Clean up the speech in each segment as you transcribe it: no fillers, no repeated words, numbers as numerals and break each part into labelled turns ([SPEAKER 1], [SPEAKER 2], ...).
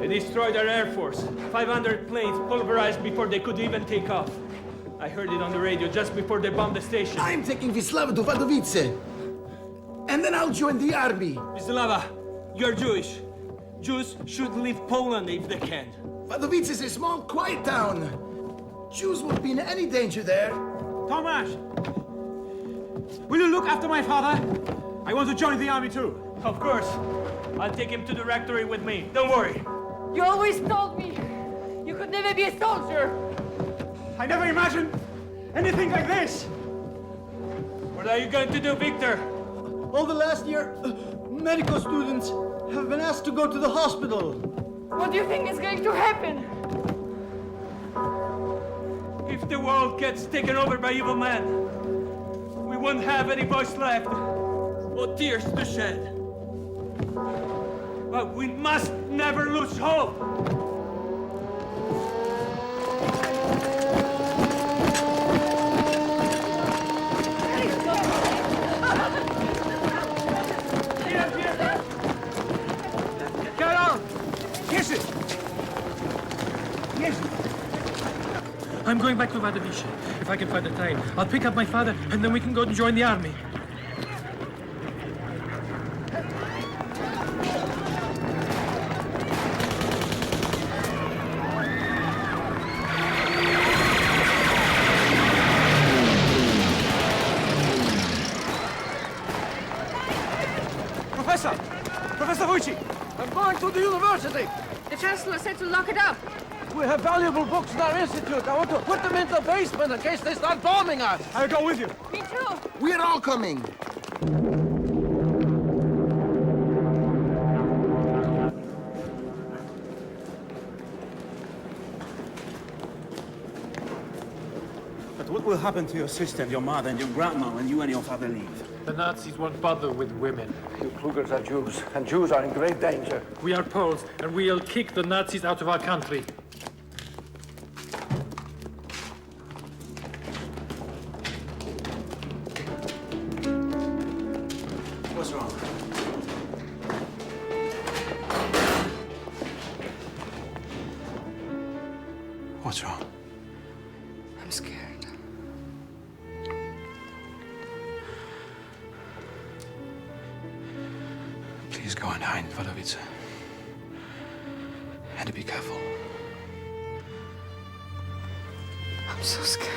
[SPEAKER 1] They destroyed our Air Force. 500 planes pulverized before they could even take off. I heard it on the radio just before they bombed the station.
[SPEAKER 2] I'm taking Wisława to Wadowice. And then I'll join the army.
[SPEAKER 1] Wisława, you're Jewish. Jews should leave Poland if they can.
[SPEAKER 2] Wadowice is a small, quiet town. Jews won't be in any danger there.
[SPEAKER 3] Tomasz! Will you look after my father? I want to join the army too.
[SPEAKER 1] Of course. I'll take him to the rectory with me. Don't worry.
[SPEAKER 4] You always told me you could never be a soldier.
[SPEAKER 3] I never imagined anything like this.
[SPEAKER 1] What are you going to do, Victor?
[SPEAKER 5] All the last year, medical students have been asked to go to the hospital.
[SPEAKER 4] What do you think is going to happen?
[SPEAKER 1] If the world gets taken over by evil men, we won't have any voice left or tears to shed. But we must never lose hope.
[SPEAKER 3] Karol! Yes.
[SPEAKER 6] I'm going back to Wadowice. If I can find the train, I'll pick up my father, and then we can go and join the army.
[SPEAKER 3] Professor Wojcik!
[SPEAKER 5] I'm going to the university.
[SPEAKER 4] The chancellor said to lock it up.
[SPEAKER 5] We have valuable books in our institute. I want to put them in the basement in case they start bombing us.
[SPEAKER 3] I'll go with you.
[SPEAKER 4] Me too.
[SPEAKER 2] We're all coming.
[SPEAKER 3] But what will happen to your sister and your mother and your grandma when you and your father leave?
[SPEAKER 6] The Nazis won't bother with women.
[SPEAKER 5] You Krugers are Jews, and Jews are in great danger.
[SPEAKER 6] We are Poles, and we'll kick the Nazis out of our country.
[SPEAKER 3] What's wrong? What's wrong?
[SPEAKER 4] I'm scared.
[SPEAKER 3] Please go and hide in Wadowice. And be careful.
[SPEAKER 4] I'm so scared.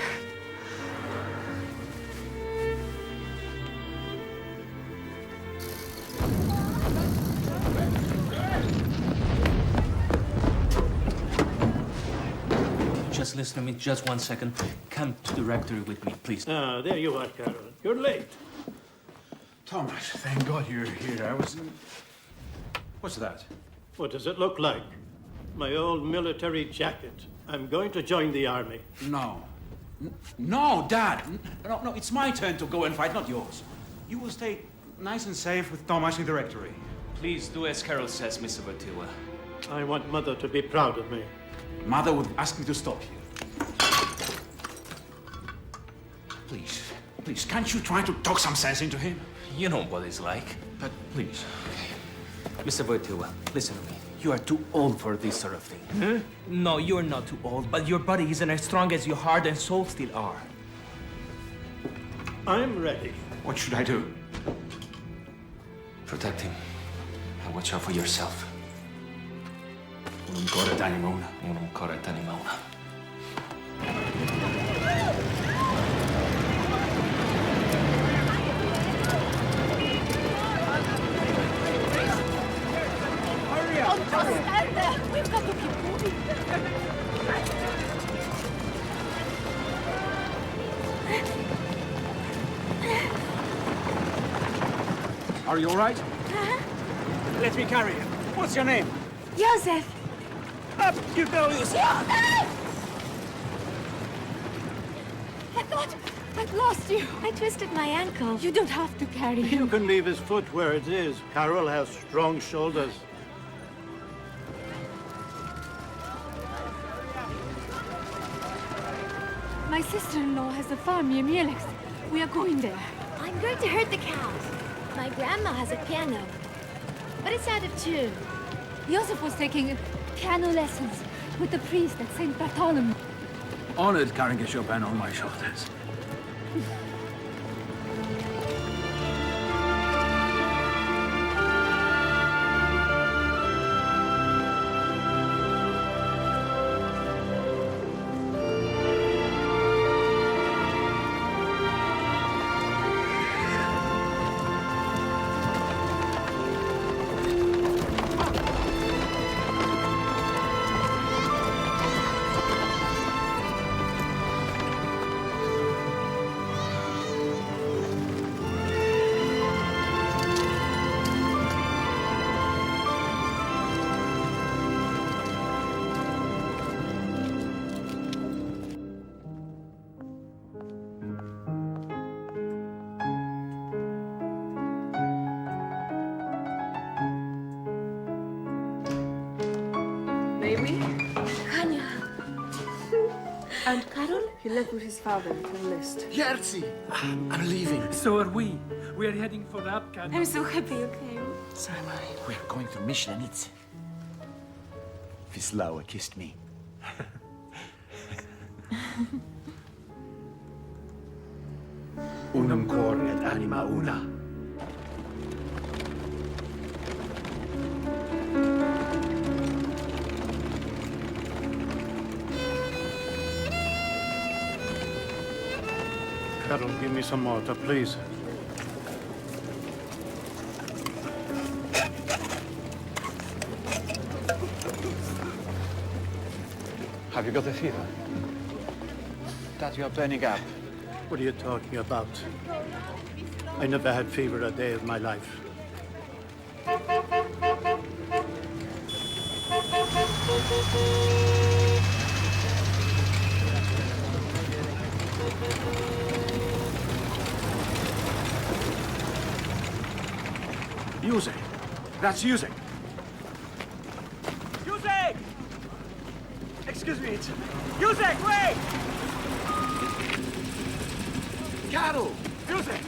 [SPEAKER 7] Just listen to me just 1 second. Come to the rectory with me, please.
[SPEAKER 8] Ah, there you are, Karol. You're late.
[SPEAKER 3] Thomas, thank God you're here. I was... What's that?
[SPEAKER 8] What does it look like? My old military jacket. I'm going to join the army.
[SPEAKER 3] No. No, Dad. No, it's my turn to go and fight, not yours. You will stay nice and safe with Thomas in the rectory.
[SPEAKER 7] Please do as Karol says, Mr. Wojtyła.
[SPEAKER 8] I want Mother to be proud of me.
[SPEAKER 3] Mother would ask me to stop you. Please, can't you try to talk some sense into him?
[SPEAKER 7] You know what it's like.
[SPEAKER 3] But please.
[SPEAKER 7] Mr. Wojtyła, listen to me. You are too old for this sort of thing. Huh? No, you're not too old, but your body isn't as strong as your heart and soul still are.
[SPEAKER 8] I'm ready.
[SPEAKER 3] What should I do?
[SPEAKER 7] Protect him. And watch out for yourself.
[SPEAKER 3] Unum corret animona.
[SPEAKER 7] Unum corret animona.
[SPEAKER 4] Stand there. We've got to keep moving.
[SPEAKER 3] Are you all right?
[SPEAKER 5] Let me carry you. What's your name?
[SPEAKER 4] Józef.
[SPEAKER 5] Up you go, you
[SPEAKER 4] Józef! I thought I'd lost you. I twisted my ankle. You don't have to carry him.
[SPEAKER 8] You can leave his foot where it is. Karol has strong shoulders.
[SPEAKER 4] My sister-in-law has a farm near Mielec. We are going there.
[SPEAKER 9] I'm going to herd the cows. My grandma has a piano, but it's out of tune.
[SPEAKER 4] Józef was taking piano lessons with the priest at St. Bartholomew.
[SPEAKER 3] Honored carrying a Chopin on my shoulders.
[SPEAKER 10] Baby?
[SPEAKER 4] Hania.
[SPEAKER 10] And Karol? He left with his father with a list.
[SPEAKER 2] Jerzy, I'm leaving.
[SPEAKER 6] So are we. We are heading for Abkhaz.
[SPEAKER 10] I'm so happy you came.
[SPEAKER 2] So am I.
[SPEAKER 11] We're going to Mishlenice. Vislawa kissed me. Unum cor et anima una.
[SPEAKER 8] Karol, give me some water, please.
[SPEAKER 3] Have you got a fever? That you are turning up.
[SPEAKER 8] What are you talking about? I never had fever a day of my life.
[SPEAKER 3] Józef! That's Józef!
[SPEAKER 1] Józef! Excuse me, it's... Józef, wait!
[SPEAKER 2] Karol!
[SPEAKER 1] Józef!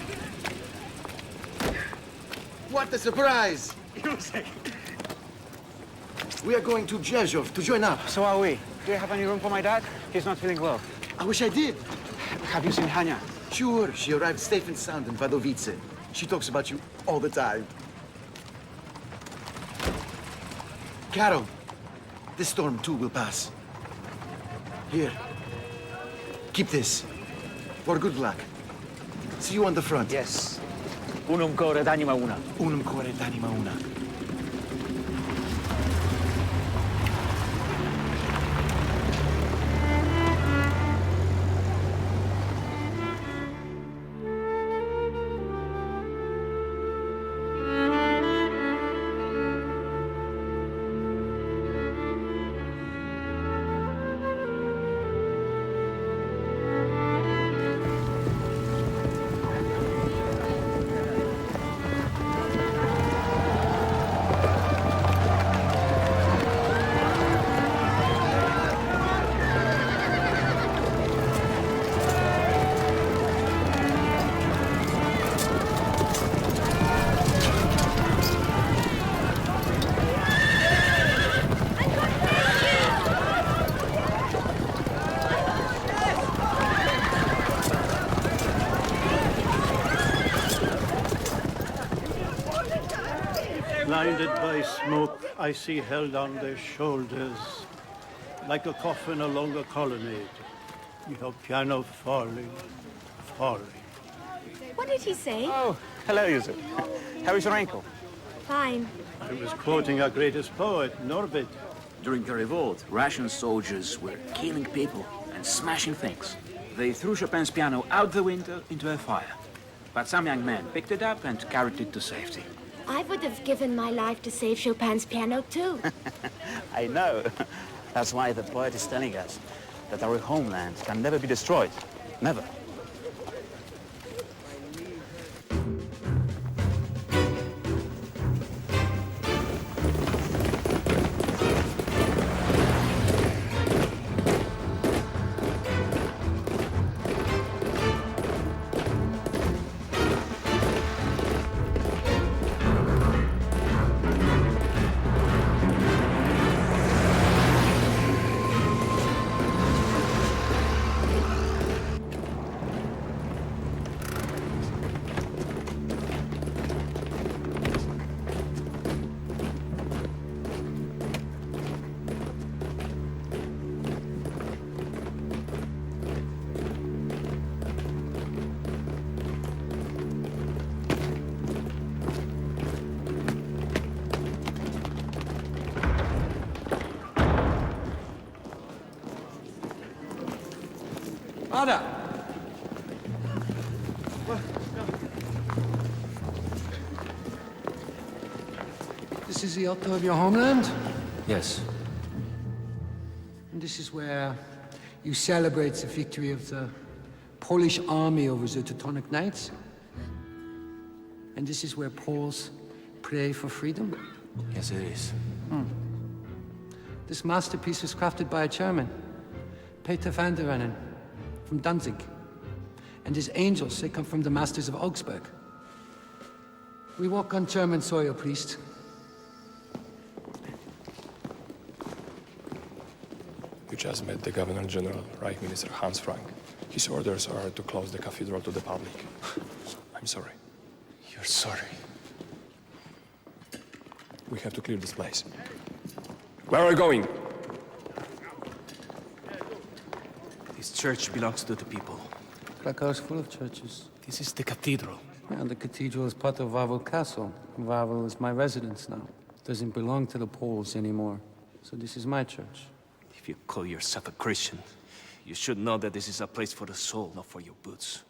[SPEAKER 2] What a surprise!
[SPEAKER 1] Józef!
[SPEAKER 2] We are going to Rzeszów to join up.
[SPEAKER 3] So are we. Do you have any room for my dad? He's not feeling well.
[SPEAKER 2] I wish I did.
[SPEAKER 3] Have you seen Hania?
[SPEAKER 2] Sure, she arrived safe and sound in Wadowice. She talks about you all the time. Karol, this storm too will pass. Here, keep this. For good luck. See you on the front.
[SPEAKER 3] Yes. Unum cor et anima una.
[SPEAKER 2] Unum cor et anima una.
[SPEAKER 8] Blinded by smoke, I see held on their shoulders, like a coffin along a colonnade. Your piano falling, falling.
[SPEAKER 4] What did he say?
[SPEAKER 3] Oh, hello, Józef. How is your ankle?
[SPEAKER 4] Fine.
[SPEAKER 8] I was quoting our greatest poet, Norbert.
[SPEAKER 3] During the revolt, Russian soldiers were killing people and smashing things. They threw Chopin's piano out the window into a fire. But some young men picked it up and carried it to safety.
[SPEAKER 9] I would have given my life to save Chopin's piano, too.
[SPEAKER 12] I know. That's why the poet is telling us that our homeland can never be destroyed. Never.
[SPEAKER 13] Ada! This is the altar of your homeland?
[SPEAKER 7] Yes.
[SPEAKER 13] And this is where you celebrate the victory of the Polish army over the Teutonic Knights? And this is where Poles pray for freedom?
[SPEAKER 7] Yes, it is.
[SPEAKER 13] This masterpiece was crafted by a German, Peter van der Rennen, from Danzig. And his angels, they come from the masters of Augsburg. We walk on German soil, priest.
[SPEAKER 14] You just met the Governor General, Reich Minister Hans Frank. His orders are to close the cathedral to the public. I'm sorry.
[SPEAKER 7] You're sorry.
[SPEAKER 14] We have to clear this place. Where are we going?
[SPEAKER 7] This church belongs to the people.
[SPEAKER 13] Krakow is full of churches.
[SPEAKER 7] This is the cathedral.
[SPEAKER 13] Yeah, the cathedral is part of Wawel Castle. Wawel is my residence now. It doesn't belong to the Poles anymore. So this is my church.
[SPEAKER 7] If you call yourself a Christian, you should know that this is a place for the soul, not for your boots.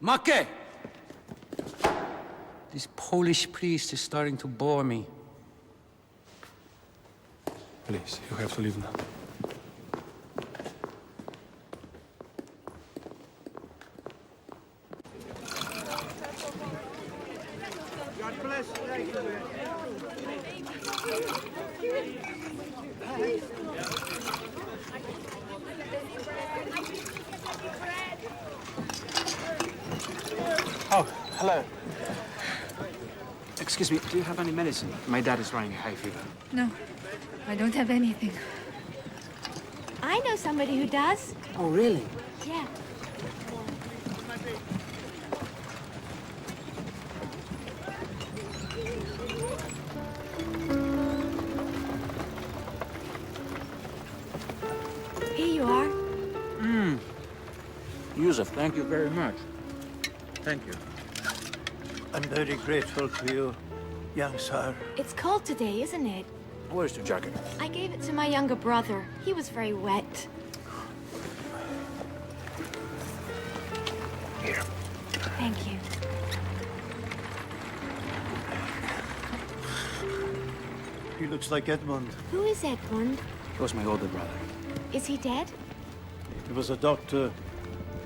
[SPEAKER 13] Make! This Polish priest is starting to bore me.
[SPEAKER 14] Please, you have to leave now.
[SPEAKER 5] God bless you.
[SPEAKER 3] Oh, hello. Excuse me, do you have any medicine? My dad is running a high fever.
[SPEAKER 4] No, I don't have anything.
[SPEAKER 9] I know somebody who does.
[SPEAKER 3] Oh, really?
[SPEAKER 9] Yeah. Here you are.
[SPEAKER 12] Józef, thank you very much. Thank you.
[SPEAKER 8] I'm very grateful to you, young sir.
[SPEAKER 9] It's cold today, isn't it?
[SPEAKER 12] Where's your jacket?
[SPEAKER 9] I gave it to my younger brother. He was very wet.
[SPEAKER 12] Here.
[SPEAKER 9] Thank you.
[SPEAKER 8] He looks like Edmund.
[SPEAKER 9] Who is Edmund?
[SPEAKER 3] He was my older brother.
[SPEAKER 9] Is he dead?
[SPEAKER 8] He was a doctor.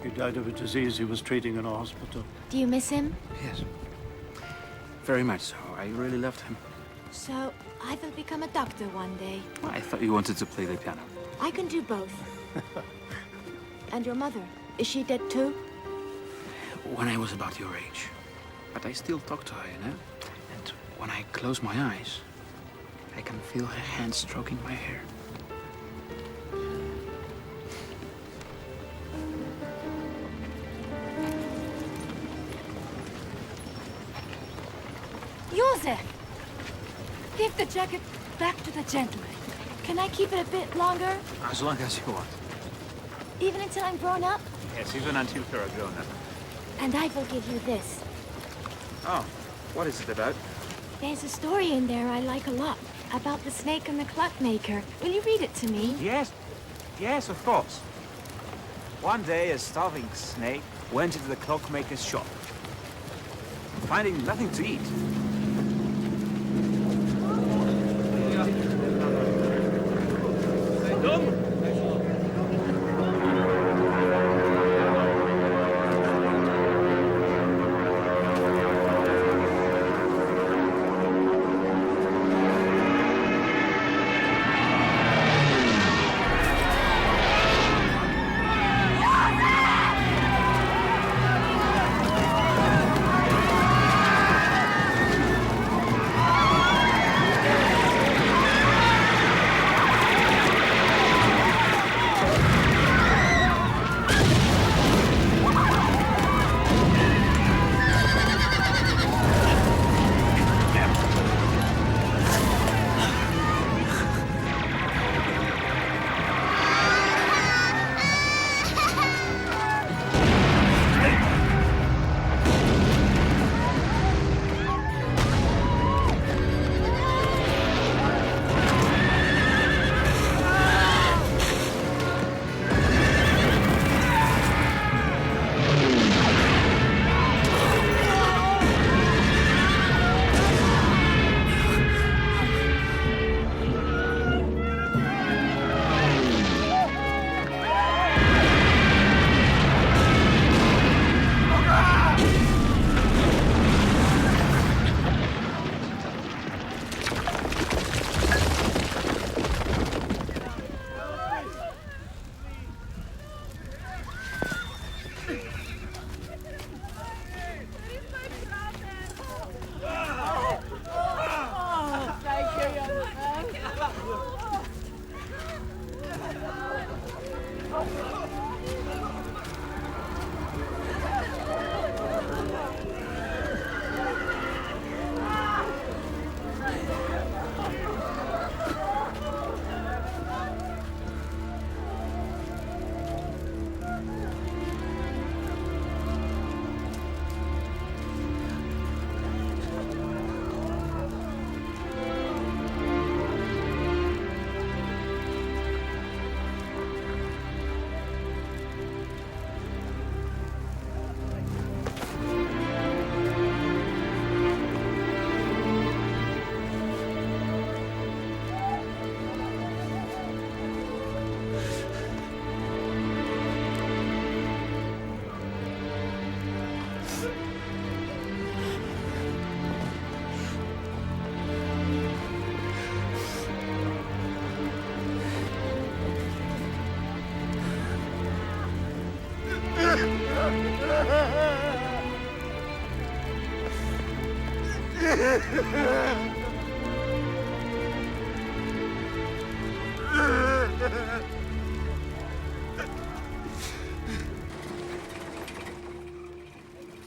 [SPEAKER 8] He died of a disease he was treating in a hospital.
[SPEAKER 9] Do you miss him?
[SPEAKER 3] Yes. Very much so. I really loved him.
[SPEAKER 9] So, I will become a doctor one day.
[SPEAKER 3] I thought you wanted to play the piano.
[SPEAKER 9] I can do both. And your mother, is she dead too?
[SPEAKER 3] When I was about your age. But I still talk to her, you know? And when I close my eyes, I can feel her hand stroking my hair.
[SPEAKER 4] Józef! Give the jacket back to the gentleman.
[SPEAKER 9] Can I keep it a bit longer?
[SPEAKER 3] As long as you want.
[SPEAKER 9] Even until I'm grown up?
[SPEAKER 3] Yes, even until you're a grown-up.
[SPEAKER 9] And I will give you this.
[SPEAKER 3] Oh, what is it about?
[SPEAKER 9] There's a story in there I like a lot. About the snake and the clockmaker. Will you read it to me?
[SPEAKER 3] Yes. Yes, of course. One day, a starving snake went into the clockmaker's shop. Finding nothing to eat,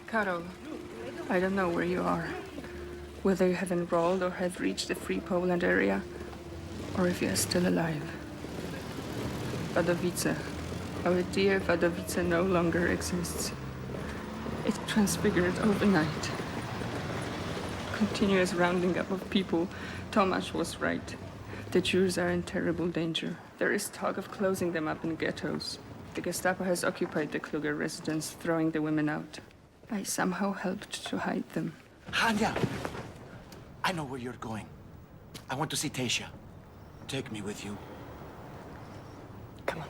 [SPEAKER 10] Karol, I don't know where you are. Whether you have enrolled or have reached the Free Poland area, or if you are still alive. Wadowice, our dear Wadowice, no longer exists. It transfigured overnight. Continuous rounding up of people. Tomasz was right. The Jews are in terrible danger. There is talk of closing them up in ghettos. The Gestapo has occupied the Kluger residence, throwing the women out. I somehow helped to hide them.
[SPEAKER 2] Hania! I know where you're going. I want to see Tasha. Take me with you.
[SPEAKER 10] Come on.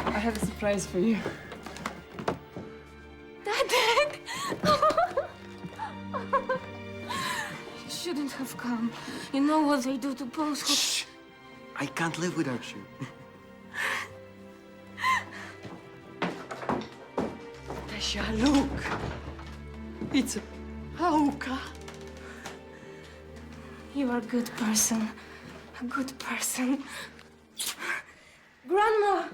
[SPEAKER 10] I have a surprise for you.
[SPEAKER 4] Dad! You shouldn't have come. You know what they do to Poles who...
[SPEAKER 2] Shh! I can't live without you.
[SPEAKER 5] Tasha, look! It's Hauka.
[SPEAKER 4] You are a good person. A good person. Grandma!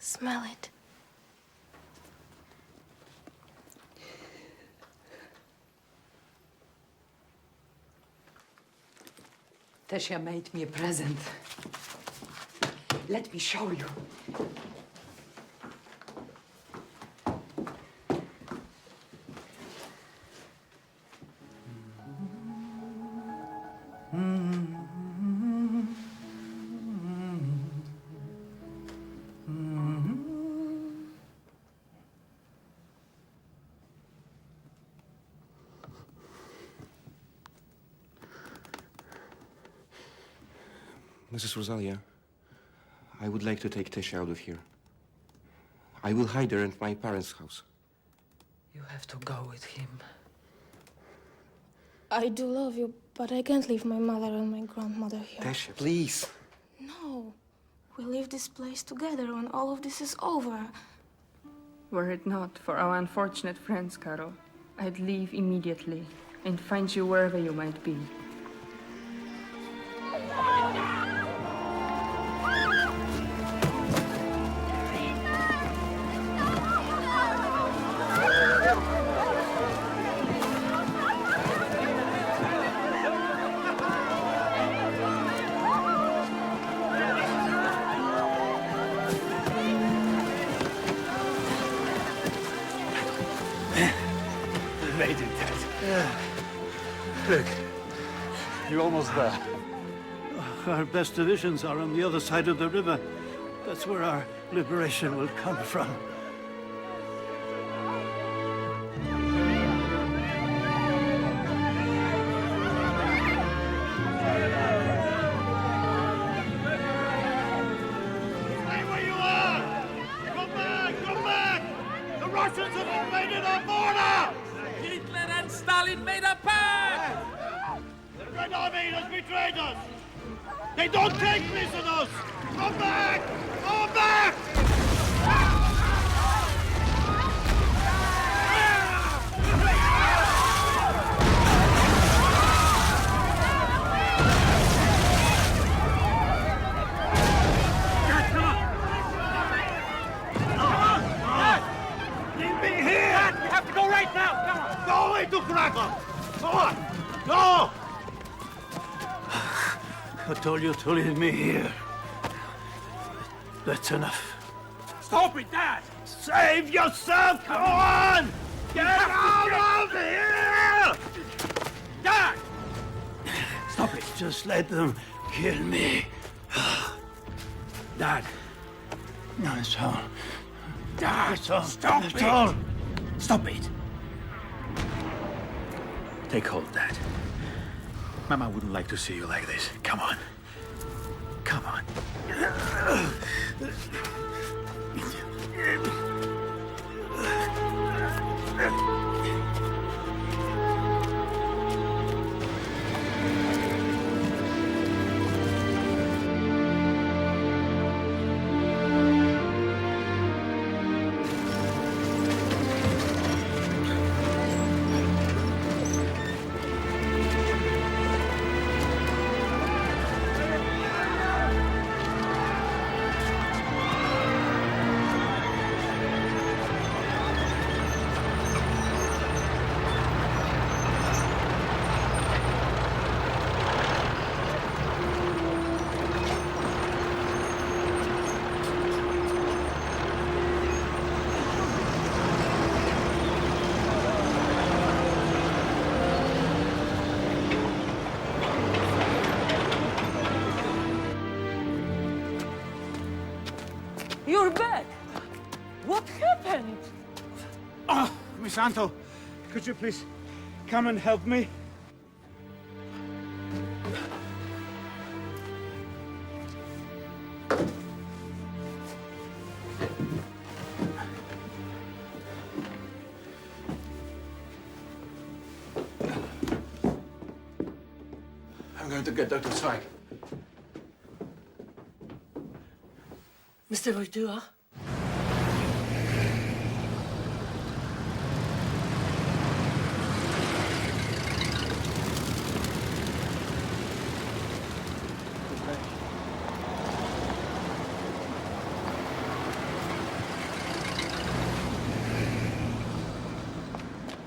[SPEAKER 4] Smell it.
[SPEAKER 15] Tasha made me a present. Let me show you.
[SPEAKER 16] Mrs. Rosalia, I would like to take Tasha out of here. I will hide her at my parents' house.
[SPEAKER 15] You have to go with him.
[SPEAKER 4] I do love you, but I can't leave my mother and my grandmother here.
[SPEAKER 16] Tasha, please.
[SPEAKER 4] No. We leave this place together when all of this is over.
[SPEAKER 10] Were it not for our unfortunate friends, Karol, I'd leave immediately and find you wherever you might be.
[SPEAKER 8] Made it, Dad. Yeah. Look, you're almost there. Our best divisions are on the other side of the river. That's where our liberation will come from.
[SPEAKER 17] Stay where you are! Come back! Come back! The Russians have invaded our border!
[SPEAKER 1] Hitler and Stalin made a pact!
[SPEAKER 17] The Red Army has betrayed us! They don't take prisoners! Come back! Come back! Leave me here!
[SPEAKER 1] Dad, we have to go right now! Come on!
[SPEAKER 17] Go away to Krakow! Go on! Go!
[SPEAKER 8] I've told you to leave me here. That's enough.
[SPEAKER 17] Stop it, Dad! Save yourself! Come on! Get out of here! Dad!
[SPEAKER 8] Stop it. Just let them kill me.
[SPEAKER 17] Dad!
[SPEAKER 8] No, it's all.
[SPEAKER 17] Dad!
[SPEAKER 8] It's all.
[SPEAKER 17] Stop
[SPEAKER 8] It's
[SPEAKER 17] it!
[SPEAKER 8] all.
[SPEAKER 3] Stop it. Take hold, Dad. Mama wouldn't like to see you like this. Come on. Come on.
[SPEAKER 18] You're back! What happened?
[SPEAKER 17] Oh, Miss Anto, could you please come and help me?
[SPEAKER 2] I'm going to get Dr. Zweig.
[SPEAKER 18] Mr. Wojtyła?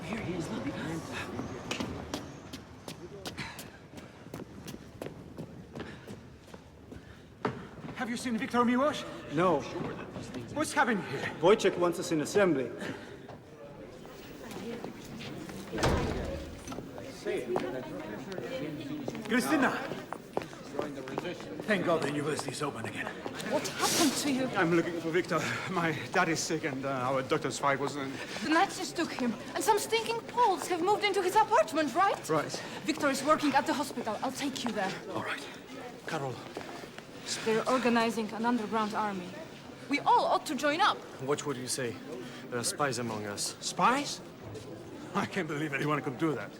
[SPEAKER 7] Here he is, look.
[SPEAKER 17] Have you seen Viktor Miłosz?
[SPEAKER 5] No.
[SPEAKER 17] What's happening here?
[SPEAKER 5] Wojciech wants us in assembly.
[SPEAKER 17] Christina! Thank God the university's open again.
[SPEAKER 18] What happened to you?
[SPEAKER 17] I'm looking for Victor. My dad is sick and our Dr. Zweig was...
[SPEAKER 18] The Nazis took him, and some stinking Poles have moved into his apartment, right?
[SPEAKER 17] Right.
[SPEAKER 18] Victor is working at the hospital. I'll take you there.
[SPEAKER 17] All right. Karol.
[SPEAKER 18] They're organizing an underground army. We all ought to join up.
[SPEAKER 6] What would you say? There are spies among us.
[SPEAKER 17] Spies? I can't believe anyone could do that.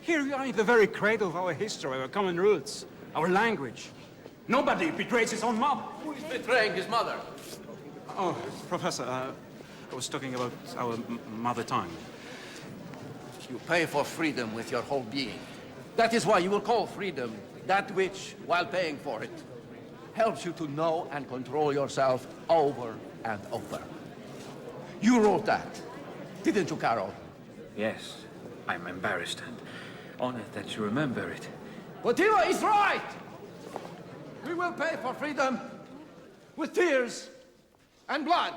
[SPEAKER 17] Here we are in the very cradle of our history, our common roots, our language. Nobody betrays his own mom.
[SPEAKER 19] Who is betraying his mother?
[SPEAKER 17] Oh, Professor, I was talking about our mother tongue.
[SPEAKER 19] You pay for freedom with your whole being. That is why you will call freedom that which, while paying for it, helps you to know and control yourself over and over. You wrote that, didn't you, Karol?
[SPEAKER 3] Yes. I'm embarrassed and honored that you remember it.
[SPEAKER 19] Wojtyła is right! We will pay for freedom with tears and blood.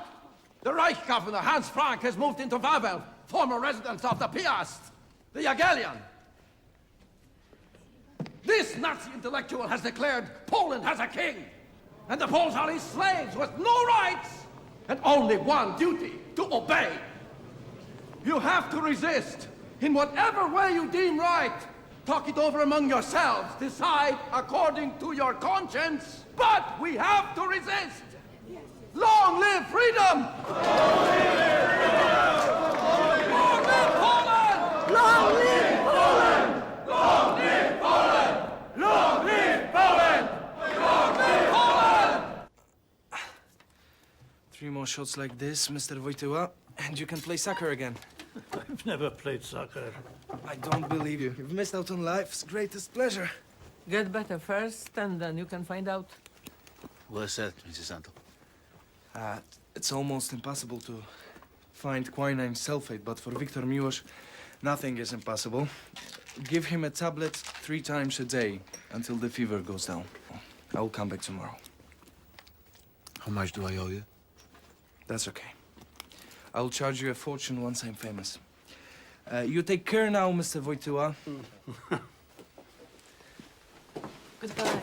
[SPEAKER 19] The Reich Governor, Hans Frank, has moved into Wawel, former residence of the Piast, the Jagiellon. This Nazi intellectual has declared Poland has a king, and the Poles are his slaves with no rights and only one duty, to obey. You have to resist in whatever way you deem right. Talk it over among yourselves, decide according to your conscience, but we have to resist. Long live freedom! Long live Poland! Long live Poland! Long live Poland! Long live Poland! Long live Poland!
[SPEAKER 7] 3 more shots like this, Mr. Wojtyła, and you can play soccer again.
[SPEAKER 8] I've never played soccer.
[SPEAKER 7] I don't believe you. You've missed out on life's greatest pleasure.
[SPEAKER 15] Get better first, and then you can find out.
[SPEAKER 11] What's that, Mrs. Santo?
[SPEAKER 7] It's almost impossible to find quinine sulfate, but for Viktor Miłosz, nothing is impossible. Give him a tablet 3 times a day until the fever goes down.
[SPEAKER 14] I will come back tomorrow.
[SPEAKER 11] How much do I owe you?
[SPEAKER 14] That's okay. I will charge you a fortune once I'm famous. You take care now, Mr. Wojtyła.
[SPEAKER 15] Goodbye.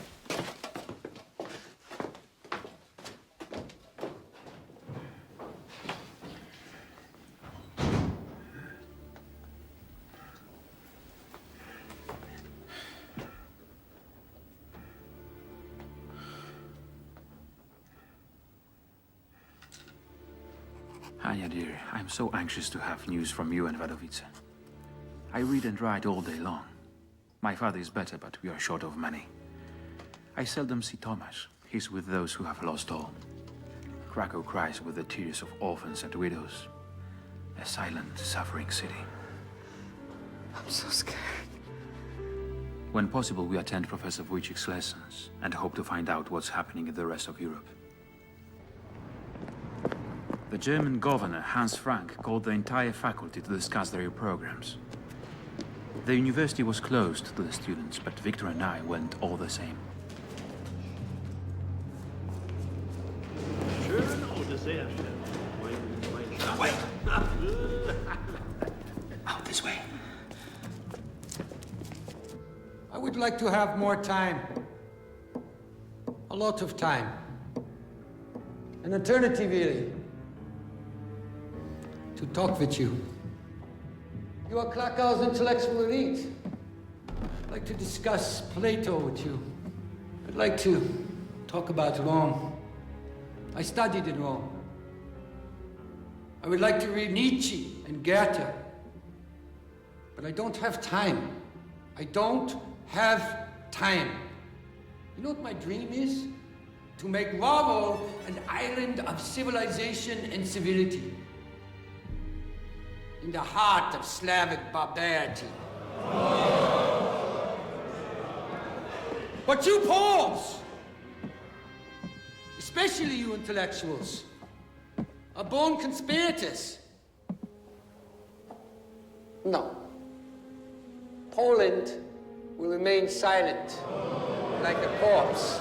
[SPEAKER 3] Hania, dear, I'm so anxious to have news from you and Wadowice. I read and write all day long. My father is better, but we are short of money. I seldom see Tomasz. He's with those who have lost all. Krakow cries with the tears of orphans and widows. A silent, suffering city.
[SPEAKER 10] I'm so scared.
[SPEAKER 3] When possible, we attend Professor Wojciech's lessons and hope to find out what's happening in the rest of Europe. The German governor, Hans Frank, called the entire faculty to discuss their programs. The university was closed to the students, but Victor and I went all the same.
[SPEAKER 19] Wait!
[SPEAKER 3] Out this way.
[SPEAKER 13] I would like to have more time. A lot of time. An eternity, really. To talk with you. You are Krakow's intellectual elite. I'd like to discuss Plato with you. I'd like to talk about Rome. I studied in Rome. I would like to read Nietzsche and Goethe. But I don't have time. I don't have time. You know what my dream is? To make Ravo an island of civilization and civility. In the heart of Slavic barbarity. But you Poles, especially you intellectuals, are born conspirators. No. Poland will remain silent, like a corpse.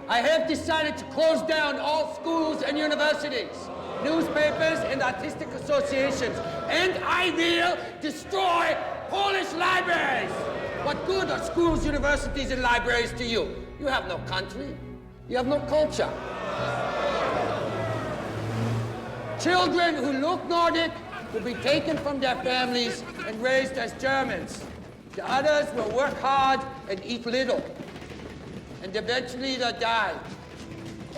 [SPEAKER 13] I have decided to close down all schools and universities, newspapers and artistic associations, and I will destroy Polish libraries. What good are schools, universities, and libraries to you? You have no country. You have no culture. Children who look Nordic will be taken from their families and raised as Germans. The others will work hard and eat little. And eventually they'll die.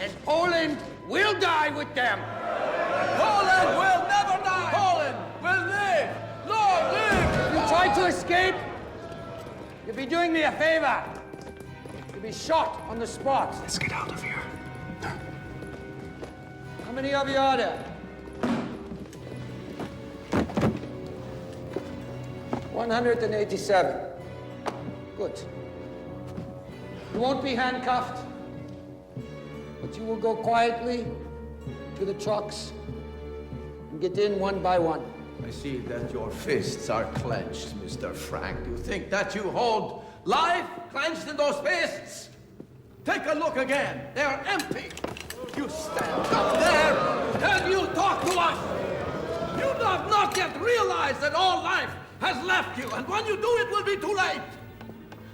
[SPEAKER 13] And Poland will die with them.
[SPEAKER 19] Poland will never die! Poland will live! Long live!
[SPEAKER 13] If you try to escape, you'll be doing me a favor. You'll be shot on the spot.
[SPEAKER 14] Let's get out of here.
[SPEAKER 13] How many of you are there? 187. Good. You won't be handcuffed, but you will go quietly to the trucks and get in one by one.
[SPEAKER 19] I see that your fists are clenched, Mr. Frank. You think that you hold life clenched in those fists? Take a look again. They are empty. You stand up there and you talk to us. You have not yet realized that all life has left you, and when you do, it will be too late.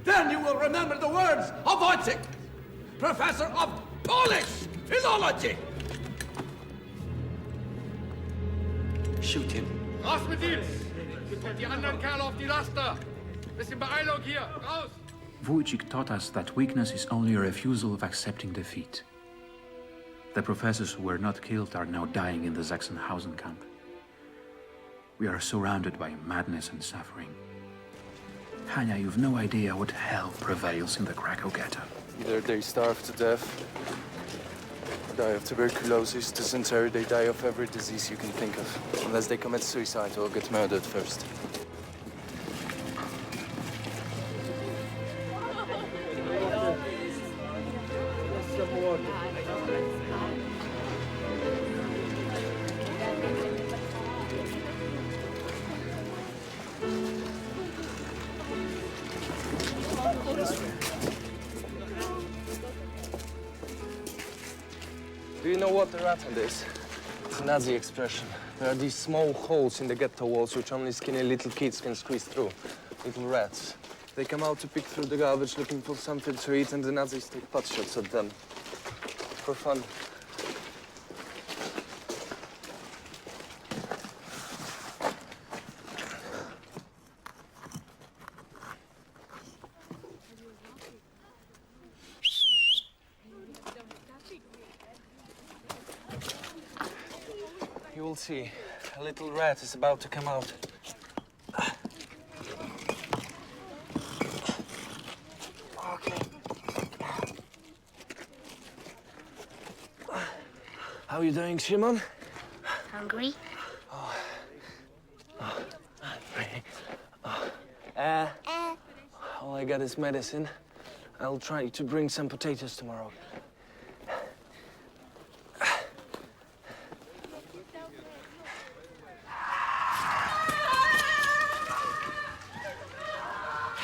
[SPEAKER 19] Then you will remember the words of Wojciech, professor of Polish philology.
[SPEAKER 16] Shoot him.
[SPEAKER 20] Raus mit ihm! Und die anderen Kerle auf die Laster! Bisschen Beeilung hier! Raus!
[SPEAKER 3] Wojciech taught us that weakness is only a refusal of accepting defeat. The professors who were not killed are now dying in the Sachsenhausen camp. We are surrounded by madness and suffering. Hania, you've no idea what hell prevails in the Krakow ghetto.
[SPEAKER 14] Either they starve to death, or die of tuberculosis, dysentery, they die of every disease you can think of. Unless they commit suicide or get murdered first. Do you know what a rattan is? It's a Nazi expression. There are these small holes in the ghetto walls which only skinny little kids can squeeze through. Little rats. They come out to pick through the garbage looking for something to eat, and the Nazis take pot shots at them. For fun. You will see. A little rat is about to come out. Okay. How are you doing, Shimon?
[SPEAKER 9] Hungry?
[SPEAKER 14] All I got is medicine. I'll try to bring some potatoes tomorrow.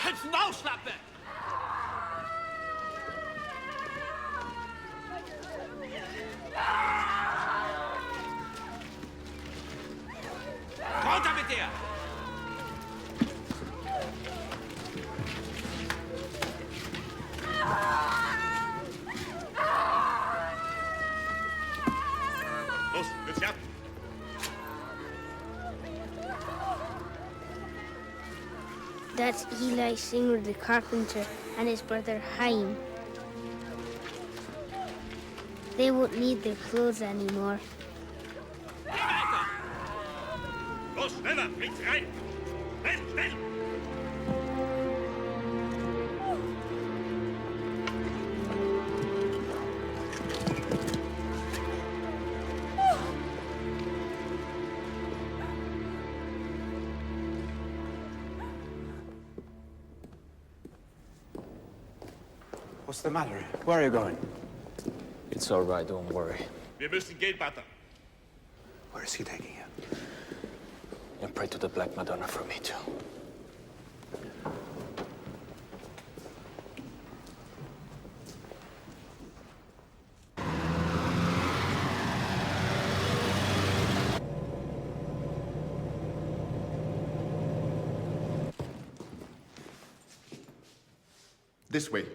[SPEAKER 19] Jetzt Mausschlappe! Runter mit dir!
[SPEAKER 20] Los, willst du ab?
[SPEAKER 9] That's Eli Singer the carpenter and his brother Chaim. They won't need their clothes anymore.
[SPEAKER 20] Los, schneller, links rein! Schnell, schnell!
[SPEAKER 3] What's the matter? Where are you going?
[SPEAKER 12] It's all right, don't worry.
[SPEAKER 20] Wir müssen gehen, Vater.
[SPEAKER 3] Where is he taking you?
[SPEAKER 12] And pray to the Black Madonna for me, too.
[SPEAKER 2] This way.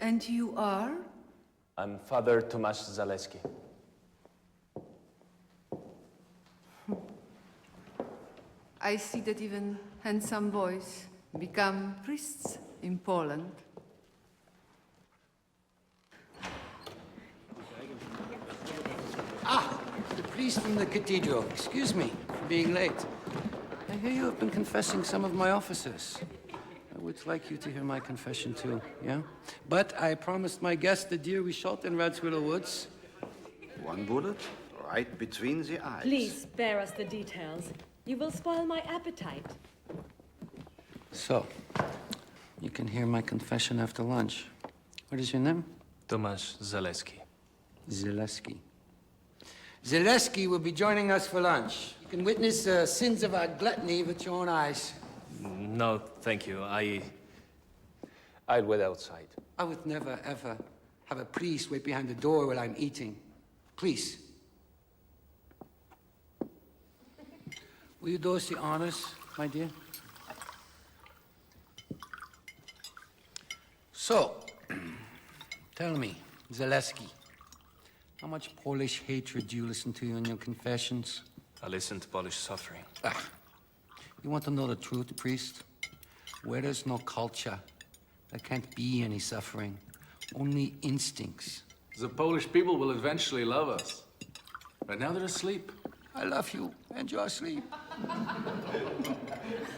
[SPEAKER 21] And you are?
[SPEAKER 12] I'm Father Tomasz Zaleski.
[SPEAKER 21] I see that even handsome boys become priests in Poland.
[SPEAKER 13] Ah, the priest from the cathedral. Excuse me for being late. I hear you have been confessing some of my officers. I would like you to hear my confession too, yeah? But I promised my guest the deer we shot in Radswillow Woods.
[SPEAKER 11] One bullet, right between the eyes.
[SPEAKER 15] Please spare us the details. You will spoil my appetite.
[SPEAKER 13] So, you can hear my confession after lunch. What is your name?
[SPEAKER 7] Tomasz Zaleski.
[SPEAKER 13] Zaleski. Zaleski will be joining us for lunch. You can witness the sins of our gluttony with your own eyes.
[SPEAKER 7] No, thank you.
[SPEAKER 12] I'll wait outside.
[SPEAKER 13] I would never, ever have a priest wait behind the door while I'm eating. Please. Will you do us the honors, my dear? So, tell me, Zaleski, how much Polish hatred do you listen to in your confessions?
[SPEAKER 7] I listen to Polish suffering.
[SPEAKER 13] You want to know the truth, priest? Where there's no culture, there can't be any suffering, only instincts.
[SPEAKER 22] The Polish people will eventually love us. Right now they're asleep.
[SPEAKER 13] I love you, and you're asleep.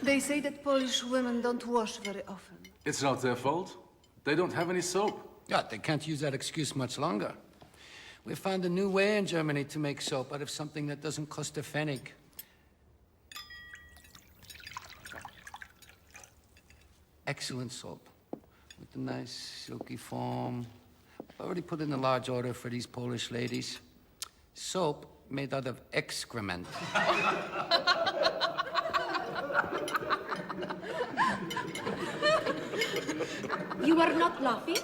[SPEAKER 21] They say that Polish women don't wash very often.
[SPEAKER 22] It's not their fault. They don't have any soap.
[SPEAKER 13] Yeah, they can't use that excuse much longer. We found a new way in Germany to make soap out of something that doesn't cost a pfennig. Excellent soap with a nice silky foam. I've already put in a large order for these Polish ladies. Soap made out of excrement.
[SPEAKER 9] You are not laughing?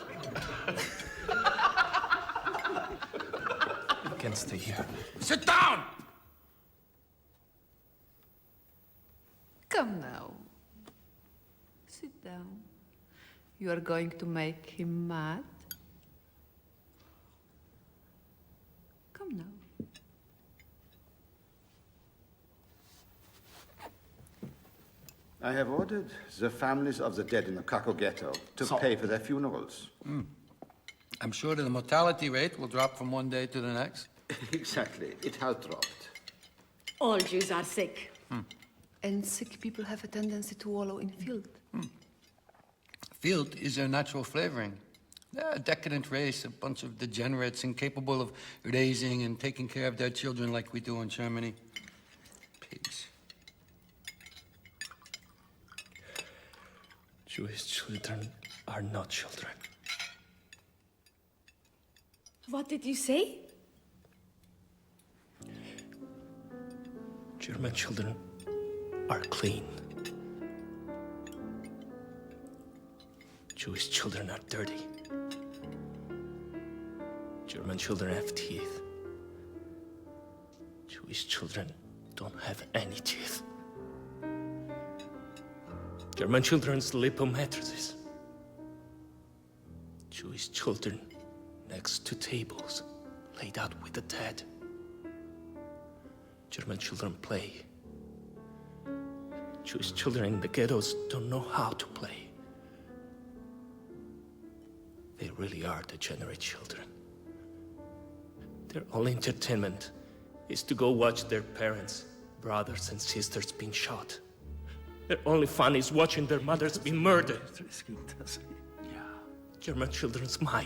[SPEAKER 14] You can stay here.
[SPEAKER 19] Sit down!
[SPEAKER 21] Come now. Sit down. You are going to make him mad? Come now.
[SPEAKER 11] I have ordered the families of the dead in the Krakow ghetto to pay for their funerals.
[SPEAKER 13] I'm sure that the mortality rate will drop from one day to the next.
[SPEAKER 11] Exactly. It has dropped.
[SPEAKER 15] All Jews are sick.
[SPEAKER 21] And sick people have a tendency to wallow in filth.
[SPEAKER 13] Filth is their natural flavoring. They're a decadent race, a bunch of degenerates incapable of raising and taking care of their children like we do in Germany. Pigs.
[SPEAKER 14] Jewish children are not children.
[SPEAKER 15] What did you say?
[SPEAKER 14] German children are clean. Jewish children are dirty. German children have teeth. Jewish children don't have any teeth. German children sleep on mattresses. Jewish children next to tables laid out with the dead. German children play. Jewish children in the ghettos don't know how to play. They really are degenerate children. Their only entertainment is to go watch their parents, brothers and sisters being shot. Their only fun is watching their mothers be murdered. German children smile.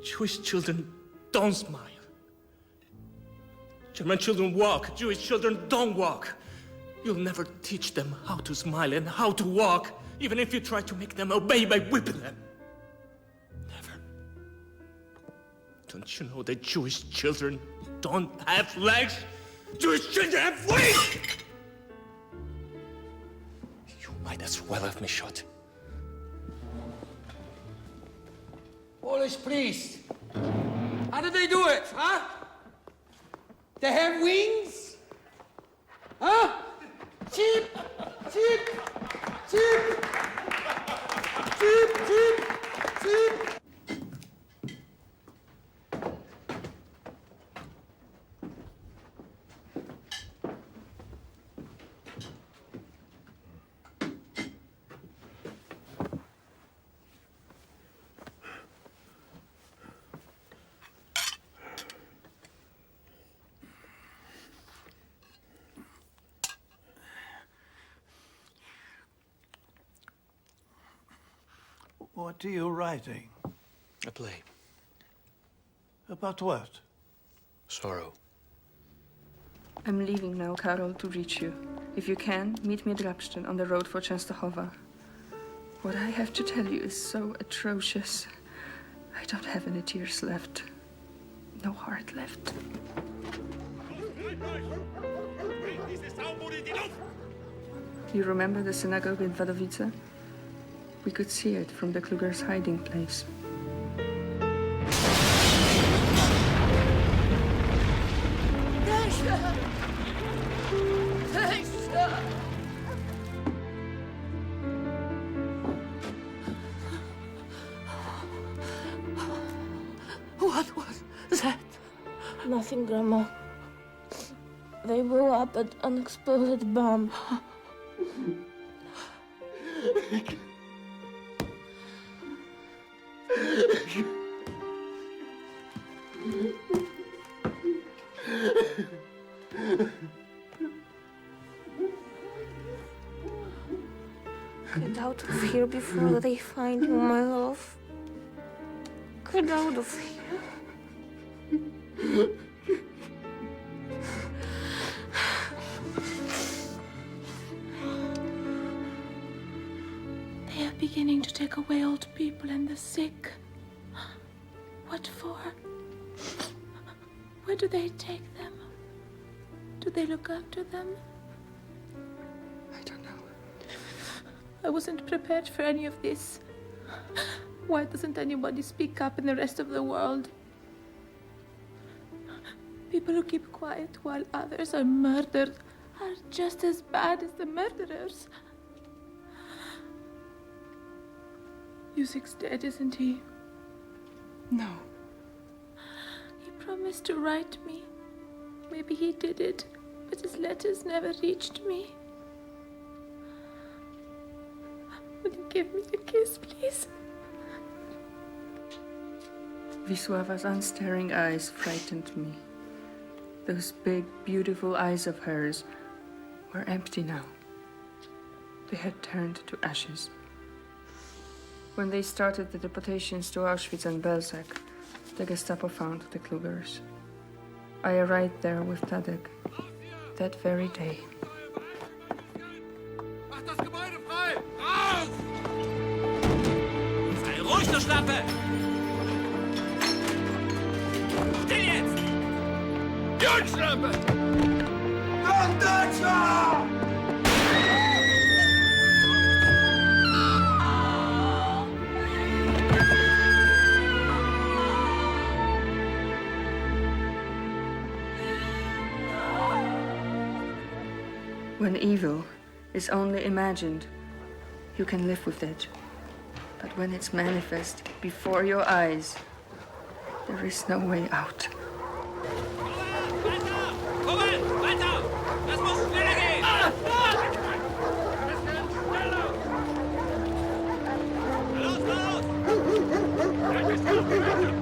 [SPEAKER 14] Jewish children don't smile. German children walk. Jewish children don't walk. You'll never teach them how to smile and how to walk, even if you try to make them obey by whipping them. Never. Don't you know that Jewish children don't have legs? Jewish children have wings! You might as well have me shot.
[SPEAKER 13] Polish priest. How did they do it, huh? They have wings? Huh? Cheap! Cheap! Cheap! Cheap! Cheap! Cheap!
[SPEAKER 8] What are you writing?
[SPEAKER 14] A play.
[SPEAKER 8] About what?
[SPEAKER 14] Sorrow.
[SPEAKER 10] I'm leaving now, Karol, to reach you. If you can, meet me at Rapstein on the road for Częstochowa. What I have to tell you is so atrocious. I don't have any tears left. No heart left. You remember the synagogue in Wadowice? We could see it from the Kluger's hiding place.
[SPEAKER 1] What was that?
[SPEAKER 4] Nothing, Grandma. They blew up an unexploded bomb. Get out of here before they find you, my love. Get out of here. the sick. What for? Where do they take them? Do they look after them?
[SPEAKER 10] I don't know.
[SPEAKER 4] I wasn't prepared for any of this. Why doesn't anybody speak up in the rest of the world? People who keep quiet while others are murdered are just as bad as the murderers. Yusuk's dead, isn't he?
[SPEAKER 10] No.
[SPEAKER 4] He promised to write me. Maybe he did it, but his letters never reached me. Will you give me a kiss, please?
[SPEAKER 10] Wisława's unstaring eyes frightened me. Those big, beautiful eyes of hers were empty now. They had turned to ashes. When they started the deportations to Auschwitz and Belzec, the Gestapo found the Klugers. I arrived there with Tadek that very day.
[SPEAKER 20] Mach das Gebäude frei! Raus!
[SPEAKER 5] Sei ruhig, du Schlampe! Still jetzt!
[SPEAKER 20] Jungschlampe!
[SPEAKER 5] Komm, Deutscher!
[SPEAKER 10] When evil is only imagined, you can live with it. But when it's manifest before your eyes, there is no way out.
[SPEAKER 5] Moment! Weiter! Das muss schneller gehen! Los, los! Los, Bewegung!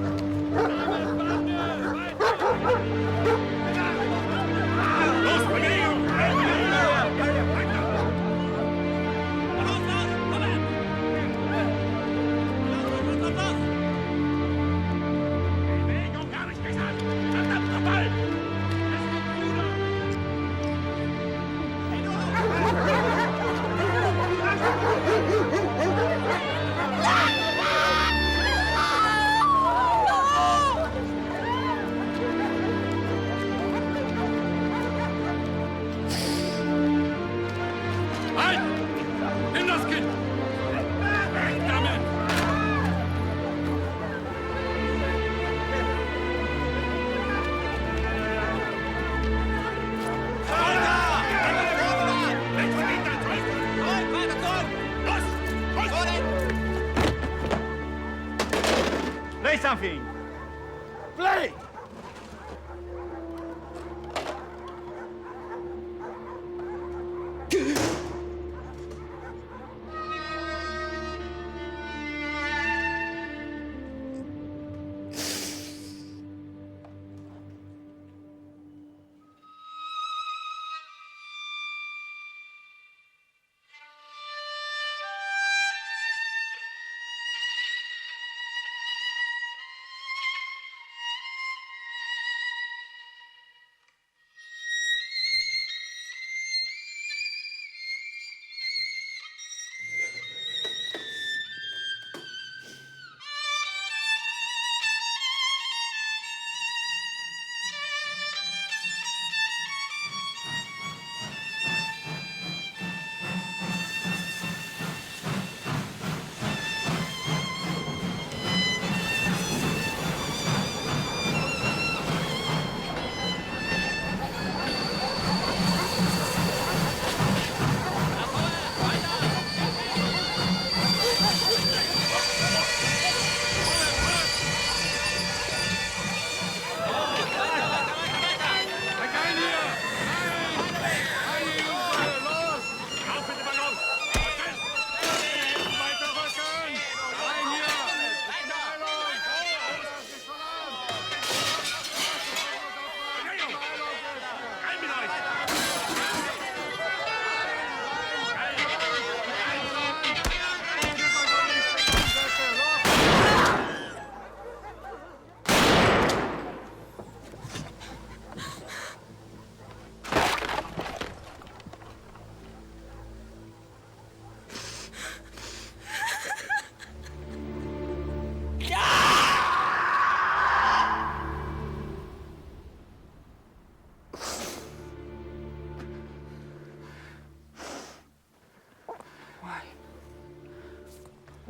[SPEAKER 12] Play something! Play!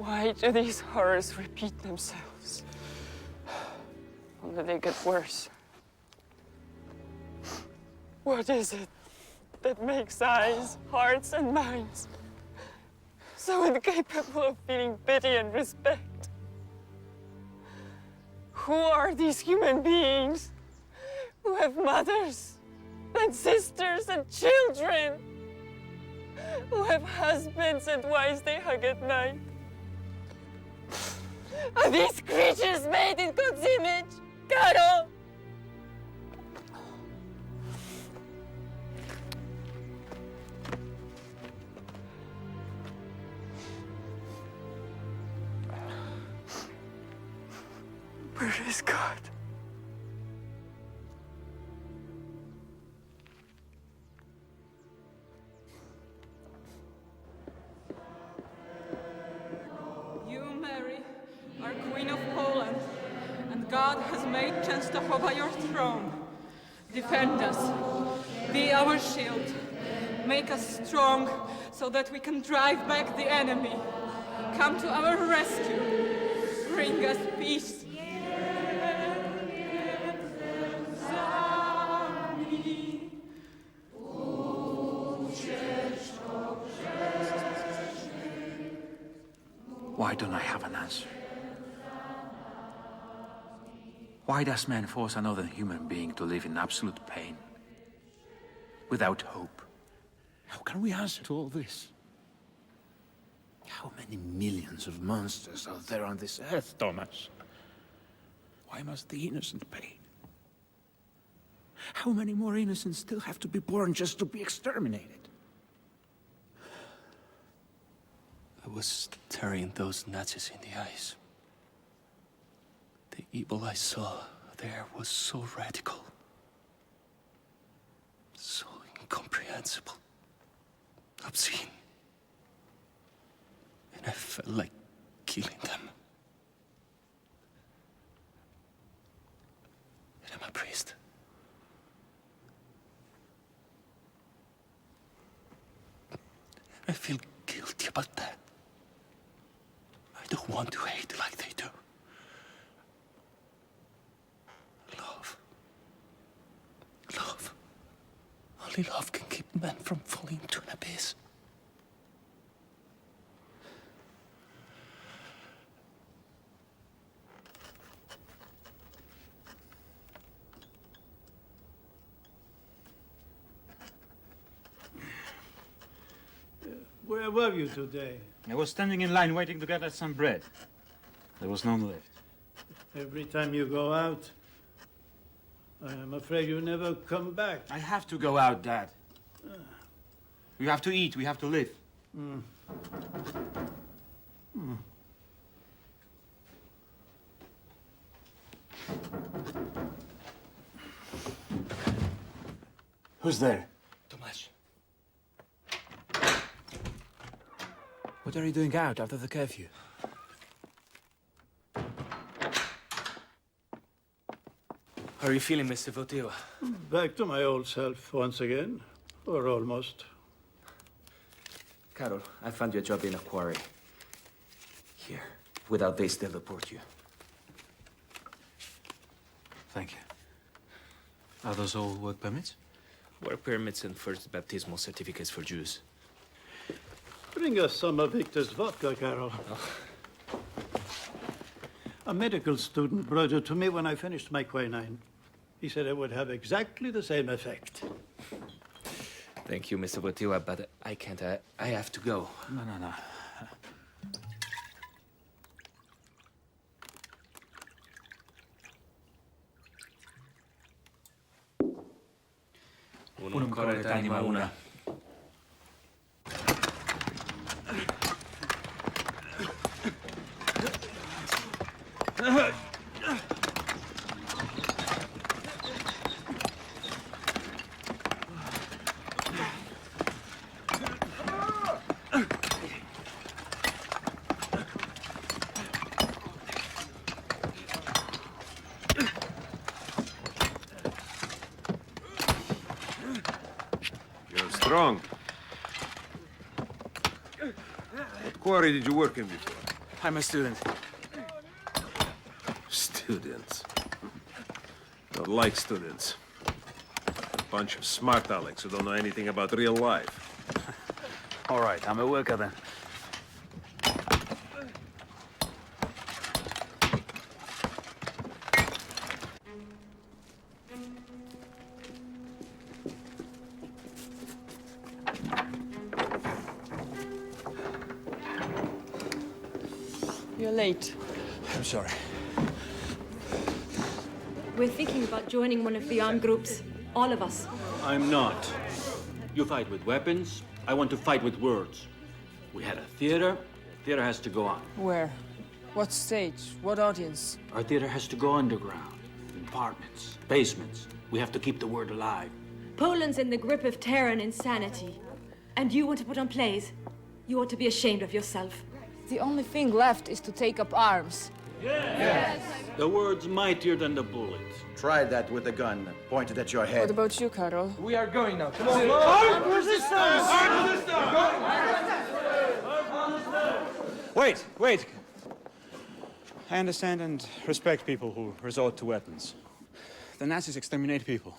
[SPEAKER 10] Why do these horrors repeat themselves? Only they get worse. What is it that makes eyes, hearts, and minds so incapable of feeling pity and respect? Who are these human beings who have mothers and sisters and children? Who have husbands and wives they hug at night? Are these creatures made in God's image, Karol? Where is God? You, Mary, are Queen of Poland, and God has made Częstochowa your throne. Defend us. Be our shield. Make us strong so that we can drive back the enemy. Come to our rescue. Bring us peace.
[SPEAKER 3] Why don't I have an answer? Why does man force another human being to live in absolute pain? Without hope?
[SPEAKER 2] How can we answer to all this? How many millions of monsters are there on this earth, Thomas? Why must the innocent pay? How many more innocents still have to be born just to be exterminated?
[SPEAKER 6] I was staring those Nazis in the eyes. The evil I saw there was so radical, so incomprehensible, obscene. And I felt like killing them. And I'm a priest. I feel guilty about that. I don't want to hate like they do. Love. Love. Only love can keep men from falling into an abyss.
[SPEAKER 8] Where were you today?
[SPEAKER 17] I was standing in line waiting to get us some bread. There was none left.
[SPEAKER 8] Every time you go out, I am afraid you never come back.
[SPEAKER 17] I have to go out, Dad. We have to eat, we have to live.
[SPEAKER 2] Who's there?
[SPEAKER 6] Tomasz.
[SPEAKER 3] What are you doing out after the curfew?
[SPEAKER 6] How are you feeling, Mr. Wojtyła?
[SPEAKER 8] Back to my old self once again, or almost.
[SPEAKER 7] Karol, I found you a job in a quarry. Here. Without this, they'll deport you.
[SPEAKER 17] Thank you. Are those all work permits?
[SPEAKER 7] Work permits and first baptismal certificates for Jews.
[SPEAKER 8] Bring us some of Victor's vodka, Karol. A medical student brought it to me when I finished my quinine. He said it would have exactly the same effect.
[SPEAKER 7] Thank you, Mr. Wojtyła, but I can't. I have to go.
[SPEAKER 3] No.
[SPEAKER 7] Unum corret anima una.
[SPEAKER 20] You're strong. What quarry did you work in before?
[SPEAKER 3] I'm a student.
[SPEAKER 16] Students. Don't like students. Bunch of smart Alex who don't know anything about real life.
[SPEAKER 3] All right, I'm a worker then.
[SPEAKER 10] You're late.
[SPEAKER 6] I'm sorry.
[SPEAKER 15] We're thinking about joining one of the armed groups. All of us.
[SPEAKER 18] I'm not. You fight with weapons. I want to fight with words. We had a theater. Theater has to go on.
[SPEAKER 10] Where? What stage? What audience?
[SPEAKER 18] Our theater has to go underground. In apartments, basements. We have to keep the word alive.
[SPEAKER 15] Poland's in the grip of terror and insanity. And you want to put on plays? You ought to be ashamed of yourself.
[SPEAKER 23] The only thing left is to take up arms.
[SPEAKER 18] Yes. The word's mightier than the bullet.
[SPEAKER 2] Try that with a gun pointed at your head.
[SPEAKER 10] What about you, Karol?
[SPEAKER 14] We are going now. Come on.
[SPEAKER 3] Wait. I understand and respect people who resort to weapons. The Nazis exterminate people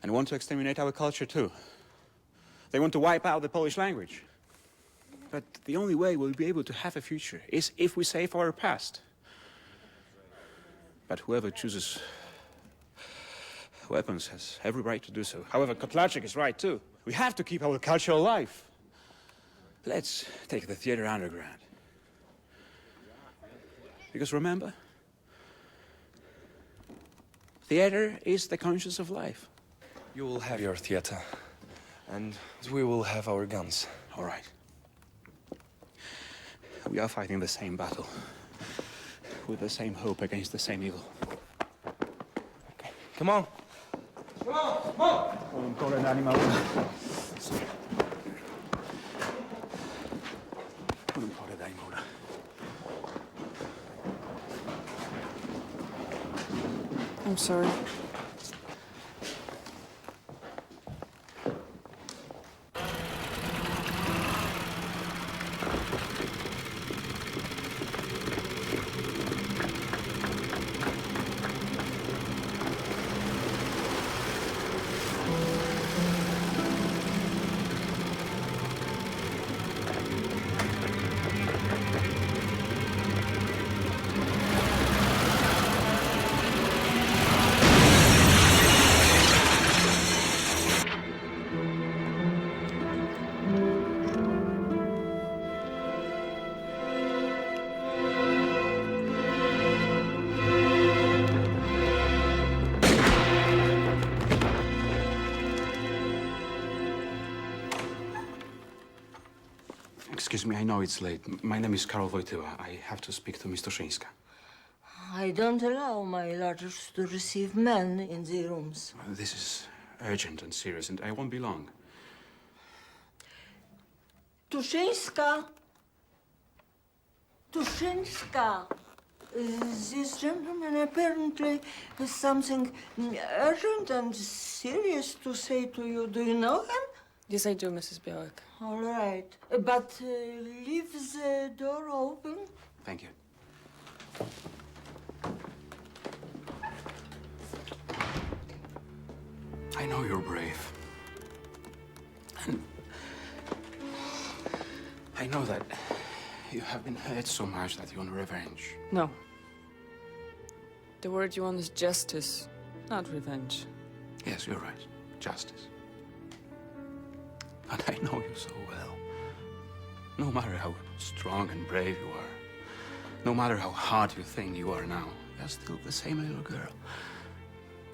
[SPEAKER 3] and want to exterminate our culture too. They want to wipe out the Polish language. But the only way we'll be able to have a future is if we save our past. But whoever chooses weapons has every right to do so. However, Kotlarczyk is right too. We have to keep our culture alive. Let's take the theater underground. Because remember, theater is the conscience of life.
[SPEAKER 14] You will have your theater, and we will have our guns.
[SPEAKER 3] All right. We are fighting the same battle, with the same hope against the same evil.
[SPEAKER 14] Okay, come on. Come on, come on!
[SPEAKER 10] I'm sorry.
[SPEAKER 3] Excuse me, I know it's late. My name is Karol Wojtyła. I have to speak to Miss Toszyńska.
[SPEAKER 24] I don't allow my lodgers to receive men in the rooms.
[SPEAKER 3] This is urgent and serious, and I won't be long.
[SPEAKER 24] Tuszyńska! Tuszyńska! This gentleman apparently has something urgent and serious to say to you. Do you know him?
[SPEAKER 10] Yes, I do, Mrs. Białek.
[SPEAKER 24] All right. But leave the door open.
[SPEAKER 3] Thank you. I know you're brave. And I know that you have been hurt so much that you want revenge.
[SPEAKER 10] No. The word you want is justice, not revenge.
[SPEAKER 3] Yes, you're right. Justice. But I know you so well. No matter how strong and brave you are, no matter how hard you think you are now, you're still the same little girl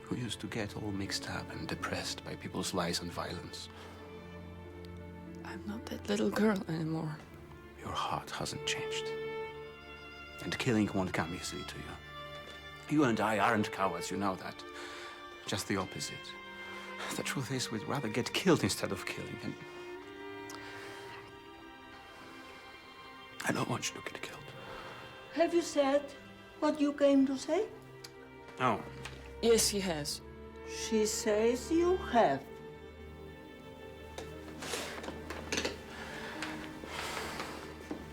[SPEAKER 3] who used to get all mixed up and depressed by people's lies and violence.
[SPEAKER 10] I'm not that little girl anymore.
[SPEAKER 3] Your heart hasn't changed. And killing won't come easily to you. You and I aren't cowards, you know that. Just the opposite. The truth is, we'd rather get killed instead of killing, and I don't want you to get killed.
[SPEAKER 24] Have you said what you came to say?
[SPEAKER 3] No.
[SPEAKER 10] Yes, he has.
[SPEAKER 24] She says you have.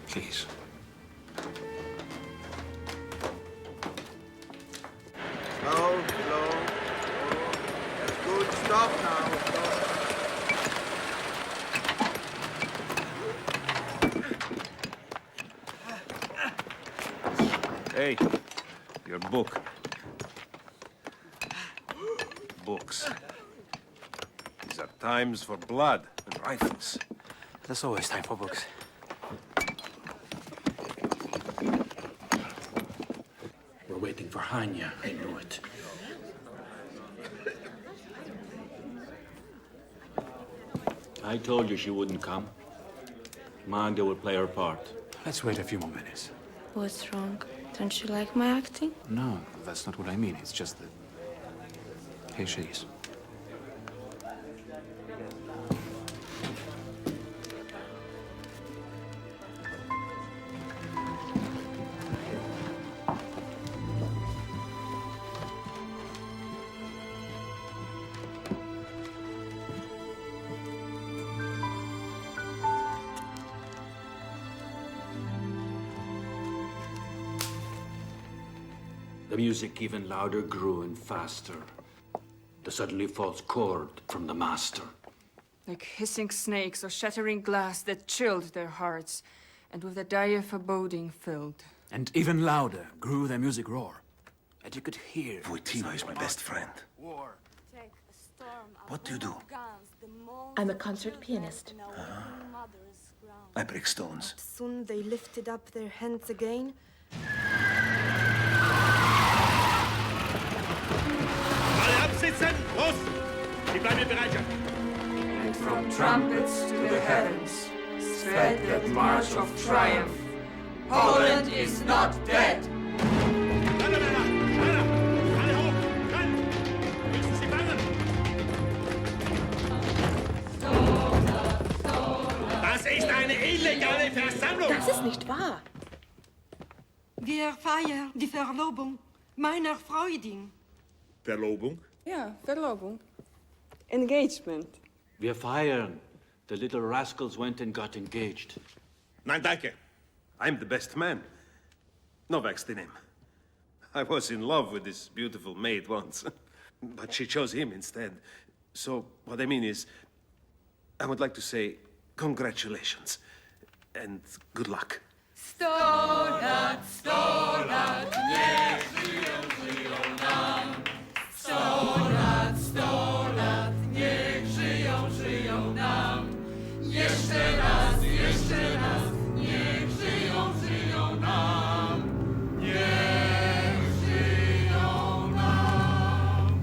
[SPEAKER 3] Please.
[SPEAKER 5] Stop now.
[SPEAKER 16] Hey, your book. Books. These are times for blood and rifles.
[SPEAKER 3] There's always time for books.
[SPEAKER 6] We're waiting for Hanya. I knew it.
[SPEAKER 18] I told you she wouldn't come. Magda will play her part.
[SPEAKER 3] Let's wait a few more minutes.
[SPEAKER 4] What's wrong? Don't you like my acting?
[SPEAKER 3] No, that's not what I mean. It's just that... Here she is.
[SPEAKER 18] The music even louder grew and faster. The suddenly false chord from the master.
[SPEAKER 10] Like hissing snakes or shattering glass that chilled their hearts, and with a dire foreboding filled.
[SPEAKER 3] And even louder grew the music roar. And you could hear...
[SPEAKER 2] Wojtyla is my best friend.
[SPEAKER 3] War.
[SPEAKER 2] What do you do?
[SPEAKER 4] I'm a concert pianist.
[SPEAKER 2] I break stones.
[SPEAKER 9] Soon they lifted up their hands again.
[SPEAKER 5] Alle absitzen! Los! Die bleiben in Bereitschaft!
[SPEAKER 10] And from trumpets to the heavens sped that march of triumph. Poland is not dead!
[SPEAKER 5] Das ist eine illegale Versammlung!
[SPEAKER 9] Das ist nicht wahr. Wir feiern die Verlobung meiner Freundin.
[SPEAKER 16] Verlobung?
[SPEAKER 10] Ja, Verlobung. Engagement.
[SPEAKER 18] Wir feiern. The little rascals went and got engaged.
[SPEAKER 16] Nein, danke. I'm the best man. Novak's the name. I was in love with this beautiful maid once, but she chose him instead. So, what I mean is, I would like to say congratulations and good luck.
[SPEAKER 11] 100 lat, 100 lat, niech żyją, żyją nam. 100 lat, 100 lat, niech żyją, żyją nam. Jeszcze raz, niech żyją, żyją nam. Niech żyją nam.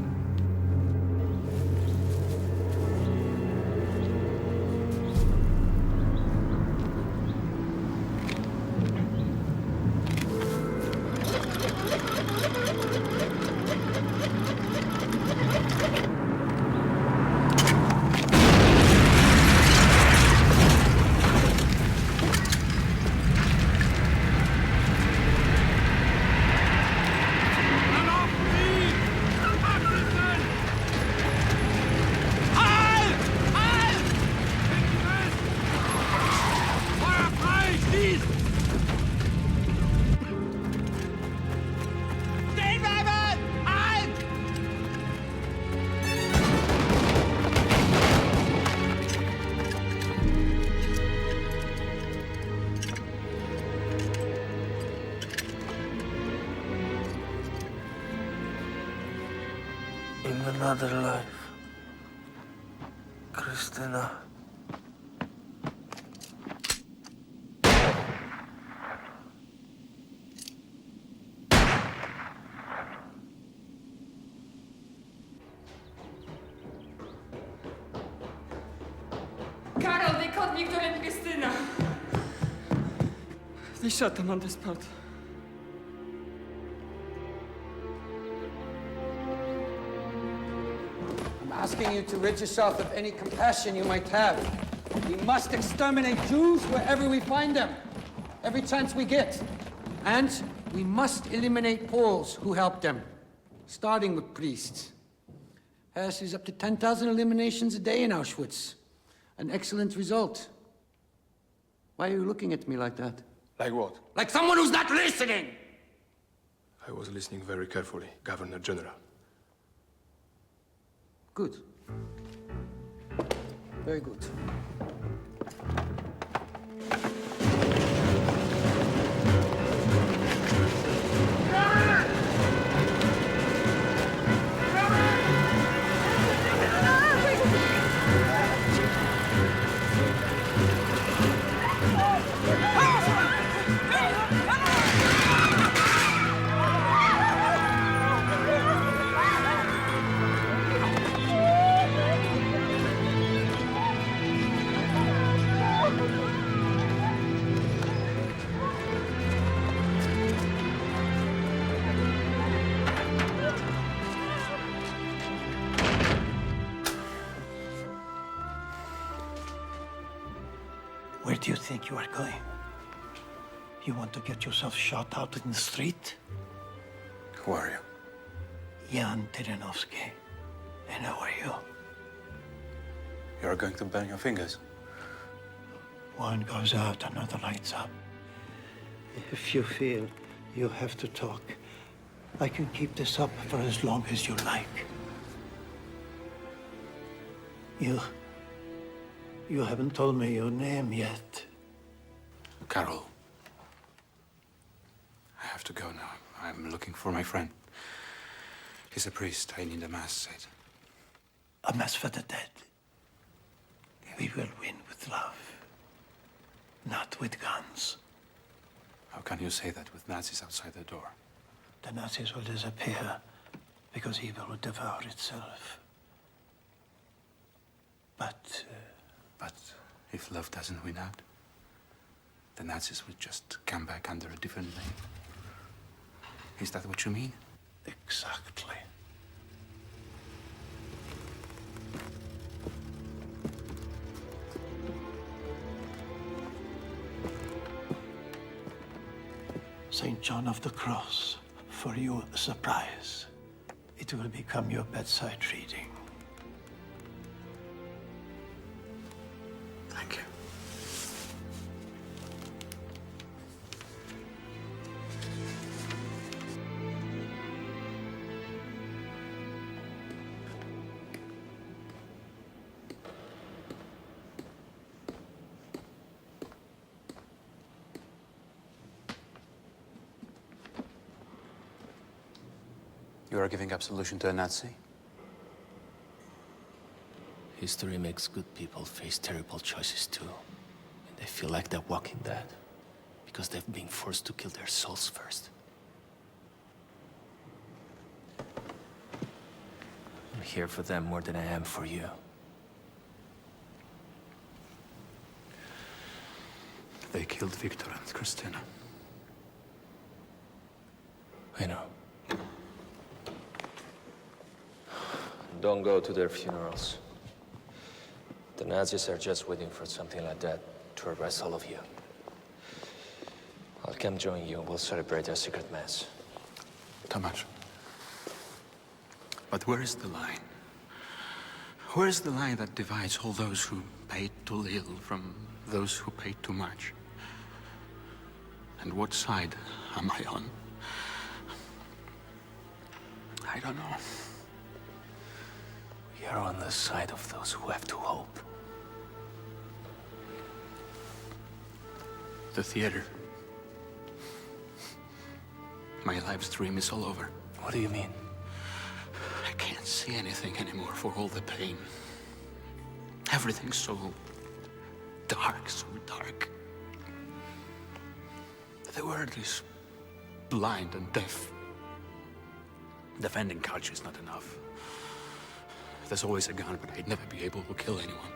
[SPEAKER 14] In another life, Krystyna.
[SPEAKER 10] Karol, they caught Victor and Christina. They shot them on the spot.
[SPEAKER 13] I'm asking you to rid yourself of any compassion you might have. We must exterminate Jews wherever we find them, every chance we get. And we must eliminate Poles who help them, starting with priests. Hess is up to 10,000 eliminations a day in Auschwitz. An excellent result. Why are you looking at me like that?
[SPEAKER 14] Like what?
[SPEAKER 13] Like someone who's not listening!
[SPEAKER 14] I was listening very carefully, Governor General.
[SPEAKER 13] Good. Very good.
[SPEAKER 8] Where do you think you are going? You want to get yourself shot out in the street?
[SPEAKER 6] Who are you?
[SPEAKER 8] Jan Tiranovsky. And how are you?
[SPEAKER 6] You're going to burn your fingers.
[SPEAKER 8] One goes out, another lights up. If you feel you have to talk, I can keep this up for as long as you like. You haven't told me your name yet.
[SPEAKER 6] Karol. I have to go now. I'm looking for my friend. He's a priest. I need a mass said.
[SPEAKER 8] A mass for the dead. We will win with love, not with guns.
[SPEAKER 6] How can you say that with Nazis outside the door?
[SPEAKER 8] The Nazis will disappear because evil will devour itself. But
[SPEAKER 6] if love doesn't win out, the Nazis will just come back under a different name. Is that what you mean?
[SPEAKER 8] Exactly. St. John of the Cross, for you a surprise. It will become your bedside reading.
[SPEAKER 6] Thank you. You are giving absolution to a Nazi?
[SPEAKER 7] History makes good people face terrible choices too. And they feel like they're walking dead because they've been forced to kill their souls first. I'm here for them more than I am for you.
[SPEAKER 6] They killed Victor and Christina.
[SPEAKER 7] I know.
[SPEAKER 1] Don't go to their funerals. The Nazis are just waiting for something like that to arrest all of you. I'll come join you and we'll celebrate their secret mass.
[SPEAKER 6] Tomasz. But where is the line? Where is the line that divides all those who paid too little from those who paid too much? And what side am I on? I don't know.
[SPEAKER 7] We are on the side of those who have to hope.
[SPEAKER 6] The theater. My life's dream is all over.
[SPEAKER 7] What do you mean?
[SPEAKER 6] I can't see anything anymore for all the pain. Everything's so dark, so dark. The world is blind and deaf. Defending culture is not enough. There's always a gun, but I'd never be able to kill anyone.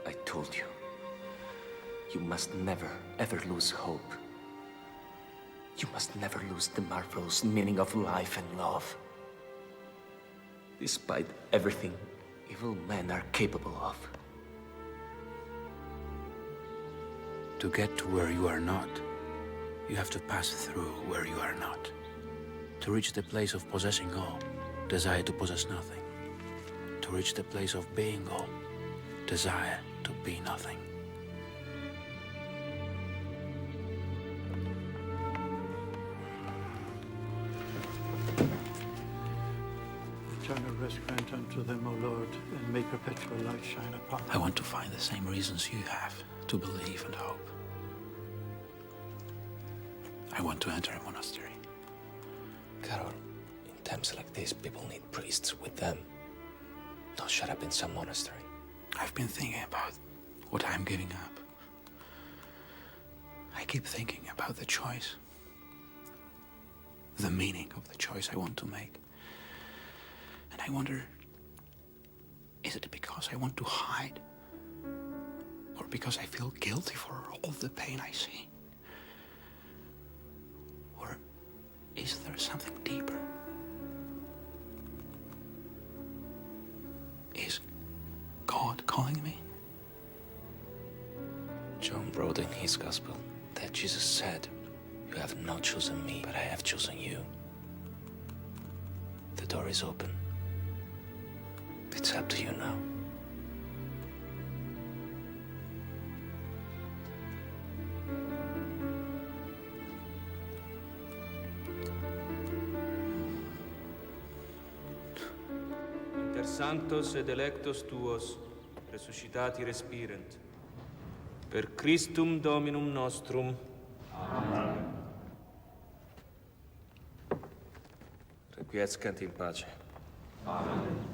[SPEAKER 7] I told you. You must never, ever lose hope. You must never lose the marvelous meaning of life and love. Despite everything evil men are capable of.
[SPEAKER 6] To get to where you are not, you have to pass through where you are not. To reach the place of possessing all, desire to possess nothing. To reach the place of being all, desire to be nothing.
[SPEAKER 8] eternal rest grant unto them, O Lord, and may perpetual light shine upon them.
[SPEAKER 6] I want to find the same reasons you have to believe and hope. I want to enter a monastery.
[SPEAKER 1] Karol, in times like this, people need priests with them. Don't shut up in some monastery.
[SPEAKER 6] I've been thinking about what I'm giving up. I keep thinking about the choice. The meaning of the choice I want to make. And I wonder, is it because I want to hide? Or because I feel guilty for all the pain I see? Or is there something deeper? Is God calling me?
[SPEAKER 1] John wrote in his gospel that Jesus said, "You have not chosen me, but I have chosen you." The door is open. It's up to you now.
[SPEAKER 12] Inter sanctos et electos tuos, resuscitati respirent. Per Christum Dominum nostrum. Amen.
[SPEAKER 1] Requiescant in pace.
[SPEAKER 12] Amen.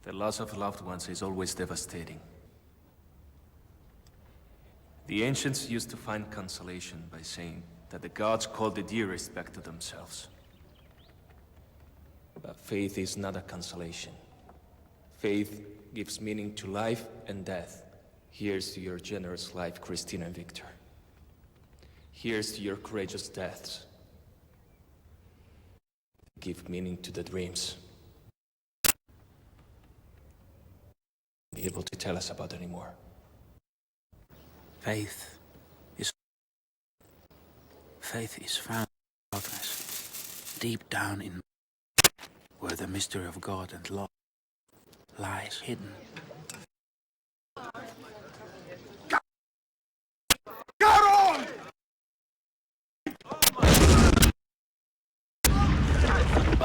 [SPEAKER 1] The loss of loved ones is always devastating. The ancients used to find consolation by saying that the gods called the dearest back to themselves. But faith is not a consolation. Faith gives meaning to life and death. Here's to your generous life, Christina and Victor. Here's to your courageous deaths. Give meaning to the dreams. Be able to tell us about anymore.
[SPEAKER 6] Faith is found in darkness, deep down in where the mystery of God and love lies hidden.
[SPEAKER 5] Karol!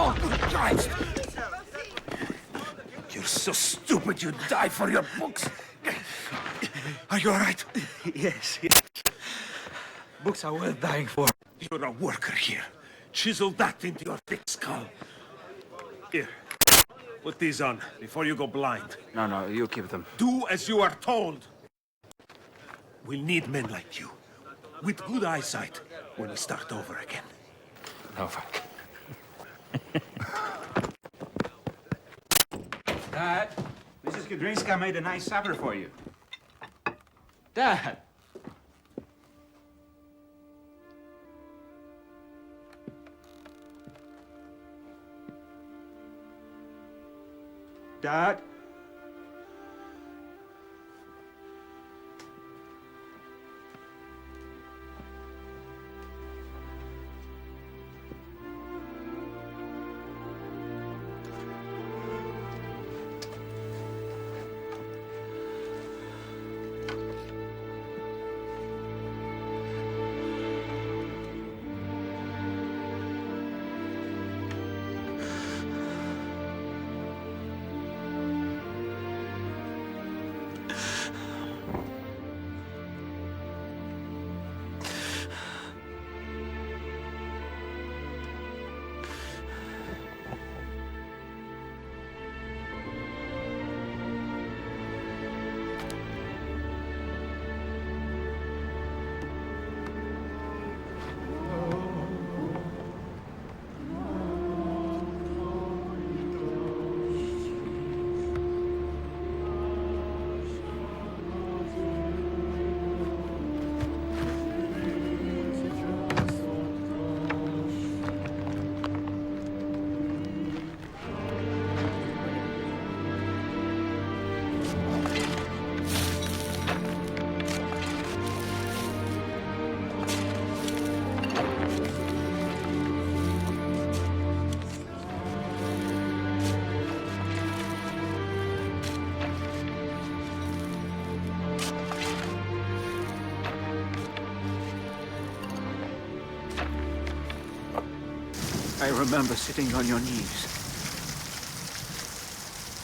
[SPEAKER 16] Oh, good Christ! You're so stupid you die for your books. Are you all right?
[SPEAKER 17] Yes. Books are worth dying for.
[SPEAKER 16] You're a worker here. Chisel that into your thick skull. Here, put these on before you go blind.
[SPEAKER 17] No, you keep them.
[SPEAKER 16] Do as you are told. We'll need men like you, with good eyesight, when we start over again.
[SPEAKER 6] Novak.
[SPEAKER 3] Dad, Mrs. Kudrinska made a nice supper for you. Dad! Dad?
[SPEAKER 17] I remember sitting on your knees.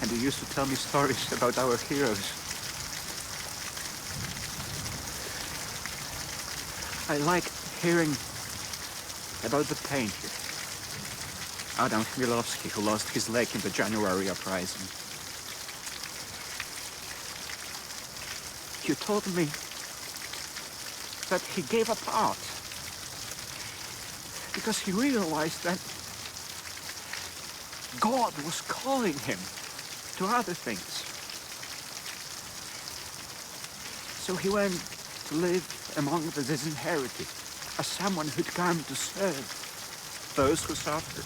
[SPEAKER 17] And you used to tell me stories about our heroes. I like hearing about the pain here. Adam Chmielowski, who lost his leg in the January uprising. You told me that he gave up art because he realized that God was calling him to other things. So he went to live among the disinherited as someone who'd come to serve those who suffered.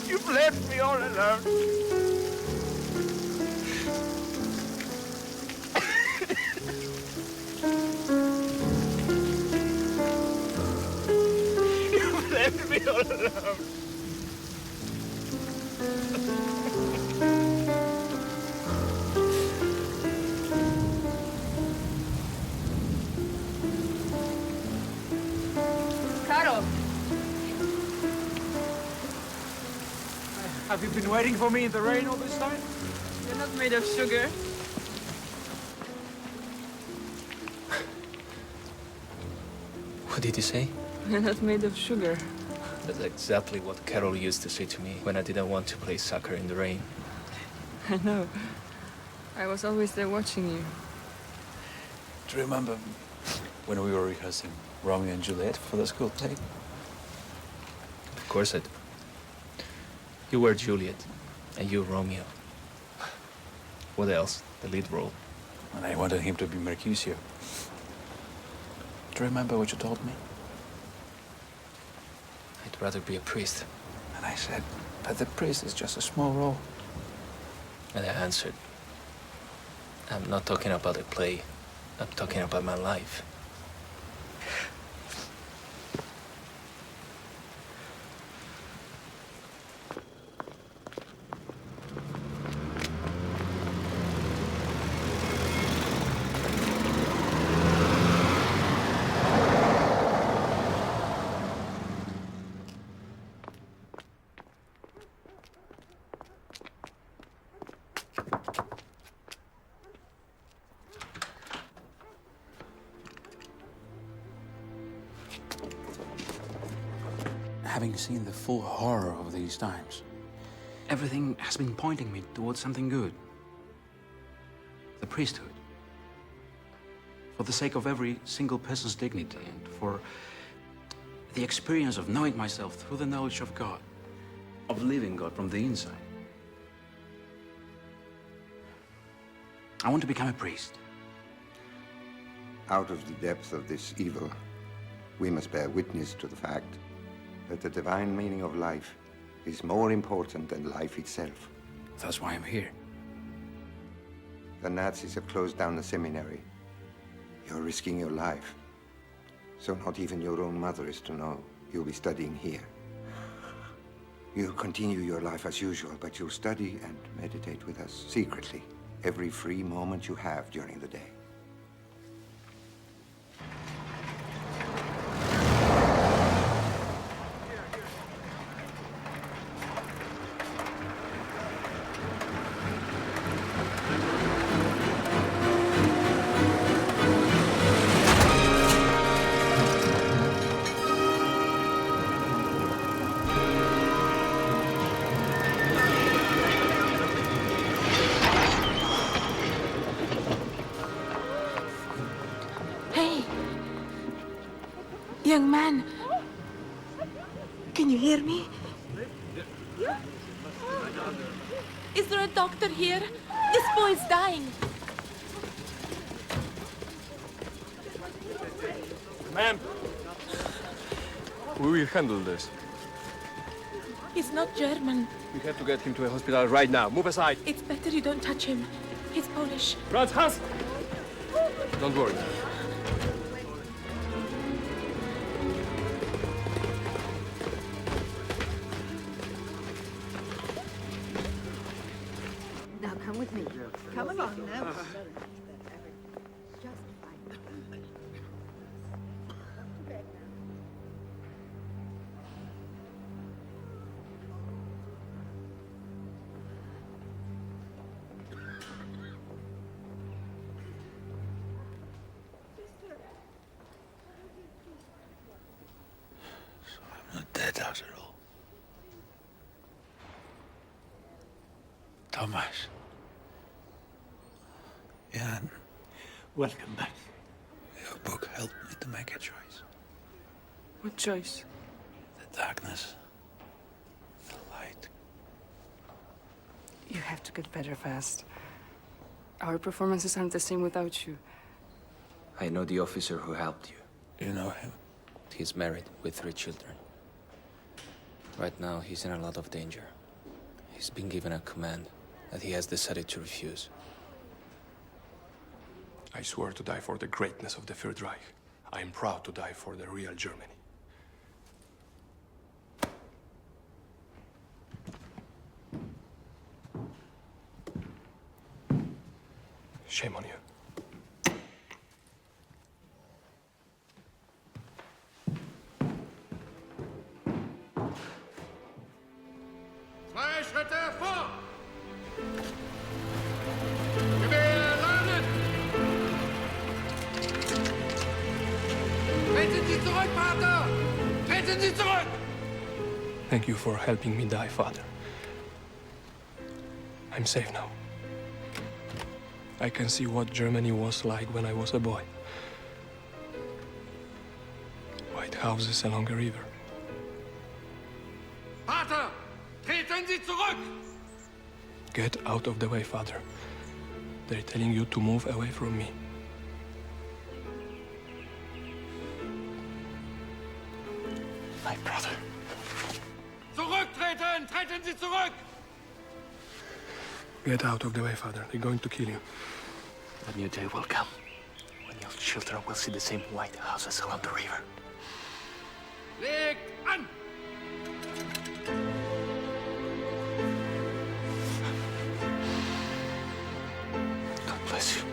[SPEAKER 17] You've left me all alone. You've left me all alone.
[SPEAKER 10] Karol!
[SPEAKER 17] Have you been waiting for me in the rain all this time?
[SPEAKER 10] You're not made of sugar.
[SPEAKER 1] What did you say?
[SPEAKER 10] You're not made of sugar.
[SPEAKER 1] That's exactly what Karol used to say to me when I didn't want to play soccer in the rain.
[SPEAKER 10] I know. I was always there watching you.
[SPEAKER 6] Do you remember when we were rehearsing Romeo and Juliet for the school play?
[SPEAKER 1] Of course I do. You were Juliet, and you Romeo. What else? The lead role.
[SPEAKER 6] And I wanted him to be Mercutio. Do you remember what you told me?
[SPEAKER 1] I'd rather be a priest.
[SPEAKER 6] And I said, but the priest is just a small role.
[SPEAKER 1] And I answered, I'm not talking about a play. I'm talking about my life.
[SPEAKER 6] Having seen the full horror of these times,
[SPEAKER 3] Everything has been pointing me towards something good. The priesthood. For the sake of every single person's dignity and for the experience of knowing myself through the knowledge of God, of living God from the inside. I want to become a priest.
[SPEAKER 19] Out of the depth of this evil, we must bear witness to the fact that the divine meaning of life is more important than life itself.
[SPEAKER 6] That's why I'm here.
[SPEAKER 19] The Nazis have closed down the seminary. You're risking your life. So not even your own mother is to know you'll be studying here. You'll continue your life as usual, but you'll study and meditate with us secretly every free moment you have during the day.
[SPEAKER 4] Hey! Young man! Can you hear me? Is there a doctor here? This boy's dying.
[SPEAKER 14] Ma'am! We will handle this.
[SPEAKER 4] He's not German.
[SPEAKER 14] We have to get him to a hospital right now. Move aside.
[SPEAKER 4] It's better you don't touch him. He's Polish.
[SPEAKER 14] Franz, Hans! Don't worry.
[SPEAKER 15] Now come with me. Come along now.
[SPEAKER 6] Not dead after all. Thomas. Jan.
[SPEAKER 8] Welcome back.
[SPEAKER 6] Your book helped me to make a choice.
[SPEAKER 10] What choice?
[SPEAKER 6] The darkness. The light.
[SPEAKER 10] You have to get better fast. Our performances aren't the same without you.
[SPEAKER 7] I know the officer who helped you.
[SPEAKER 6] You know him?
[SPEAKER 1] He's married with 3 children. Right now, he's in a lot of danger. He's been given a command that he has decided to refuse.
[SPEAKER 20] I swore to die for the greatness of the Third Reich. I am proud to die for the real Germany. Shame on you.
[SPEAKER 5] Zwei Schritte vor! Gewehr laden! Treten Sie zurück, Vater! Treten Sie zurück!
[SPEAKER 20] Thank you for helping me die, Father. I'm safe now. I can see what Germany was like when I was a boy. White houses along a river.
[SPEAKER 5] Vater! Treten Sie zurück!
[SPEAKER 20] Get out of the way, Father. They're telling you to move away from me.
[SPEAKER 7] My brother.
[SPEAKER 5] Zurücktreten! Treten Sie zurück!
[SPEAKER 20] Get out of the way, Father. They're going to kill you.
[SPEAKER 7] A new day will come when your children will see the same white houses along the river.
[SPEAKER 5] Legt an!
[SPEAKER 7] God bless you.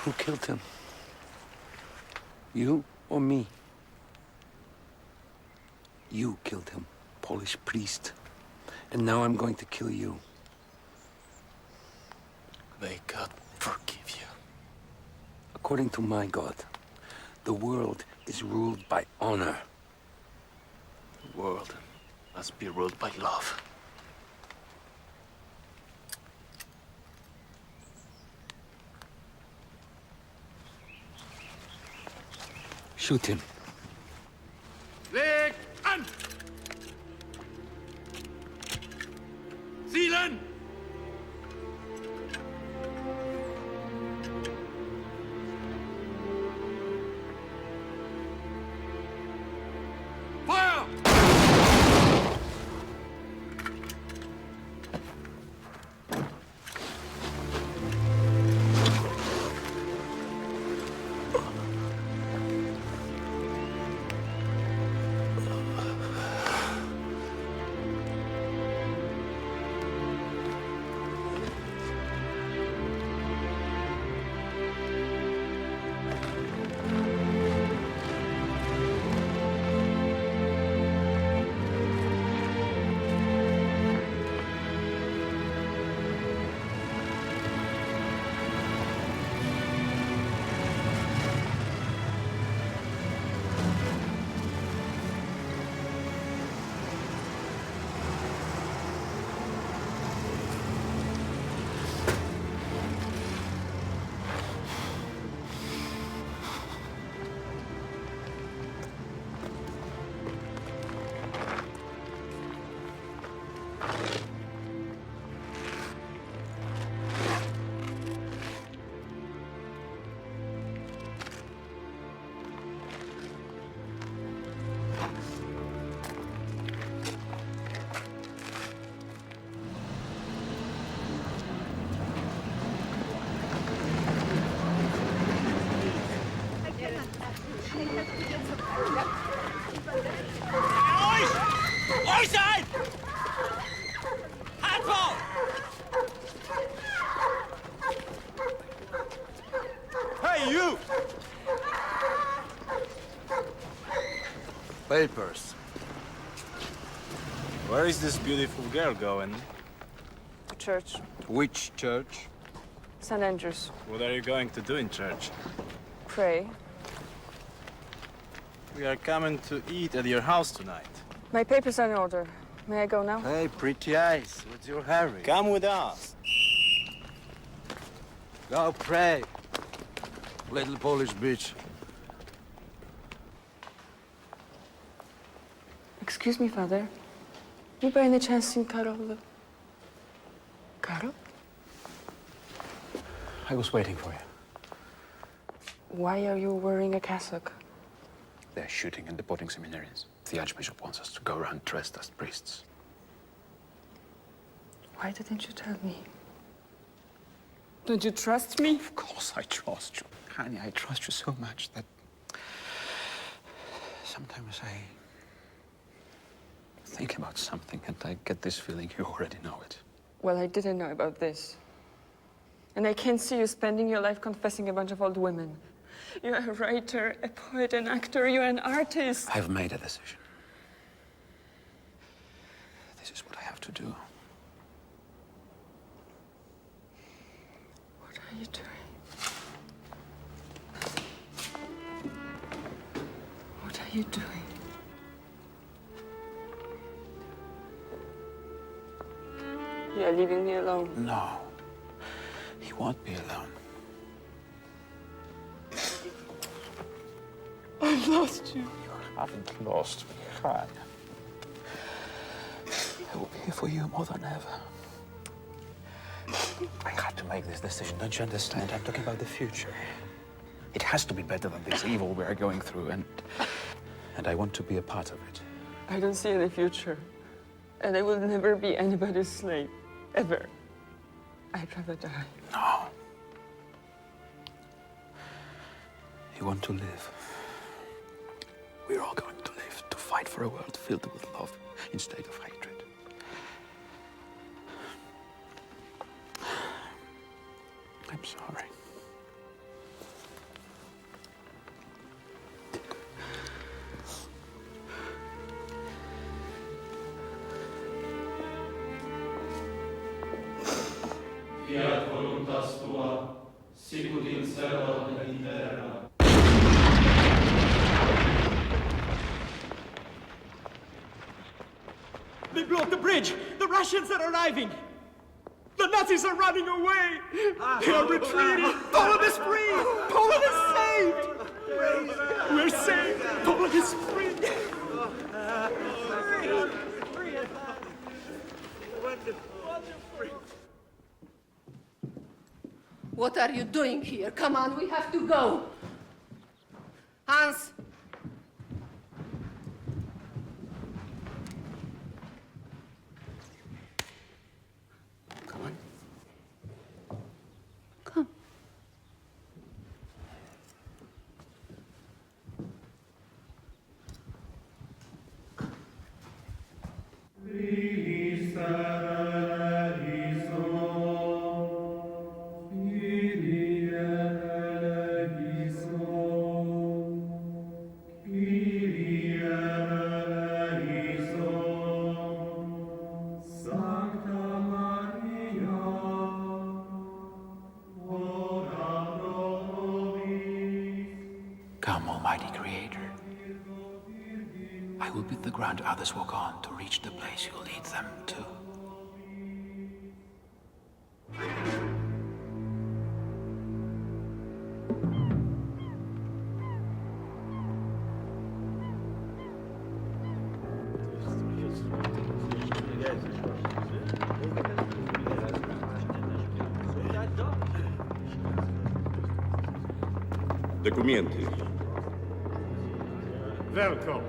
[SPEAKER 6] Who killed him? You or me? You killed him, Polish priest. And now I'm going to kill you.
[SPEAKER 7] May God forgive you.
[SPEAKER 6] According to my God, the world is ruled by honor.
[SPEAKER 7] The world must be ruled by love.
[SPEAKER 6] Shoot him.
[SPEAKER 5] Legt an! Zielen! Feuer! Euch sein! Handball!
[SPEAKER 17] Hey, you!
[SPEAKER 21] Papers. Where is this beautiful girl going?
[SPEAKER 10] To church.
[SPEAKER 21] Which church?
[SPEAKER 10] St. Andrews.
[SPEAKER 21] What are you going to do in church?
[SPEAKER 10] Pray.
[SPEAKER 21] We are coming to eat at your house tonight.
[SPEAKER 10] My papers are in order. May I go now?
[SPEAKER 21] Hey, pretty eyes. What's your hurry? Come with us.
[SPEAKER 8] Go pray. Little Polish bitch.
[SPEAKER 10] Excuse me, Father. You by any chance seen Karol? Karol?
[SPEAKER 6] I was waiting for you.
[SPEAKER 10] Why are you wearing a cassock?
[SPEAKER 6] They're shooting and deporting seminarians. The Archbishop wants us to go around dressed as priests.
[SPEAKER 10] Why didn't you tell me? Don't you trust me?
[SPEAKER 6] Of course I trust you. Honey, I trust you so much that sometimes I think about something and I get this feeling you already know it.
[SPEAKER 10] Well, I didn't know about this. And I can't see you spending your life confessing a bunch of old women. You're a writer, a poet, an actor, you're an artist.
[SPEAKER 6] I've made a decision. This is what I have to do.
[SPEAKER 10] What are you doing? What are you doing? You're leaving me alone.
[SPEAKER 6] No. He won't be alone.
[SPEAKER 10] I've lost you.
[SPEAKER 6] You haven't lost me, Han. I will be here for you more than ever. I had to make this decision, don't you understand? I'm talking about the future. It has to be better than this evil we are going through, and I want to be a part of it.
[SPEAKER 10] I don't see any future. And I will never be anybody's slave. Ever. I'd rather die.
[SPEAKER 6] No. You want to live. We're all going to live, to fight for a world filled with love instead of hatred. I'm sorry.
[SPEAKER 5] Fiat voluntas tua, sicut in cielo et in terra.
[SPEAKER 22] They blew up the bridge! The Russians are arriving! The Nazis are running away! They are retreating! Poland is free! Poland is saved! We're saved! Poland is free!
[SPEAKER 15] What are you doing here? Come on, we have to go. Hans!
[SPEAKER 6] Come on.
[SPEAKER 15] Come.
[SPEAKER 6] Come, Almighty Creator. I will beat the ground others walk on to reach the place you'll lead them to.
[SPEAKER 16] Документы.
[SPEAKER 23] Welcome.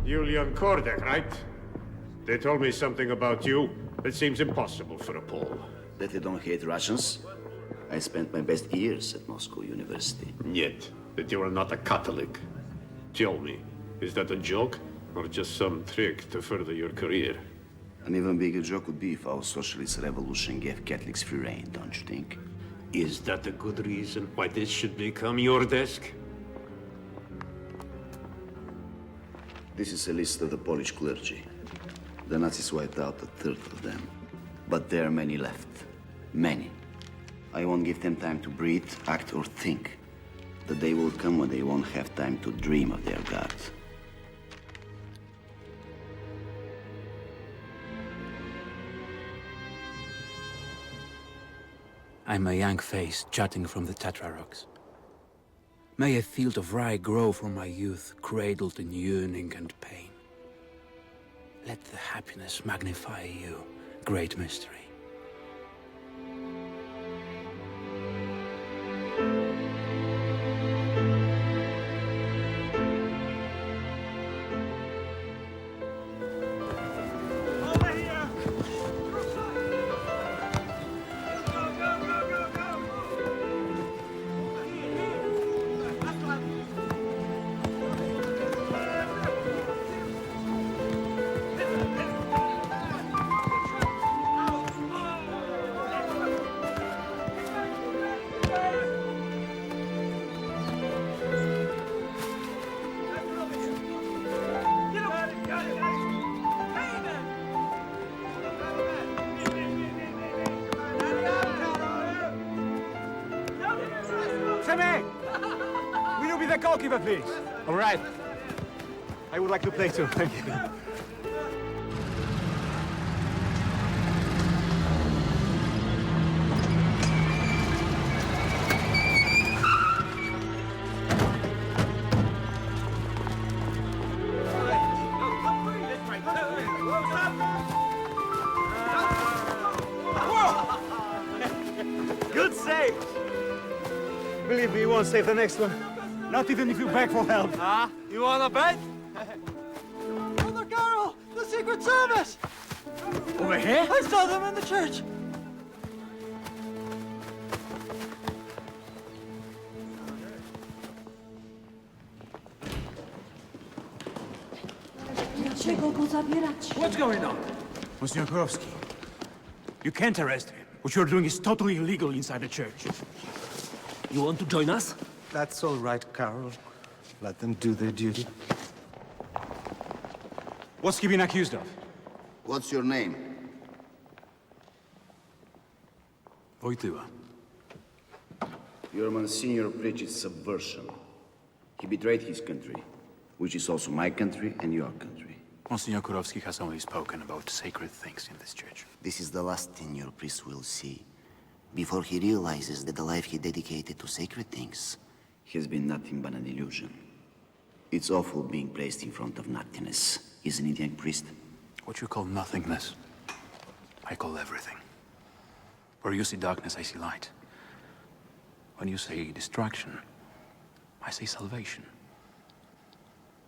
[SPEAKER 23] Julian Kordek, right? They told me something about you that seems impossible for a Pole.
[SPEAKER 24] That I don't hate Russians? I spent my best years at Moscow University.
[SPEAKER 23] Yet, that you are not a Catholic. Tell me, is that a joke, or just some trick to further your career?
[SPEAKER 24] An even bigger joke would be if our socialist revolution gave Catholics free reign, don't you think?
[SPEAKER 23] Is that a good reason why this should become your desk?
[SPEAKER 24] This is a list of the Polish clergy. The Nazis wiped out a third of them. But there are many left. Many. I won't give them time to breathe, act, or think. The day will come when they won't have time to dream of their gods.
[SPEAKER 6] I'm a young face jutting from the Tatra rocks. May a field of rye grow from my youth, cradled in yearning and pain. Let the happiness magnify you, great mystery.
[SPEAKER 17] Will you be the goalkeeper, please? All right. I would like to play too. Thank you. Good save! Believe me, you won't save the next one. Not even if you beg for help.
[SPEAKER 21] Ah, you wanna bet?
[SPEAKER 22] Brother Karol, the Secret Service!
[SPEAKER 17] Over here?
[SPEAKER 22] I saw them in the church.
[SPEAKER 17] What's going on? Monsieur Kurowski, you can't arrest him. What you're doing is totally illegal inside the church.
[SPEAKER 7] You want to join us?
[SPEAKER 21] That's all right, Karol. Let them do their duty.
[SPEAKER 17] What's he been accused of?
[SPEAKER 24] What's your name?
[SPEAKER 6] Wojtyła.
[SPEAKER 24] Your Monsignor preaches subversion. He betrayed his country, which is also my country and your country.
[SPEAKER 6] Monsignor Kurowski has only spoken about sacred things in this church.
[SPEAKER 2] This is the last thing your priest will see, before he realizes that the life he dedicated to sacred things
[SPEAKER 24] has been nothing but an illusion. It's awful being placed in front of nothingness, isn't it, young priest?
[SPEAKER 6] What you call nothingness, I call everything. Where you see darkness, I see light. When you say destruction, I say salvation.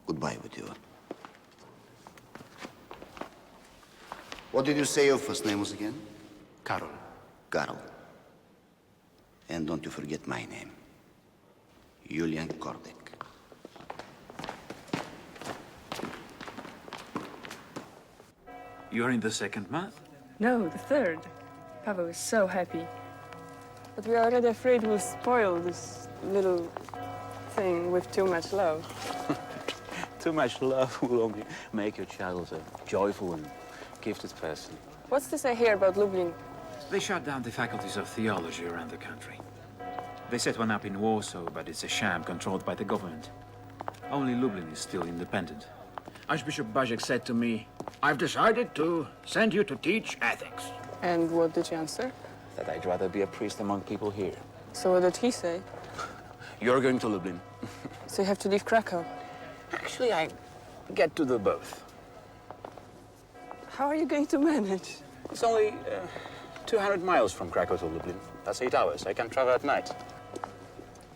[SPEAKER 2] Goodbye, Wojtyła. What did you say your first name was again?
[SPEAKER 6] Karol.
[SPEAKER 2] Karol. And don't you forget my name. Julian Kordek.
[SPEAKER 6] You're in the second mass?
[SPEAKER 10] No, the third. Pavel is so happy. But we are already afraid we'll spoil this little thing with too much love.
[SPEAKER 6] Too much love will only make your child a joyful and gifted person.
[SPEAKER 10] What's this I hear about Lublin?
[SPEAKER 3] They shut down the faculties of theology around the country. They set one up in Warsaw, but it's a sham controlled by the government. Only Lublin is still independent. Archbishop Bajek said to me, "I've decided to send you to teach ethics."
[SPEAKER 10] And what did you answer?
[SPEAKER 3] That I'd rather be a priest among people here.
[SPEAKER 10] So what did he say?
[SPEAKER 3] You're going to Lublin.
[SPEAKER 10] So you have to leave Krakow?
[SPEAKER 3] Actually, I get to do both.
[SPEAKER 10] How are you going to manage?
[SPEAKER 3] It's only 200 miles from Krakow to Lublin. That's 8 hours. I can travel at night.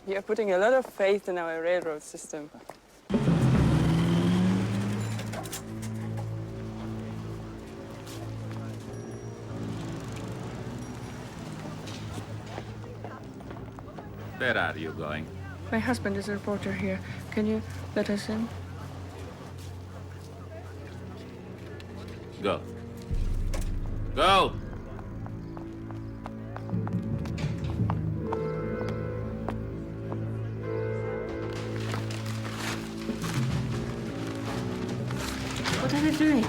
[SPEAKER 10] You're putting a lot of faith in our railroad system.
[SPEAKER 9] Where are you going?
[SPEAKER 10] My husband is a reporter here. Can you let us in?
[SPEAKER 6] Go. Go!
[SPEAKER 10] What are they doing?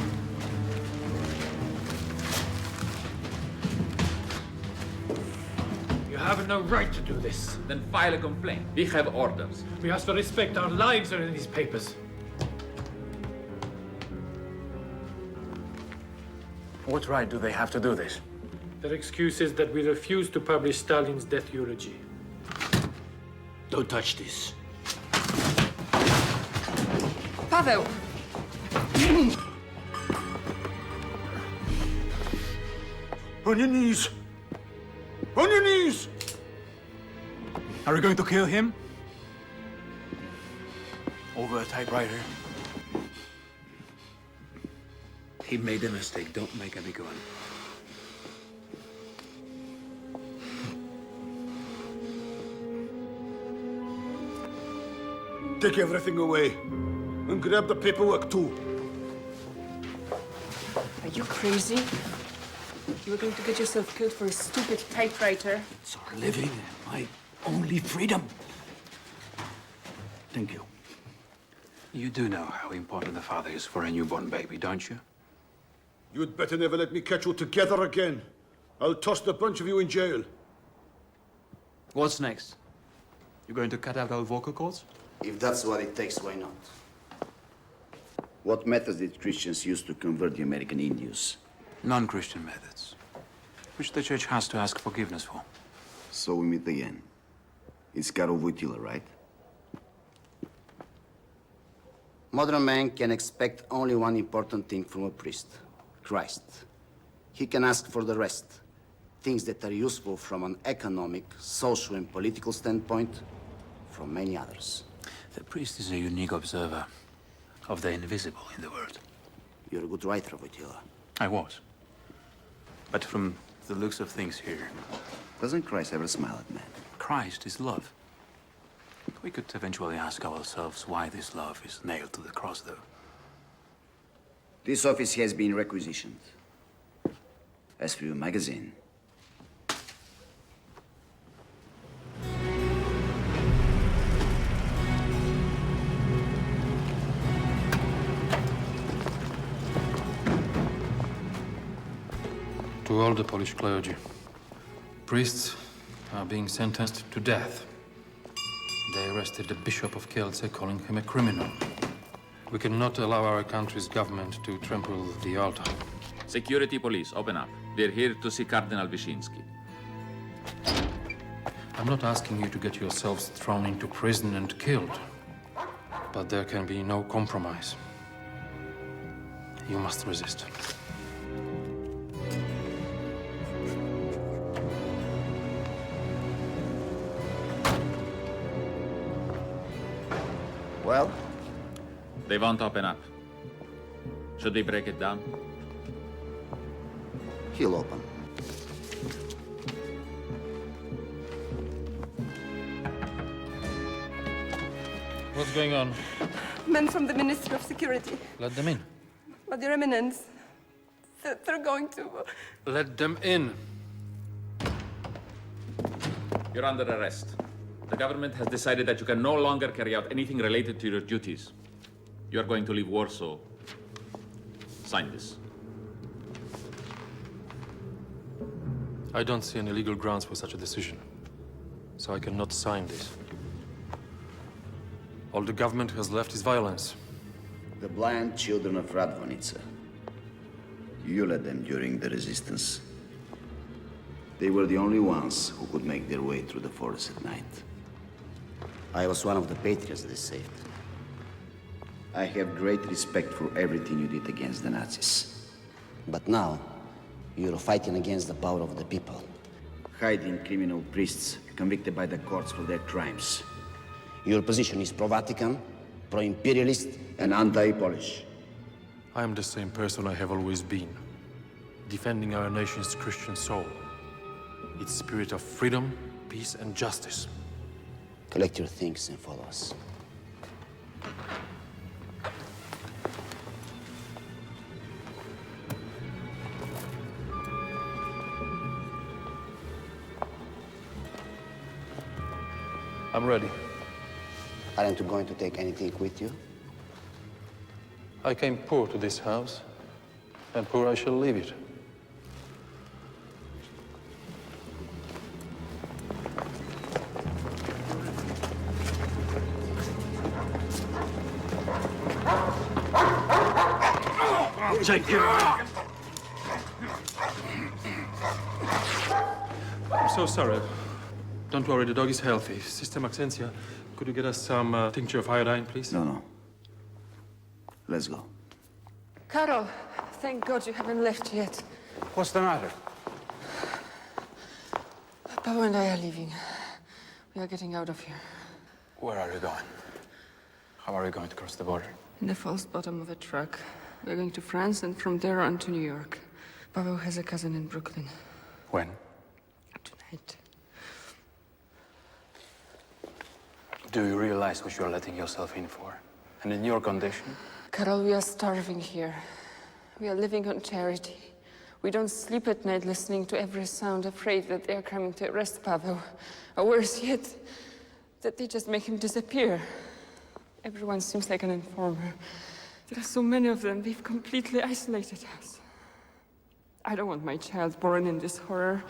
[SPEAKER 9] You have no right to do this.
[SPEAKER 11] Then file a complaint. We have orders.
[SPEAKER 9] We have to respect our lives are in these papers.
[SPEAKER 17] What right do they have to do this?
[SPEAKER 9] Their excuse is that we refuse to publish Stalin's death eulogy.
[SPEAKER 17] Don't touch this.
[SPEAKER 10] Pavel!
[SPEAKER 17] On your knees! On your knees! Are we going to kill him? Over a typewriter?
[SPEAKER 6] He made a mistake. Don't make a big one.
[SPEAKER 17] Take everything away. And grab the paperwork too.
[SPEAKER 10] Are you crazy? You were going to get yourself killed for a stupid typewriter.
[SPEAKER 6] It's our living and my only freedom.
[SPEAKER 17] Thank you.
[SPEAKER 6] You do know how important the father is for a newborn baby, don't you?
[SPEAKER 17] You'd better never let me catch you together again. I'll toss the bunch of you in jail.
[SPEAKER 3] What's next? You going to cut out our vocal cords?
[SPEAKER 24] If that's what it takes, why not? What methods did Christians use to convert the American Indians?
[SPEAKER 6] Non-Christian methods, which the church has to ask forgiveness for.
[SPEAKER 24] So we meet again. It's Karol, right? Modern man can expect only one important thing from a priest. Christ. He can ask for the rest. Things that are useful from an economic, social, and political standpoint, from many others.
[SPEAKER 6] The priest is a unique observer of the invisible in the world.
[SPEAKER 24] You're a good writer, Wojtyla.
[SPEAKER 6] I was. But from the looks of things here...
[SPEAKER 24] Doesn't Christ ever smile at man?
[SPEAKER 6] Christ is love. We could eventually ask ourselves why this love is nailed to the cross, though.
[SPEAKER 24] This office has been requisitioned. As for your magazine...
[SPEAKER 20] To all the Polish clergy, priests are being sentenced to death. They arrested the Bishop of Kielce, calling him a criminal. We cannot allow our country's government to trample the altar.
[SPEAKER 11] Security police, open up. We're here to see Cardinal Wyszynski.
[SPEAKER 20] I'm not asking you to get yourselves thrown into prison and killed. But there can be no compromise. You must resist.
[SPEAKER 24] Well?
[SPEAKER 11] They won't open up. Should we break it down?
[SPEAKER 24] He'll open.
[SPEAKER 20] What's going on?
[SPEAKER 15] Men from the Ministry of Security.
[SPEAKER 20] Let them in.
[SPEAKER 15] But Your Eminence, they're going to...
[SPEAKER 20] Let them in.
[SPEAKER 11] You're under arrest. The government has decided that you can no longer carry out anything related to your duties. You are going to leave Warsaw. Sign this.
[SPEAKER 20] I don't see any legal grounds for such a decision. So I cannot sign this. All the government has left is violence.
[SPEAKER 24] The blind children of Radvonica. You led them during the resistance. They were the only ones who could make their way through the forest at night. I was one of the patriots they saved. I have great respect for everything you did against the Nazis. But now, you're fighting against the power of the people. Hiding criminal priests convicted by the courts for their crimes. Your position is pro-Vatican, pro-imperialist, and anti-Polish.
[SPEAKER 20] I am the same person I have always been. Defending our nation's Christian soul. Its spirit of freedom, peace, and justice.
[SPEAKER 2] Collect your things and follow us.
[SPEAKER 20] I'm ready.
[SPEAKER 2] Aren't you going to take anything with you?
[SPEAKER 20] I came poor to this house, and poor I shall leave it.
[SPEAKER 8] Take care.
[SPEAKER 20] I'm so sorry. Don't worry, the dog is healthy. Sister Maxencia, could you get us some tincture of iodine, please?
[SPEAKER 24] No. Let's go.
[SPEAKER 10] Karol, thank God you haven't left yet.
[SPEAKER 17] What's the matter?
[SPEAKER 10] Papa and I are leaving. We are getting out of here.
[SPEAKER 6] Where are you going? How are you going to cross the border?
[SPEAKER 10] In the false bottom of a truck. We're going to France and from there on to New York. Pavel has a cousin in Brooklyn.
[SPEAKER 6] When?
[SPEAKER 10] Tonight.
[SPEAKER 6] Do you realize what you are letting yourself in for? And in your condition?
[SPEAKER 10] Karol, we are starving here. We are living on charity. We don't sleep at night listening to every sound, afraid that they are coming to arrest Pavel. Or worse yet, that they just make him disappear. Everyone seems like an informer. There are so many of them, they've completely isolated us. I don't want my child born in this horror.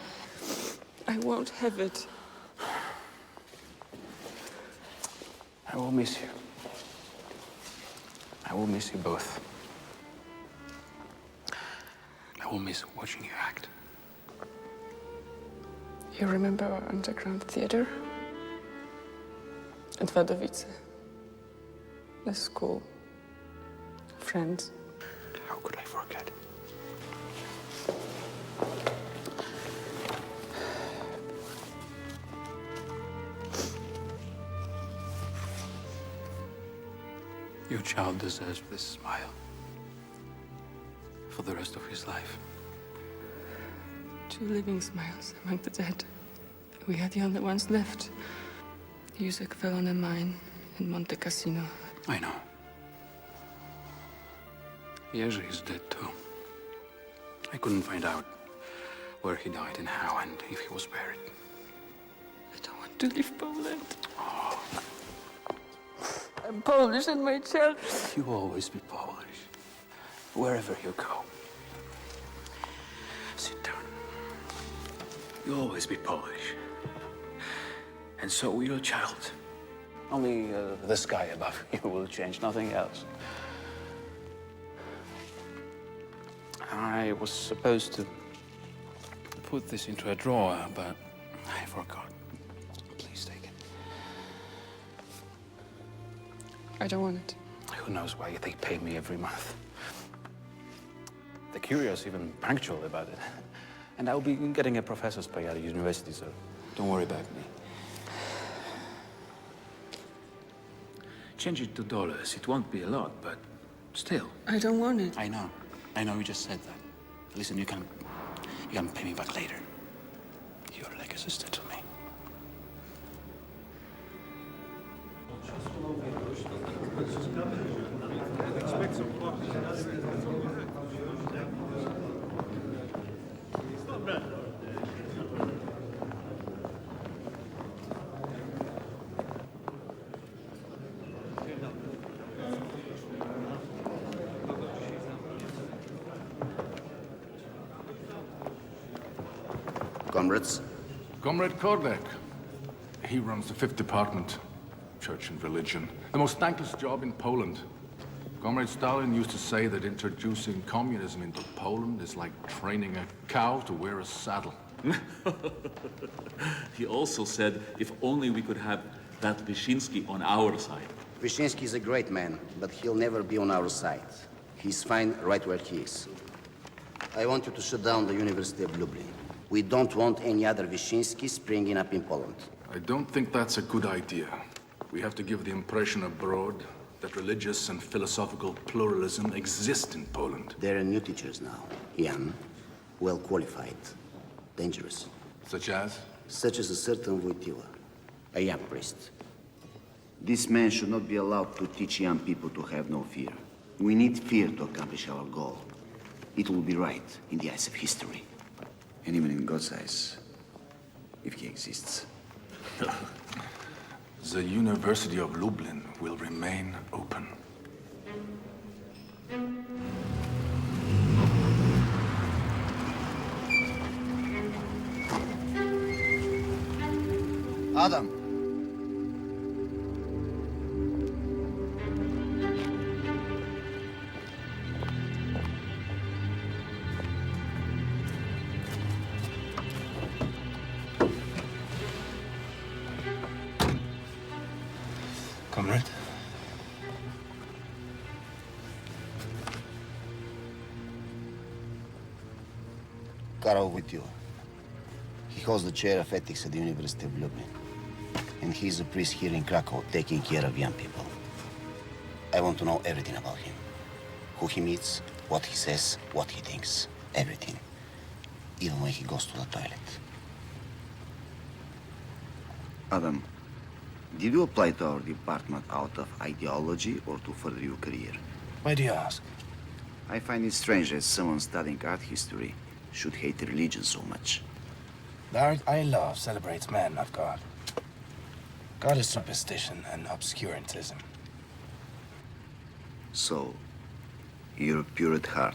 [SPEAKER 10] I won't have it.
[SPEAKER 6] I will miss you. I will miss you both. I will miss watching you act.
[SPEAKER 10] You remember our underground theater? At Wadowice. The school. Friends.
[SPEAKER 6] How could I forget? Your child deserves this smile for the rest of his life.
[SPEAKER 10] 2 living smiles among the dead. We are the only ones left. Józef fell on a mine in Monte Cassino.
[SPEAKER 6] I know. Jerzy is dead too. I couldn't find out where he died and how and if he was buried.
[SPEAKER 10] I don't want to leave Poland. I'm Polish and my child...
[SPEAKER 6] You will always be Polish, wherever you go. Sit down. You'll always be Polish. And so will your child. Only the sky above you will change, nothing else. I was supposed to put this into a drawer, but I forgot. Please take it.
[SPEAKER 10] I don't want it.
[SPEAKER 6] Who knows why they pay me every month? They're curious, even punctual about it. And I'll be getting a professor's pay at a university, so don't worry about me. Change it to dollars. It won't be a lot, but still.
[SPEAKER 10] I don't want it.
[SPEAKER 6] I know you just said that. Listen, you can pay me back later. You're like a sister to me.
[SPEAKER 24] Comrades?
[SPEAKER 12] Comrade Kordek. He runs the 5th Department, Church and Religion. The most thankless job in Poland. Comrade Stalin used to say that introducing communism into Poland is like training a cow to wear a saddle.
[SPEAKER 11] He also said if only we could have that Wyszynski on our side.
[SPEAKER 2] Wyszynski is a great man, but he'll never be on our side. He's fine right where he is. I want you to shut down the University of Lublin. We don't want any other Wyszynski springing up in Poland.
[SPEAKER 12] I don't think that's a good idea. We have to give the impression abroad that religious and philosophical pluralism exist in Poland.
[SPEAKER 2] There are new teachers now. Young, well qualified, dangerous.
[SPEAKER 12] Such as?
[SPEAKER 2] Such as a certain Wojtyła, a young priest.
[SPEAKER 24] This man should not be allowed to teach young people to have no fear. We need fear to accomplish our goal. It will be right in the eyes of history. And even in God's eyes, if he exists.
[SPEAKER 12] The University of Lublin will remain open.
[SPEAKER 24] Adam!
[SPEAKER 6] Comrade?
[SPEAKER 2] Karol with you. He holds the chair of ethics at the University of Lublin. And he's a priest here in Krakow, taking care of young people. I want to know everything about him. Who he meets, what he says, what he thinks. Everything. Even when he goes to the toilet.
[SPEAKER 24] Adam, did you apply to our department out of ideology or to further your career?
[SPEAKER 6] Why do you ask?
[SPEAKER 24] I find it strange that someone studying art history should hate religion so much.
[SPEAKER 6] The art I love celebrates man, not God. God is superstition and obscurantism.
[SPEAKER 24] So, you're pure at heart.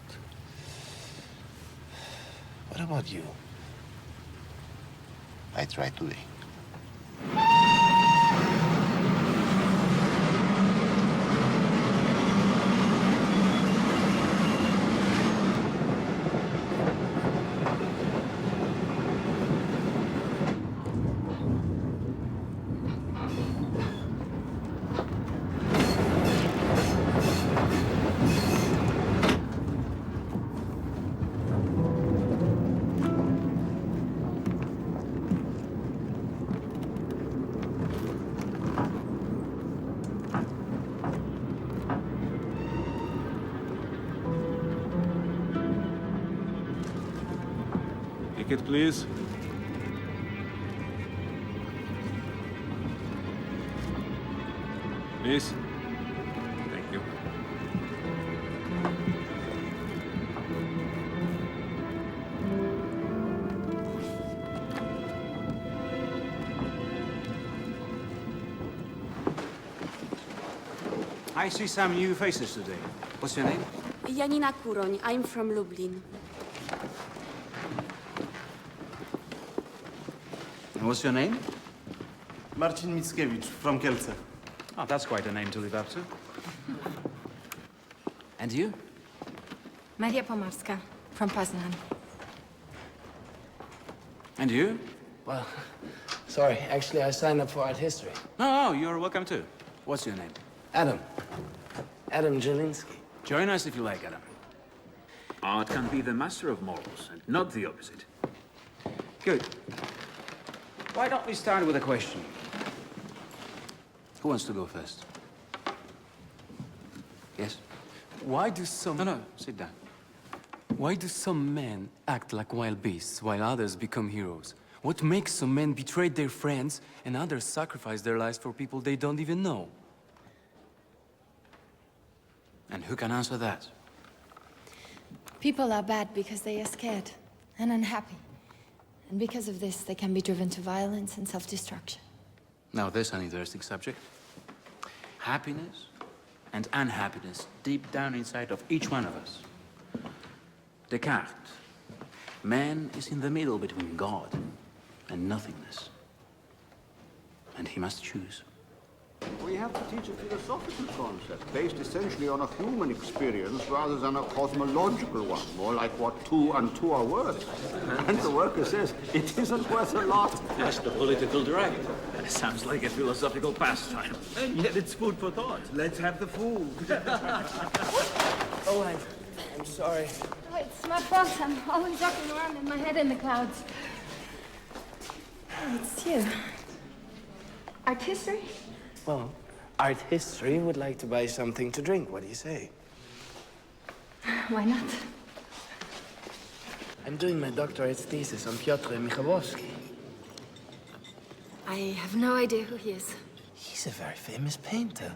[SPEAKER 6] What about you?
[SPEAKER 2] I try to be.
[SPEAKER 16] Ticket, please. Please. Thank you.
[SPEAKER 17] I see some new faces today. What's your name?
[SPEAKER 4] Janina Kuroń. I'm from Lublin.
[SPEAKER 17] And what's your name?
[SPEAKER 13] Marcin Mickiewicz, from Kielce.
[SPEAKER 17] Oh, that's quite a name to live up to. And you?
[SPEAKER 18] Maria Pomarska, from Poznan.
[SPEAKER 17] And you?
[SPEAKER 6] Well, sorry. Actually, I signed up for art history.
[SPEAKER 17] No, you're welcome too. What's your name?
[SPEAKER 6] Adam. Adam Jelinski.
[SPEAKER 17] Join us if you like, Adam.
[SPEAKER 3] Art can be the master of morals, and not the opposite.
[SPEAKER 17] Good. Why don't we start with a question? Who wants to go first? Yes?
[SPEAKER 19] Why do some...
[SPEAKER 17] No, sit down.
[SPEAKER 19] Why do some men act like wild beasts while others become heroes? What makes some men betray their friends and others sacrifice their lives for people they don't even know?
[SPEAKER 17] And who can answer that?
[SPEAKER 18] People are bad because they are scared and unhappy. And because of this, they can be driven to violence and self-destruction.
[SPEAKER 17] Now, there's an interesting subject. Happiness and unhappiness deep down inside of each one of us. Descartes. Man is in the middle between God and nothingness. And he must choose.
[SPEAKER 25] We have to teach a philosophical concept based essentially on a human experience rather than a cosmological one, more like what 2 and 2 are worth. And the worker says it isn't worth a lot.
[SPEAKER 3] That's the political drag. That sounds like a philosophical pastime.
[SPEAKER 25] And yet it's food for thought. Let's have the food.
[SPEAKER 6] Oh, I'm sorry.
[SPEAKER 18] Oh, it's my fault. I'm always walking around in my head in the clouds. Oh, it's you. Art history?
[SPEAKER 6] Well, art history would like to buy something to drink. What do you say?
[SPEAKER 18] Why not?
[SPEAKER 6] I'm doing my doctorate thesis on Piotr Michałowski.
[SPEAKER 18] I have no idea who he is.
[SPEAKER 1] He's a very famous painter.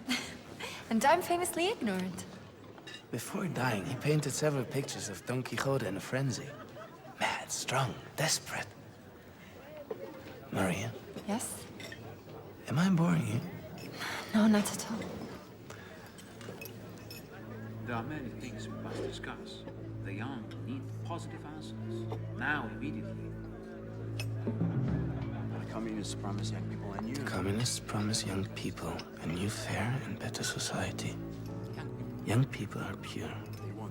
[SPEAKER 18] And I'm famously ignorant.
[SPEAKER 1] Before dying, he painted several pictures of Don Quixote in a frenzy. Mad, strong, desperate. Maria,
[SPEAKER 18] Yes?
[SPEAKER 1] am I boring you?
[SPEAKER 18] No, not at all.
[SPEAKER 3] There are many things we must discuss. The young need positive answers. Now, immediately.
[SPEAKER 6] Communists promise young people a new...
[SPEAKER 1] Communists promise young people a new, fair, and better society. Young people are pure.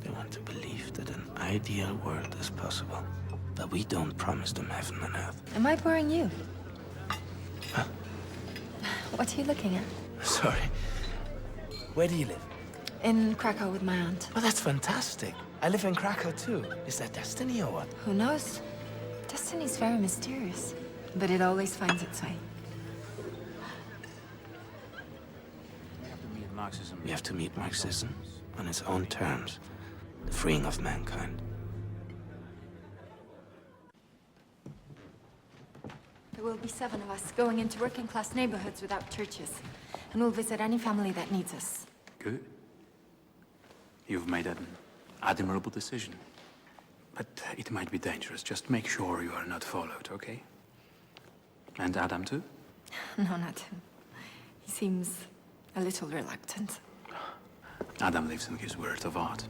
[SPEAKER 1] They want to believe that an ideal world is possible. But we don't promise them heaven and earth.
[SPEAKER 18] Am I boring you?
[SPEAKER 1] Huh?
[SPEAKER 18] What are you looking at?
[SPEAKER 1] Sorry. Where do you live?
[SPEAKER 18] In Krakow with my aunt.
[SPEAKER 1] Oh, that's fantastic. I live in Krakow, too. Is that destiny or what?
[SPEAKER 18] Who knows? Destiny's very mysterious. But it always finds its way.
[SPEAKER 6] Marxism.
[SPEAKER 1] We have to meet Marxism on its own terms. The freeing of mankind.
[SPEAKER 18] There will be 7 of us going into working-class neighborhoods without churches. And we'll visit any family that needs us.
[SPEAKER 6] Good. You've made an admirable decision. But it might be dangerous. Just make sure you are not followed, okay? And Adam, too?
[SPEAKER 18] No, not him. He seems a little reluctant.
[SPEAKER 6] Adam lives in his world of art.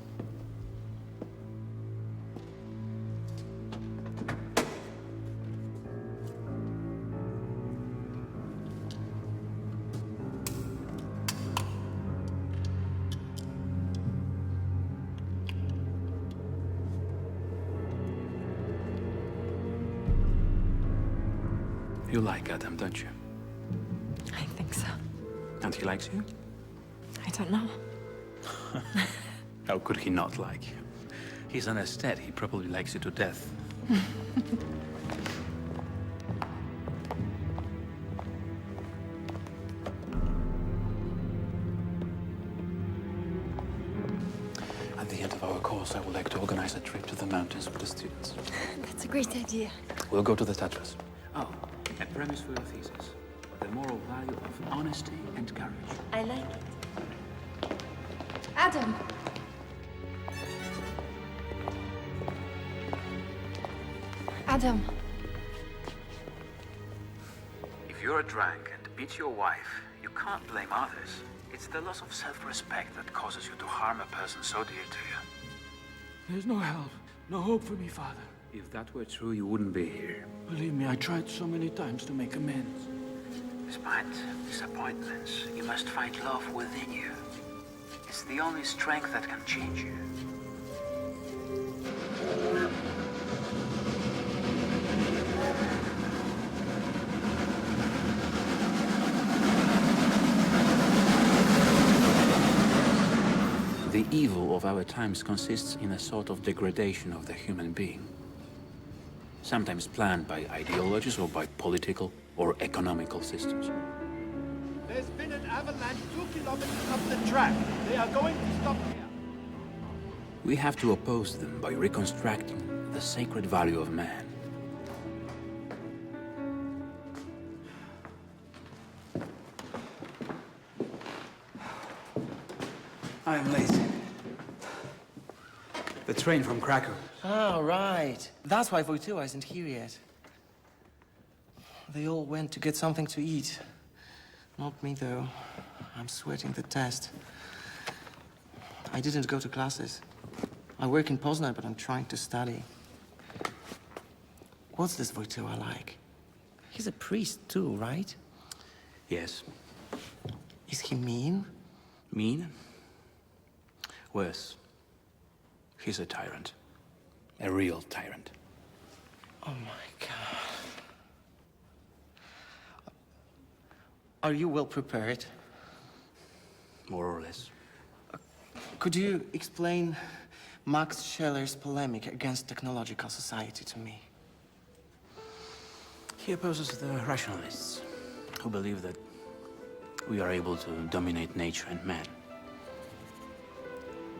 [SPEAKER 6] You like Adam, don't you?
[SPEAKER 18] I think so.
[SPEAKER 6] And he likes you?
[SPEAKER 18] I don't know.
[SPEAKER 6] How could he not like you? He's an aesthete. He probably likes you to death. At the end of our course, I would like to organize a trip to the mountains with the students.
[SPEAKER 18] That's a great idea.
[SPEAKER 6] We'll go to the Tatras. Oh, a premise for your thesis. The moral value of honesty and courage.
[SPEAKER 18] I like it. Adam! Adam.
[SPEAKER 6] If you're drunk and beat your wife, you can't blame others. It's the loss of self-respect that causes you to harm a person so dear to you.
[SPEAKER 8] There's no help, no hope for me, Father.
[SPEAKER 6] If that were true, you wouldn't be here.
[SPEAKER 8] Believe me, I tried so many times to make amends.
[SPEAKER 6] Despite disappointments, you must find love within you. It's the only strength that can change you. The evil of our times consists in a sort of degradation of the human being. Sometimes planned by ideologies or by political or economical systems.
[SPEAKER 5] There's been an avalanche 2 kilometers up the track. They are going to stop here.
[SPEAKER 6] We have to oppose them by reconstructing the sacred value of man.
[SPEAKER 1] I'm late. The train from Krakow.
[SPEAKER 14] Ah, right. That's why Wojtyła isn't here yet. They all went to get something to eat. Not me, though. I'm sweating the test. I didn't go to classes. I work in Poznan, but I'm trying to study. What's this Wojtyła like? He's a priest, too, right?
[SPEAKER 6] Yes.
[SPEAKER 14] Is he mean?
[SPEAKER 6] Mean? Worse. He's a tyrant. A real tyrant.
[SPEAKER 14] Oh, my God. Are you well prepared?
[SPEAKER 6] More or less.
[SPEAKER 14] Could you explain Max Scheller's polemic against technological society to me?
[SPEAKER 6] He opposes the rationalists, who believe that we are able to dominate nature and man.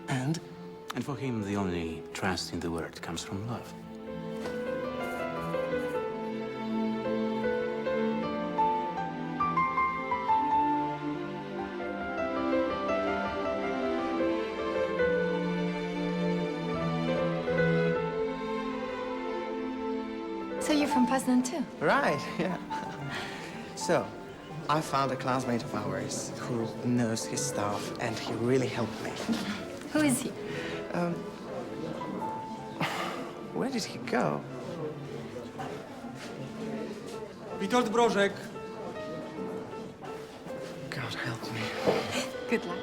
[SPEAKER 14] And?
[SPEAKER 6] And for him, the only trust in the world comes from love.
[SPEAKER 18] So you're from Poznan too?
[SPEAKER 14] Right, yeah. So, I found a classmate of ours who knows his stuff, and he really helped me.
[SPEAKER 18] Who is he?
[SPEAKER 14] Where did he go?
[SPEAKER 7] Witold Brożek.
[SPEAKER 14] God help me.
[SPEAKER 18] Good luck.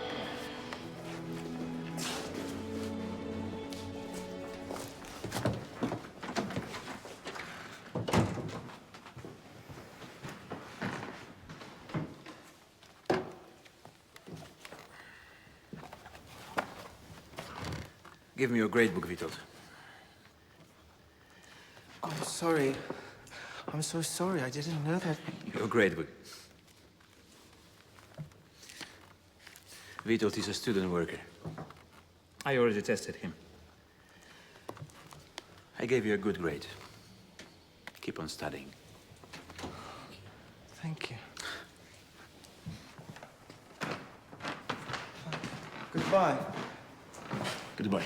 [SPEAKER 6] Give me your grade book, Witold.
[SPEAKER 14] I'm sorry. I'm so sorry. I didn't know that.
[SPEAKER 6] Your grade book. Witold is a student worker. I already tested him. I gave you a good grade. Keep on studying.
[SPEAKER 14] Thank you. Goodbye.
[SPEAKER 6] Goodbye.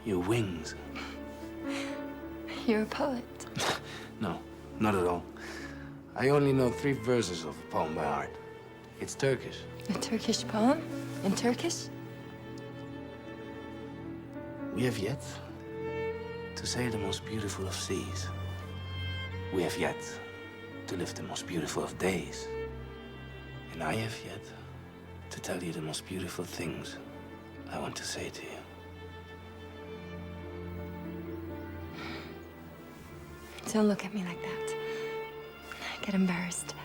[SPEAKER 1] Your wings.
[SPEAKER 18] You're a poet.
[SPEAKER 1] No, not at all. I only know 3 verses of a poem by heart. It's Turkish.
[SPEAKER 18] A Turkish poem? In Turkish?
[SPEAKER 1] We have yet to sail the most beautiful of seas. We have yet to live the most beautiful of days. And I have yet to tell you the most beautiful things I want to say to you.
[SPEAKER 18] Don't look at me like that. I get embarrassed.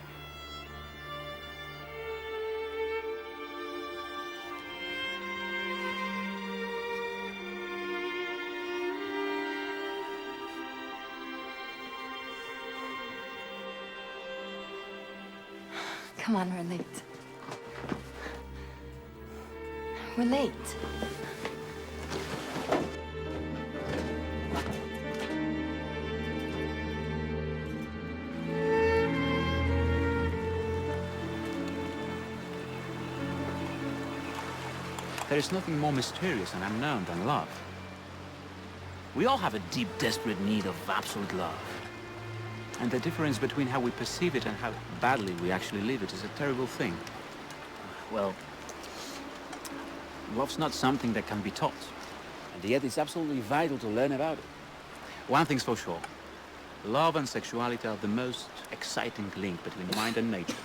[SPEAKER 18] Come on, we're late. We're late.
[SPEAKER 6] There is nothing more mysterious and unknown than love. We all have a deep, desperate need of absolute love. And the difference between how we perceive it and how badly we actually live it is a terrible thing. Well, love's not something that can be taught. And yet it's absolutely vital to learn about it. One thing's for sure. Love and sexuality are the most exciting link between mind and nature.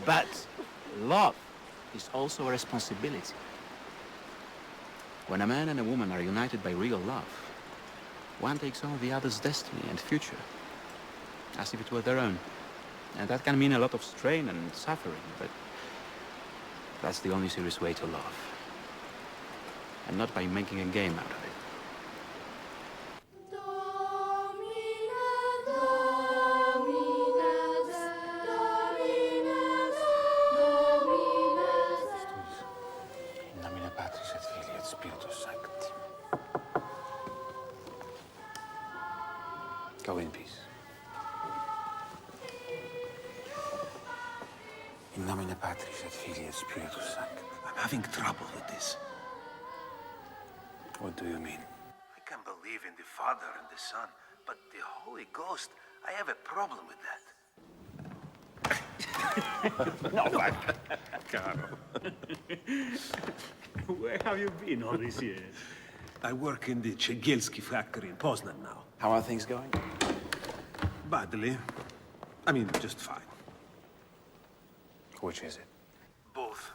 [SPEAKER 6] But love is also a responsibility. When a man and a woman are united by real love, one takes on the other's destiny and future, as if it were their own. And that can mean a lot of strain and suffering, but that's the only serious way to love. And not by making a game out of it. Go in peace. In nomine Patris et Filii et Spiritus Sancti.
[SPEAKER 16] I'm having trouble with this.
[SPEAKER 6] What do you mean?
[SPEAKER 16] I can believe in the Father and the Son, but the Holy Ghost, I have a problem with that.
[SPEAKER 3] No, Karol. Where have you been all these years?
[SPEAKER 16] I work in the Cegielski factory in Poznan now.
[SPEAKER 6] How are things going?
[SPEAKER 16] Badly. I mean, just fine.
[SPEAKER 6] Which is it?
[SPEAKER 16] Both.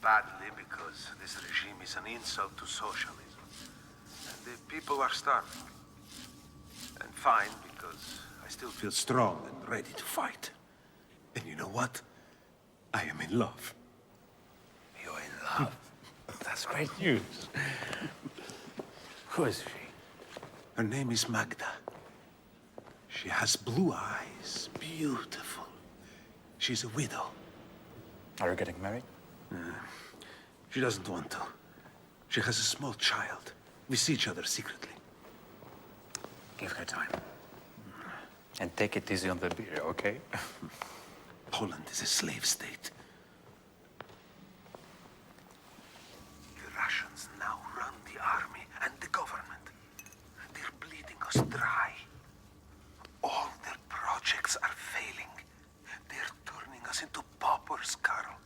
[SPEAKER 16] Badly because this regime is an insult to socialism. And the people are starving. And fine because I still feel strong and ready to fight. And you know what? I am in love.
[SPEAKER 6] You're in love? That's great news. Who is she?
[SPEAKER 16] Her name is Magda. She has blue eyes, beautiful. She's a widow.
[SPEAKER 6] Are you getting married?
[SPEAKER 16] She doesn't want to. She has a small child. We see each other secretly.
[SPEAKER 17] Give her time. And take it easy on the beer, okay?
[SPEAKER 16] Poland is a slave state. The Russians now run the army and the government. They're bleeding us dry. All their projects are failing. They're turning us into paupers, Karol.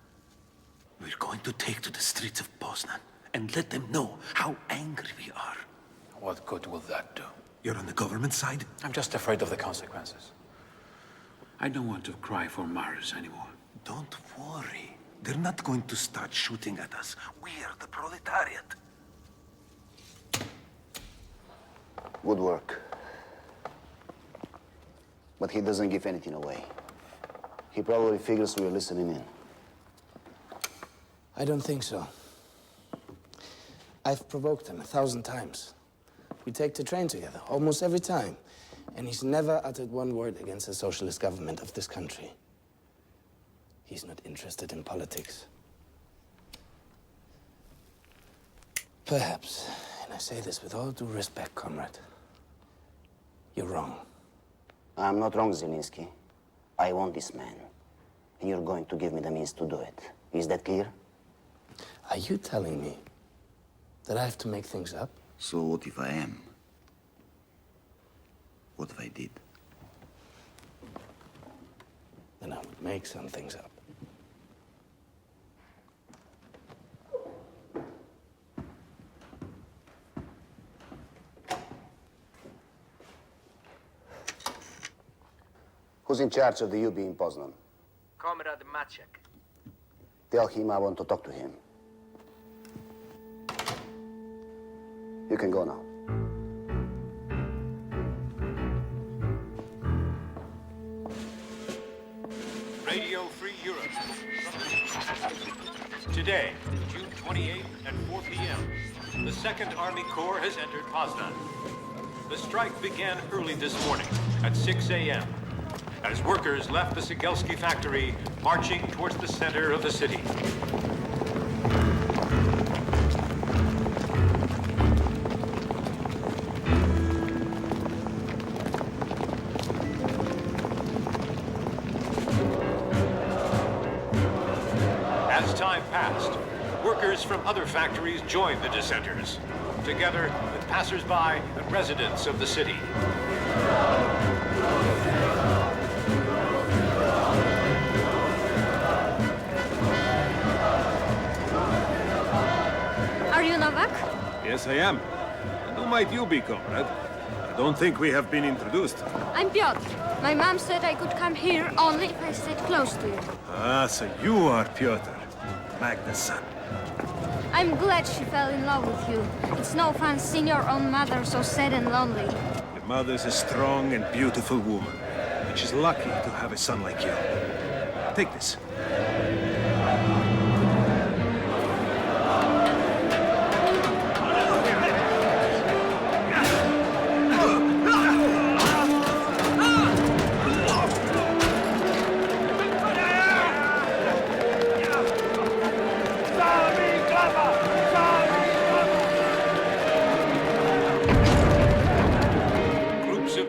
[SPEAKER 16] We're going to take to the streets of Poznan and let them know how angry we are.
[SPEAKER 6] What good will that do?
[SPEAKER 16] You're on the government side?
[SPEAKER 6] I'm just afraid of the consequences. I don't want to cry for Mars anymore.
[SPEAKER 16] Don't worry. They're not going to start shooting at us. We are the proletariat.
[SPEAKER 24] Good work. But he doesn't give anything away. He probably figures we're listening in.
[SPEAKER 1] I don't think so. I've provoked him 1,000 times. We take the train together, almost every time. And he's never uttered one word against the socialist government of this country. He's not interested in politics. Perhaps, and I say this with all due respect, comrade, you're wrong.
[SPEAKER 2] I'm not wrong, Zelensky. I want this man. And you're going to give me the means to do it. Is that clear?
[SPEAKER 1] Are you telling me that I have to make things up?
[SPEAKER 24] So what if I am? What if I did?
[SPEAKER 1] Then I would make some things up.
[SPEAKER 2] Who's in charge of the UB in Poznan?
[SPEAKER 9] Comrade Maciek.
[SPEAKER 2] Tell him I want to talk to him. You can go now.
[SPEAKER 15] Radio Free Europe. Today, June 28th at 4 p.m., the 2nd Army Corps has entered Poznan. The strike began early this morning at 6 a.m. as workers left the Sigelski factory, marching towards the center of the city. As time passed, workers from other factories joined the dissenters, together with passers-by and residents of the city.
[SPEAKER 4] Are you Novak?
[SPEAKER 16] Yes, I am. And who might you be, comrade? I don't think we have been introduced.
[SPEAKER 4] I'm Piotr. My mom said I could come here only if I stayed close to you.
[SPEAKER 16] Ah, so you are Piotr, Magda's son.
[SPEAKER 4] I'm glad she fell in love with you. It's no fun seeing your own mother so sad and lonely.
[SPEAKER 16] Your mother's a strong and beautiful woman, and she's lucky to have a son like you. Take this.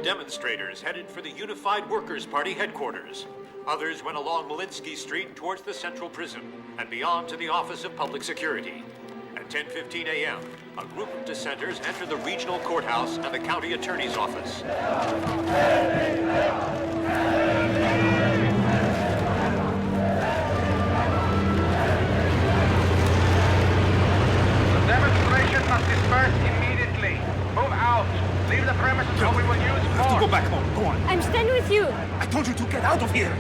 [SPEAKER 15] Demonstrators headed for the Unified Workers' Party headquarters. Others went along Malinsky Street towards the central prison and beyond to the Office of Public Security. At 10:15 a.m., a group of dissenters entered the regional courthouse and the county attorney's office.
[SPEAKER 9] The demonstration must disperse immediately. Move out. Leave the premises or we will use force.
[SPEAKER 16] You have to go back home. Go on.
[SPEAKER 4] I'm staying with you.
[SPEAKER 16] I told you to get out of here.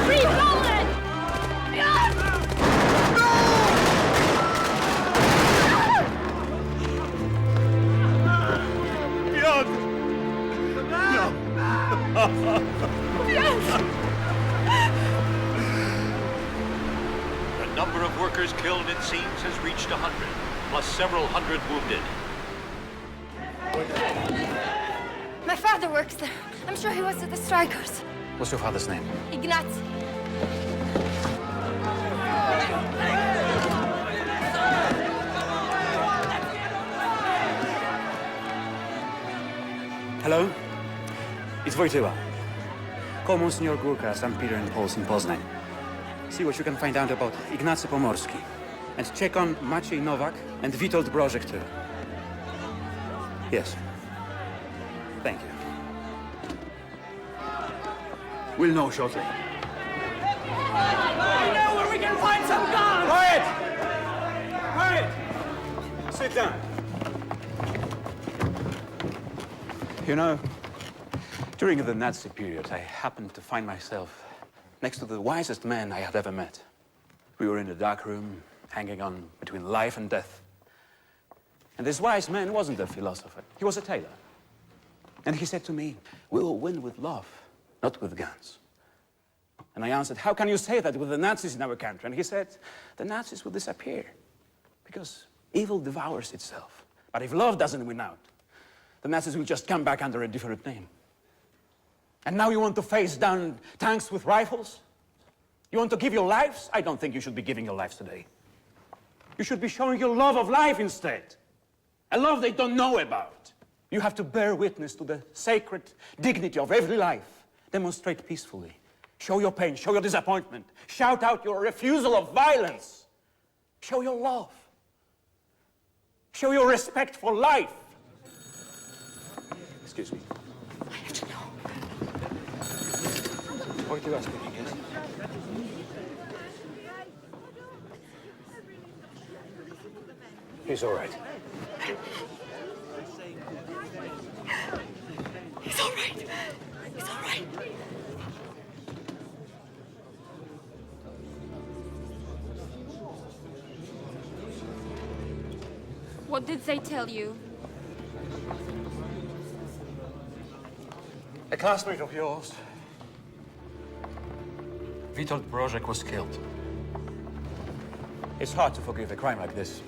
[SPEAKER 4] Free Poland!
[SPEAKER 16] Piotr! No!
[SPEAKER 4] Yes!
[SPEAKER 15] workers killed, it seems, has reached 100, plus several hundred wounded.
[SPEAKER 18] My father works there. I'm sure he was with the strikers.
[SPEAKER 6] What's your father's name?
[SPEAKER 18] Ignacy.
[SPEAKER 6] Hello? It's Wojtyła. Call Monsignor Gurka, St. Peter and Paul's in Poznań. See what you can find out about Ignacy Pomorski. And check on Maciej Nowak and Witold Brożek too. Yes. Thank you. We'll know shortly.
[SPEAKER 7] I know where we can find some guns!
[SPEAKER 6] Quiet! Quiet! Sit down. You know, during the Nazi period, I happened to find myself next to the wisest man I had ever met. We were in a dark room, hanging on between life and death. And this wise man wasn't a philosopher. He was a tailor. And he said to me, "We will win with love, not with guns." And I answered, "How can you say that with the Nazis in our country?" And he said, "The Nazis will disappear because evil devours itself. But if love doesn't win out, the Nazis will just come back under a different name. And now you want to face down tanks with rifles? You want to give your lives? I don't think you should be giving your lives today. You should be showing your love of life instead. A love they don't know about. You have to bear witness to the sacred dignity of every life. Demonstrate peacefully. Show your pain, show your disappointment. Shout out your refusal of violence. Show your love. Show your respect for life. Excuse me.
[SPEAKER 18] I have to know.
[SPEAKER 6] Wojtyła speaking, yes? He's all right.
[SPEAKER 18] He's all right. He's all right.
[SPEAKER 4] What did they tell you?
[SPEAKER 6] A classmate of yours, Witold Brożek, was killed. It's hard to forgive a crime like this.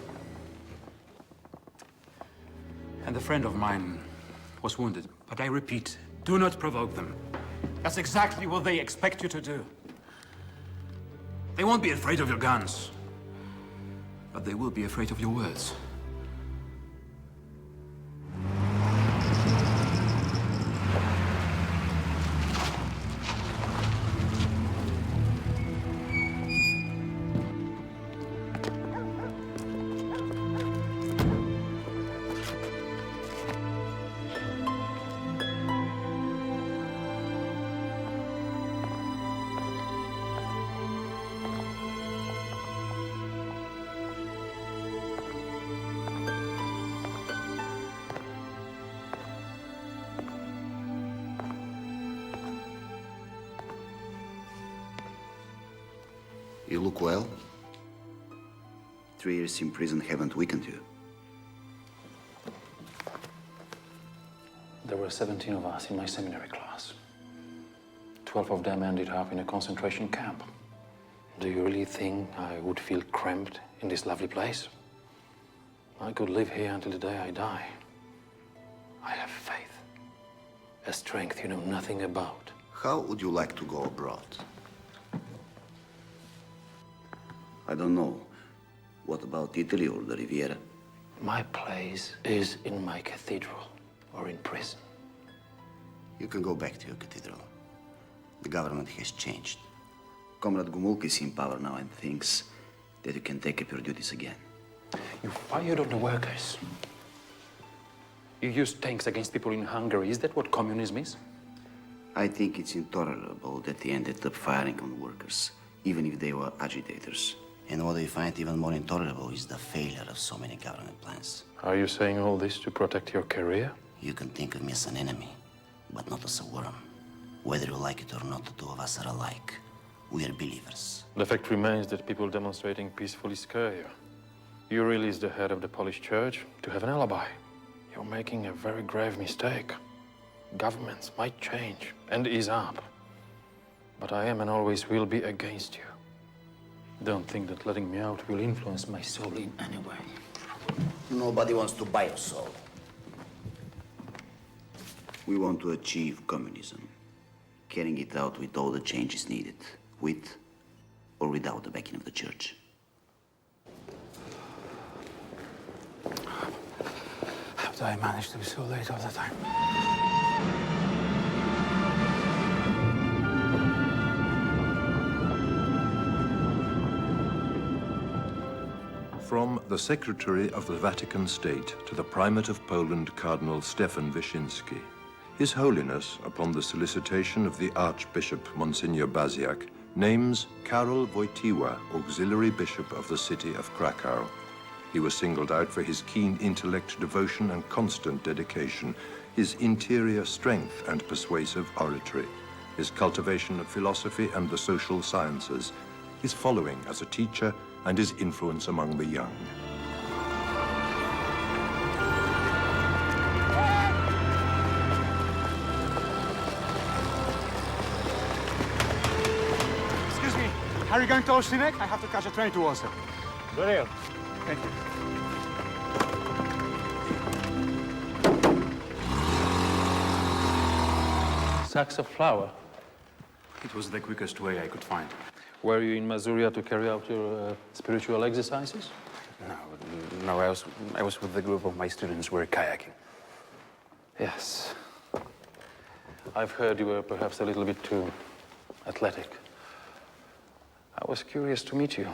[SPEAKER 6] And a friend of mine was wounded. But I repeat, do not provoke them. That's exactly what they expect you to do. They won't be afraid of your guns, but they will be afraid of your words.
[SPEAKER 24] You look well. 3 years in prison haven't weakened you.
[SPEAKER 6] There were 17 of us in my seminary class. 12 of them ended up in a concentration camp. Do you really think I would feel cramped in this lovely place? I could live here until the day I die. I have faith, a strength you know nothing about.
[SPEAKER 24] How would you like to go abroad? I don't know. What about Italy or the Riviera?
[SPEAKER 6] My place is in my cathedral or in prison.
[SPEAKER 24] You can go back to your cathedral. The government has changed. Comrade Gumulka is in power now and thinks that you can take up your duties again.
[SPEAKER 6] You fired on the workers. You used tanks against people in Hungary. Is that what communism is?
[SPEAKER 24] I think it's intolerable that they ended up firing on workers, even if they were agitators. And what I find even more intolerable is the failure of so many government plans.
[SPEAKER 6] Are you saying all this to protect your career?
[SPEAKER 24] You can think of me as an enemy, but not as a worm. Whether you like it or not, the two of us are alike. We are believers.
[SPEAKER 6] The fact remains that people demonstrating peacefully scare you. You release the head of the Polish church to have an alibi. You're making a very grave mistake. Governments might change and ease up. But I am and always will be against you. Don't think that letting me out will influence my soul in any way.
[SPEAKER 2] Nobody wants to buy your soul.
[SPEAKER 24] We want to achieve communism, carrying it out with all the changes needed, with or without the backing of the church.
[SPEAKER 6] How do I manage to be so late all the time?
[SPEAKER 10] From the Secretary of the Vatican State to the Primate of Poland, Cardinal Stefan Wyszynski. His Holiness, upon the solicitation of the Archbishop Monsignor Baziak, names Karol Wojtyła Auxiliary Bishop of the city of Krakow. He was singled out for his keen intellect, devotion, and constant dedication, his interior strength and persuasive oratory, his cultivation of philosophy and the social sciences, his following as a teacher, and his influence among the young.
[SPEAKER 5] Excuse me, are you going to Olsztynek? I have to catch a train to Warsaw.
[SPEAKER 8] Very well.
[SPEAKER 5] Thank you.
[SPEAKER 6] Sacks of flour.
[SPEAKER 17] It was the quickest way I could find.
[SPEAKER 6] Were you in Masuria to carry out your spiritual exercises?
[SPEAKER 17] No, I was with the group of my students who were kayaking.
[SPEAKER 6] Yes. I've heard you were perhaps a little bit too athletic. I was curious to meet you.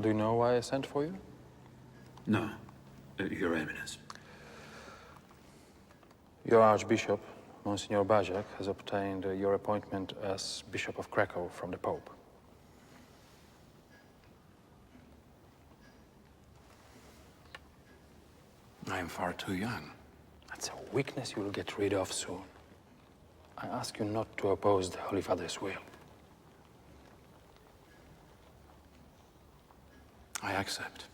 [SPEAKER 6] Do you know why I sent for you?
[SPEAKER 17] No, Your Eminence.
[SPEAKER 6] Your Archbishop, Monsignor Baziak, has obtained your appointment as Bishop of Krakow from the Pope.
[SPEAKER 17] I am far too young.
[SPEAKER 6] That's a weakness you will get rid of soon. I ask you not to oppose the Holy Father's will.
[SPEAKER 17] I accept.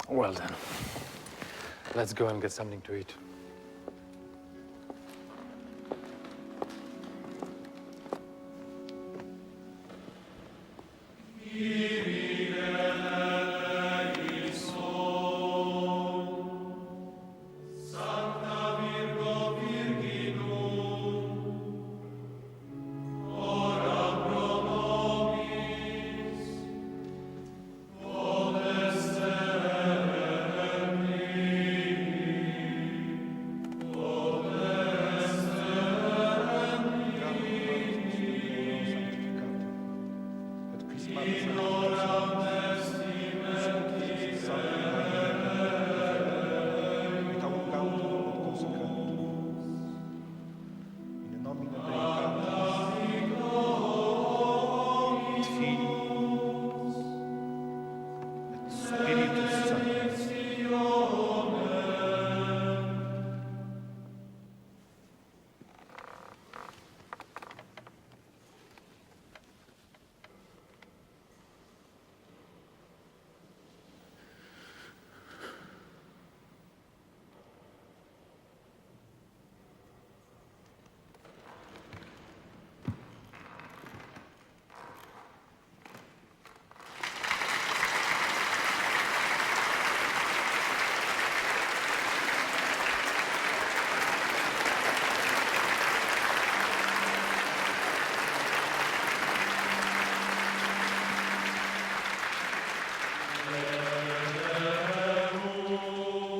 [SPEAKER 6] Well then, let's go and get something to eat.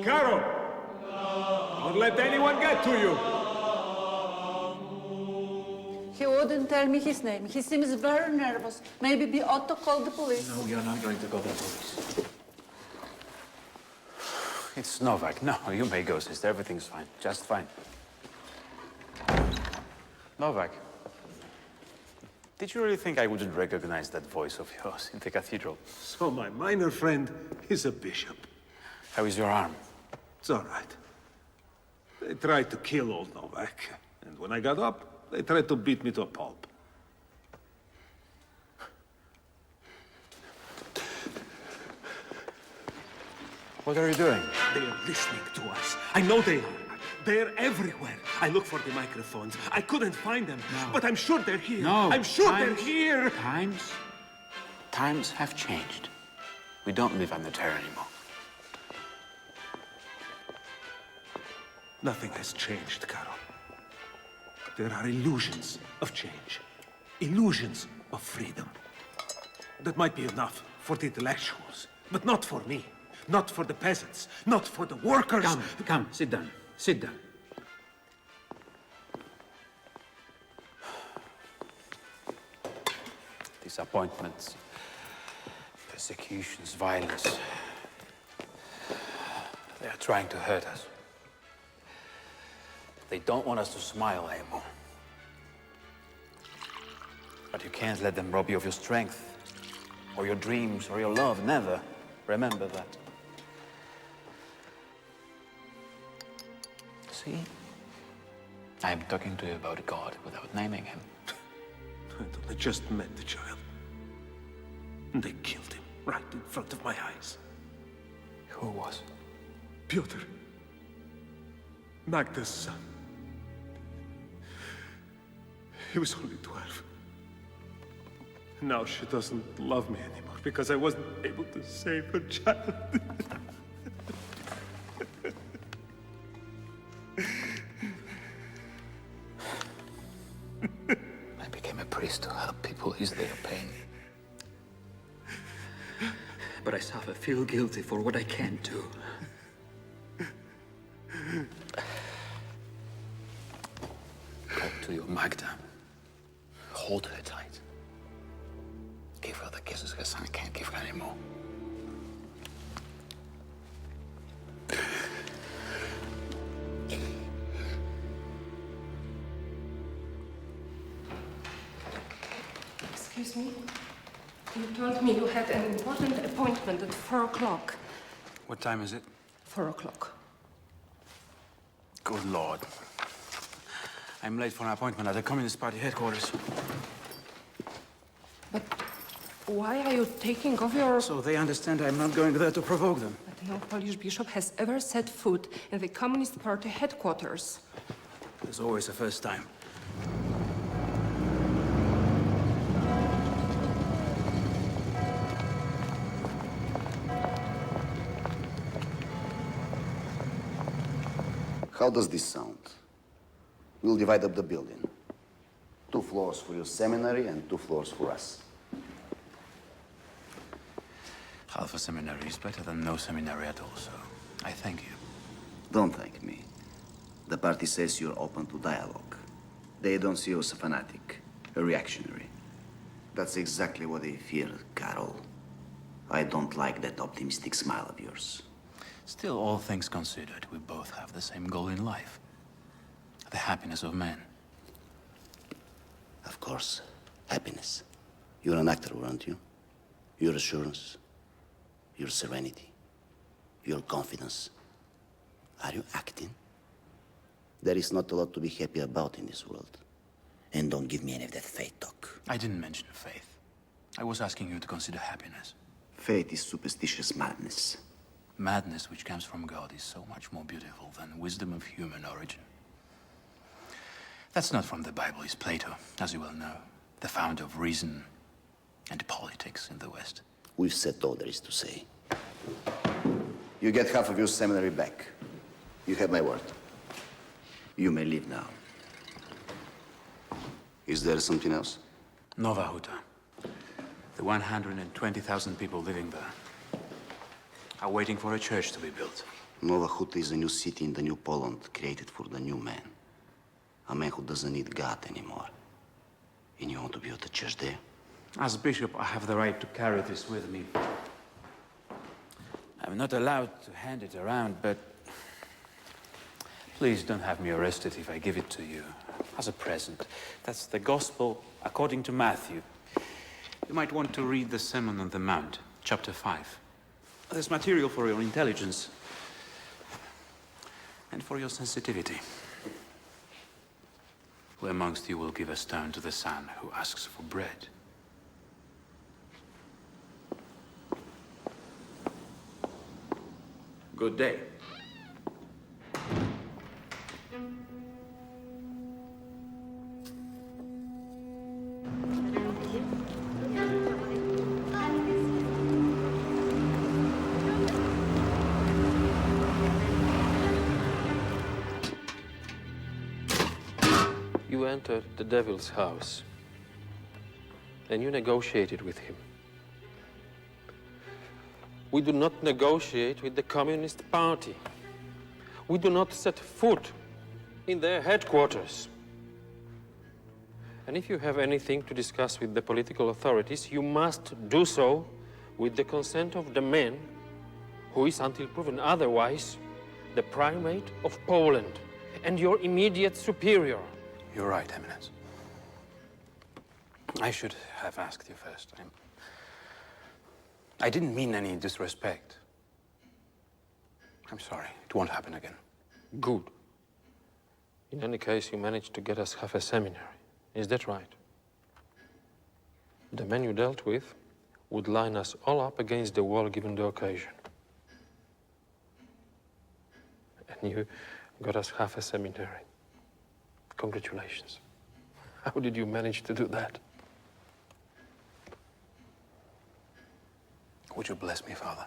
[SPEAKER 9] Karol! Don't let anyone get to you!
[SPEAKER 20] He wouldn't tell me his name. He seems very nervous. Maybe we ought to call the police.
[SPEAKER 17] No, you're not going to call the police. It's Novak. No, you may go, sister. Everything's fine. Just fine. Novak, did you really think I wouldn't recognize that voice of yours in the cathedral?
[SPEAKER 16] So my minor friend is a bishop.
[SPEAKER 17] How is your arm?
[SPEAKER 16] It's all right. They tried to kill old Novak, and when I got up, They tried to beat me to a pulp.
[SPEAKER 6] What are you doing?
[SPEAKER 16] They are listening to us. I know they are. They're everywhere. I look for the microphones. I couldn't find them, but I'm sure they're here.
[SPEAKER 6] No.
[SPEAKER 16] I'm sure they're here.
[SPEAKER 6] Times have changed. We don't live under terror anymore.
[SPEAKER 16] Nothing has changed, Karol. There are illusions of change. Illusions of freedom. That might be enough for the intellectuals, but not for me. Not for the peasants. Not for the workers.
[SPEAKER 6] Come, sit down. Sit down. Disappointments, persecutions, violence. They are trying to hurt us. They don't want us to smile anymore. But you can't let them rob you of your strength, or your dreams, or your love. Never. Remember that. See? I am talking to you about God without naming him.
[SPEAKER 16] I just met the child. And they killed him right in front of my eyes.
[SPEAKER 6] Who was?
[SPEAKER 16] Piotr. Magda's son. He was only 12. Now she doesn't love me anymore because I wasn't able to save her child.
[SPEAKER 6] I became a priest to help people ease their pain. But I feel guilty for what I can't do. Talk to your Magda. Hold her tight. Give her the kisses her son can't give her anymore.
[SPEAKER 11] Excuse me? You told me you had an important appointment at 4 o'clock.
[SPEAKER 6] What time is it?
[SPEAKER 11] 4 o'clock.
[SPEAKER 6] Good Lord. I'm late for an appointment at the Communist Party headquarters.
[SPEAKER 11] But why are you taking off your...
[SPEAKER 6] So they understand I'm not going there to provoke them.
[SPEAKER 11] But no Polish bishop has ever set foot in the Communist Party headquarters.
[SPEAKER 6] There's always a first time.
[SPEAKER 2] How does this sound? We'll divide up the building. 2 floors for your seminary and 2 floors for us.
[SPEAKER 6] Half a seminary is better than no seminary at all, so I thank you.
[SPEAKER 24] Don't thank me. The party says you're open to dialogue. They don't see you as a fanatic, a reactionary. That's exactly what they fear, Karol. I don't like that optimistic smile of yours.
[SPEAKER 6] Still, all things considered, we both have the same goal in life. The happiness of man.
[SPEAKER 2] Of course. Happiness. You're an actor, aren't you? Your assurance. Your serenity. Your confidence. Are you acting? There is not a lot to be happy about in this world. And don't give me any of that faith talk.
[SPEAKER 6] I didn't mention faith. I was asking you to consider happiness.
[SPEAKER 24] Faith is superstitious madness.
[SPEAKER 6] Madness which comes from God is so much more beautiful than wisdom of human origin. That's not from the Bible, it's Plato, as you well know, the founder of reason and politics in the West.
[SPEAKER 2] We've said all there is to say. You get half of your seminary back. You have my word.
[SPEAKER 24] You may leave now.
[SPEAKER 2] Is there something else?
[SPEAKER 6] Nova Huta. The 120,000 people living there are waiting for a church to be built.
[SPEAKER 2] Nova Huta is a new city in the new Poland, created for the new man. A man who doesn't need God anymore. And you want to build a church there?
[SPEAKER 6] As bishop, I have the right to carry this with me. I'm not allowed to hand it around, but please don't have me arrested if I give it to you as a present. That's the Gospel according to Matthew. You might want to read the Sermon on the Mount, chapter 5. There's material for your intelligence and for your sensitivity. Who amongst you will give a stone to the son who asks for bread?
[SPEAKER 17] Good day.
[SPEAKER 12] You entered the devil's house, and you negotiated with him. We do not negotiate with the Communist Party. We do not set foot in their headquarters. And if you have anything to discuss with the political authorities, you must do so with the consent of the man who is, until proven otherwise, the primate of Poland and your immediate superior.
[SPEAKER 6] You're right, Eminence. I should have asked you first. I didn't mean any disrespect. I'm sorry. It won't happen again.
[SPEAKER 12] Good. In any case, you managed to get us half a seminary. Is that right? The man you dealt with would line us all up against the wall given the occasion. And you got us half a seminary. Congratulations. How did you manage to do that?
[SPEAKER 6] Would you bless me, Father?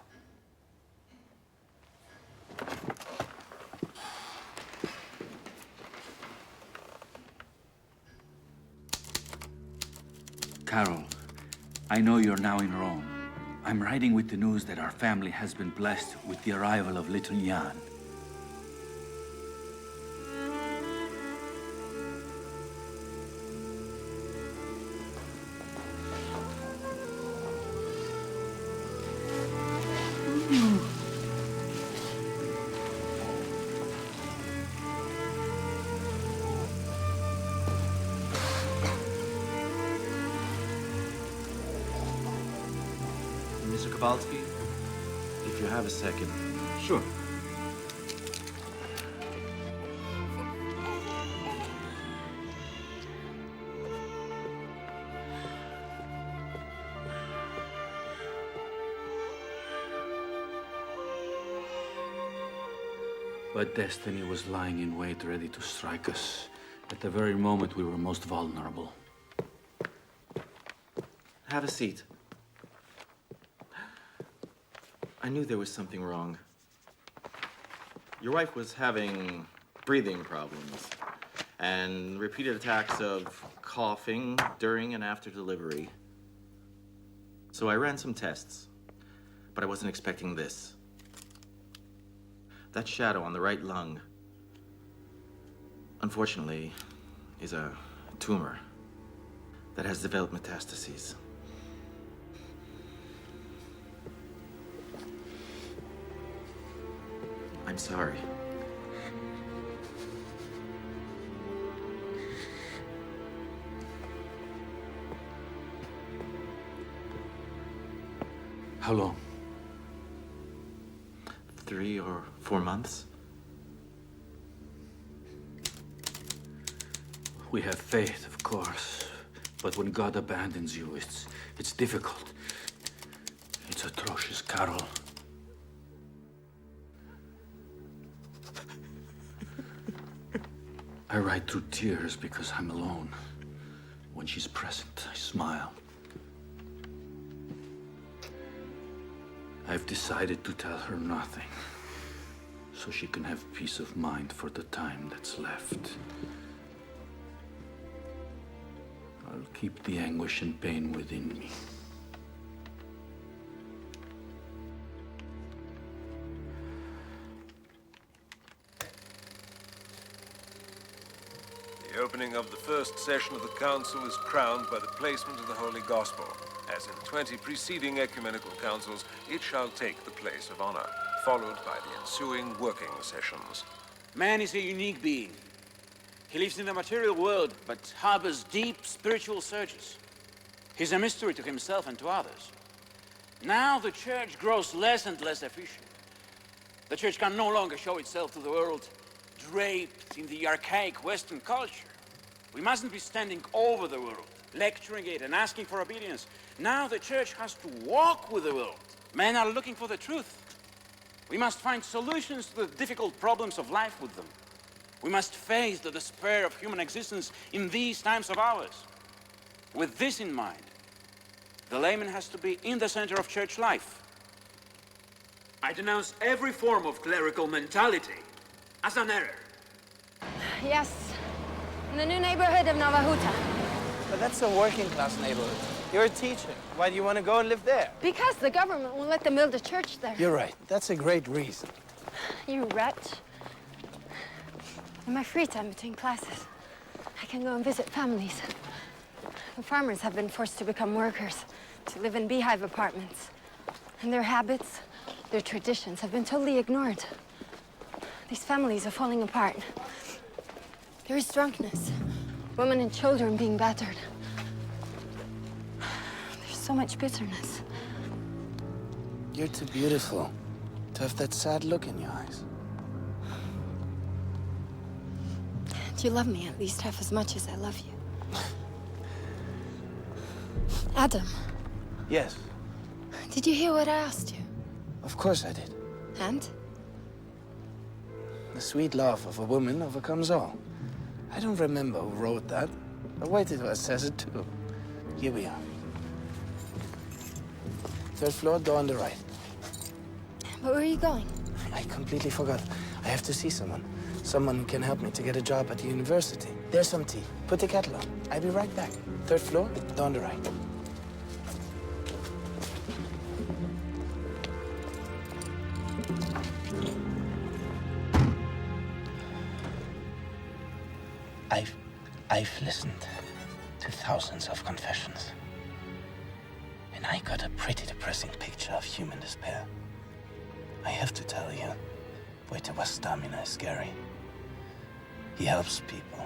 [SPEAKER 17] Karol, I know you're now in Rome. I'm writing with the news that our family has been blessed with the arrival of little Jan.
[SPEAKER 14] Mr. Kowalski, if you have a second.
[SPEAKER 17] Sure. But destiny was lying in wait, ready to strike us at the very moment we were most vulnerable.
[SPEAKER 14] Have a seat. I knew there was something wrong. Your wife was having breathing problems and repeated attacks of coughing during and after delivery. So I ran some tests, but I wasn't expecting this. That shadow on the right lung, unfortunately, is a tumor that has developed metastases. I'm sorry.
[SPEAKER 6] How long?
[SPEAKER 14] 3 or 4 months.
[SPEAKER 6] We have faith, of course. But when God abandons you, it's difficult. It's atrocious, Karol. I write through tears because I'm alone. When she's present, I smile. I've decided to tell her nothing, so she can have peace of mind for the time that's left. I'll keep the anguish and pain within me.
[SPEAKER 16] The opening of the first session of the Council is crowned by the placement of the Holy Gospel. As in 20 preceding ecumenical councils, it shall take the place of honor, followed by the ensuing working sessions.
[SPEAKER 3] Man is a unique being. He lives in the material world, but harbors deep spiritual surges. He's a mystery to himself and to others. Now the Church grows less and less efficient. The Church can no longer show itself to the world draped in the archaic Western culture. We mustn't be standing over the world, lecturing it and asking for obedience. Now the church has to walk with the world. Men are looking for the truth. We must find solutions to the difficult problems of life with them. We must face the despair of human existence in these times of ours. With this in mind, the layman has to be in the center of church life. I denounce every form of clerical mentality as an error.
[SPEAKER 18] Yes, in the new neighborhood of Navajuta.
[SPEAKER 13] But that's a working-class neighborhood. You're a teacher. Why do you want to go and live there?
[SPEAKER 18] Because the government won't let them build a church there.
[SPEAKER 13] You're right. That's a great reason.
[SPEAKER 18] You wretch. In my free time between classes, I can go and visit families. The farmers have been forced to become workers, to live in beehive apartments. And their habits, their traditions have been totally ignored. These families are falling apart. There is drunkenness, women and children being battered. There's so much bitterness.
[SPEAKER 13] You're too beautiful to have that sad look in your eyes.
[SPEAKER 18] Do you love me at least half as much as I love you? Adam.
[SPEAKER 13] Yes.
[SPEAKER 18] Did you hear what I asked you?
[SPEAKER 13] Of course I did.
[SPEAKER 18] And?
[SPEAKER 13] The sweet love of a woman overcomes all. I don't remember who wrote that, but wait till it says it too. Here we are. 3rd floor, door on the right.
[SPEAKER 18] But where are you going?
[SPEAKER 13] I completely forgot. I have to see someone. Someone who can help me to get a job at the university. There's some tea. Put the kettle on. I'll be right back. 3rd floor, door on the right. I've listened to thousands of confessions, and I got a pretty depressing picture of human despair. I have to tell you, Wojtyła's stamina is scary. He helps people,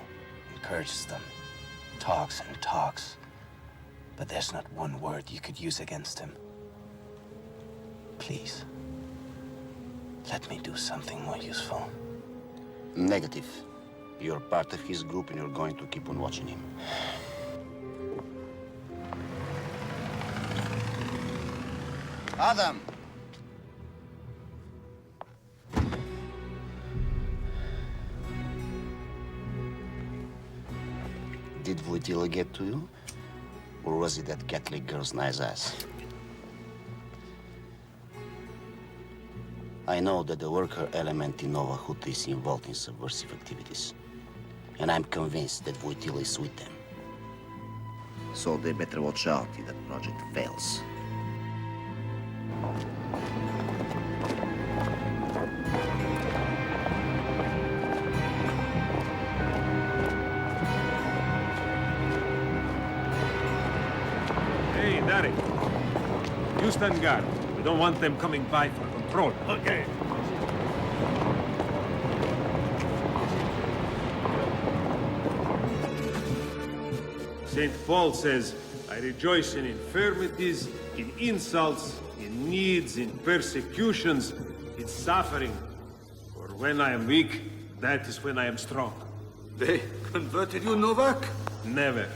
[SPEAKER 13] encourages them, talks and talks, but there's not one word you could use against him. Please, let me do something more useful.
[SPEAKER 2] Negative. You're part of his group and you're going to keep on watching him. Adam! Did Wojtyła get to you? Or was it that Catholic girl's nice ass? I know that the worker element in Navajuta is involved in subversive activities. And I'm convinced that Wojtyła is with them. So they better watch out if that project fails.
[SPEAKER 16] Hey, Derek. You stand guard. We don't want them coming by for control. Okay. St. Paul says, I rejoice in infirmities, in insults, in needs, in persecutions, in suffering. For when I am weak, that is when I am strong.
[SPEAKER 25] They converted you, Novak?
[SPEAKER 16] Never.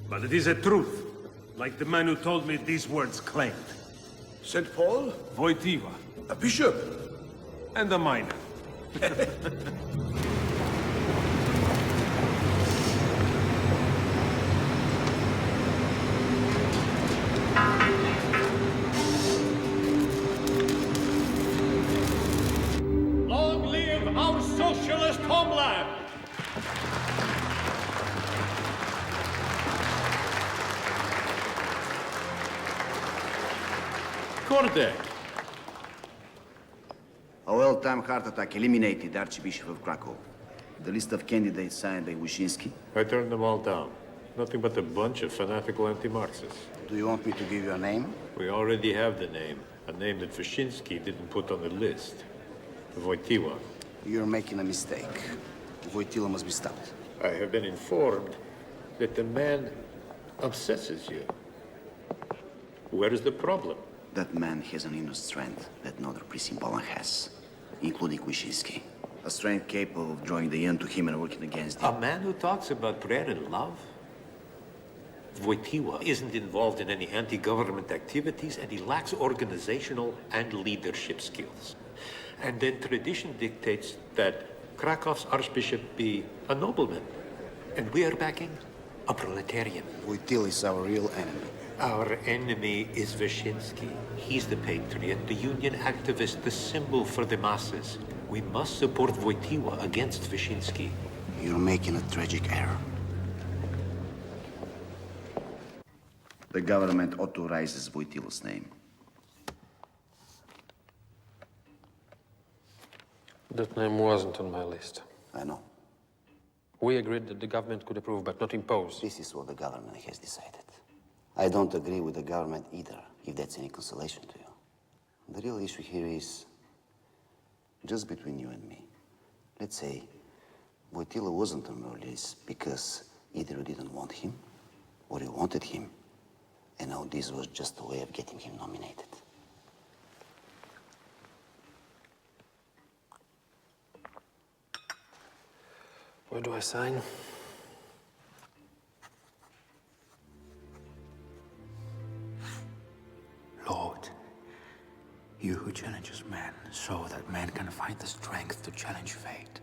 [SPEAKER 16] But it is a truth, like the man who told me these words claimed.
[SPEAKER 25] St. Paul?
[SPEAKER 16] Wojtyła.
[SPEAKER 25] A bishop?
[SPEAKER 16] And a miner.
[SPEAKER 15] Long live our socialist homeland!
[SPEAKER 25] Corte.
[SPEAKER 2] A well-timed heart attack eliminated the Archbishop of Krakow. The list of candidates signed by Wyszynski.
[SPEAKER 15] I turned them all down. Nothing but a bunch of fanatical anti-Marxists.
[SPEAKER 2] Do you want me to give you a name?
[SPEAKER 15] We already have the name. A name that Wyszynski didn't put on the list. Wojtyła.
[SPEAKER 2] You're making a mistake. Wojtyła must be stopped.
[SPEAKER 15] I have been informed that the man obsesses you. Where is the problem?
[SPEAKER 2] That man has an inner strength that no other priest in Poland has, including Wyszynski.
[SPEAKER 24] A strength capable of drawing the end to him and working against him.
[SPEAKER 15] A man who talks about prayer and love? Wojtyła isn't involved in any anti-government activities, and he lacks organizational and leadership skills. And then tradition dictates that Krakow's archbishop be a nobleman, and we are backing a proletarian.
[SPEAKER 2] Wojtyła is our real enemy.
[SPEAKER 15] Our enemy is Wyszynski. He's the patriot, the union activist, the symbol for the masses. We must support Wojtyła against Wyszynski.
[SPEAKER 2] You're making a tragic error. The government authorizes Wojtyła's name.
[SPEAKER 12] That name wasn't on my list.
[SPEAKER 2] I know.
[SPEAKER 12] We agreed that the government could approve, but not impose.
[SPEAKER 2] This is what the government has decided. I don't agree with the government either, if that's any consolation to you. The real issue here is just between you and me. Let's say Wojtyła wasn't on your list because either you didn't want him or you wanted him, and now this was just a way of getting him nominated.
[SPEAKER 12] Where do I sign?
[SPEAKER 6] Lord, you who challenges man so that man can find the strength to challenge fate.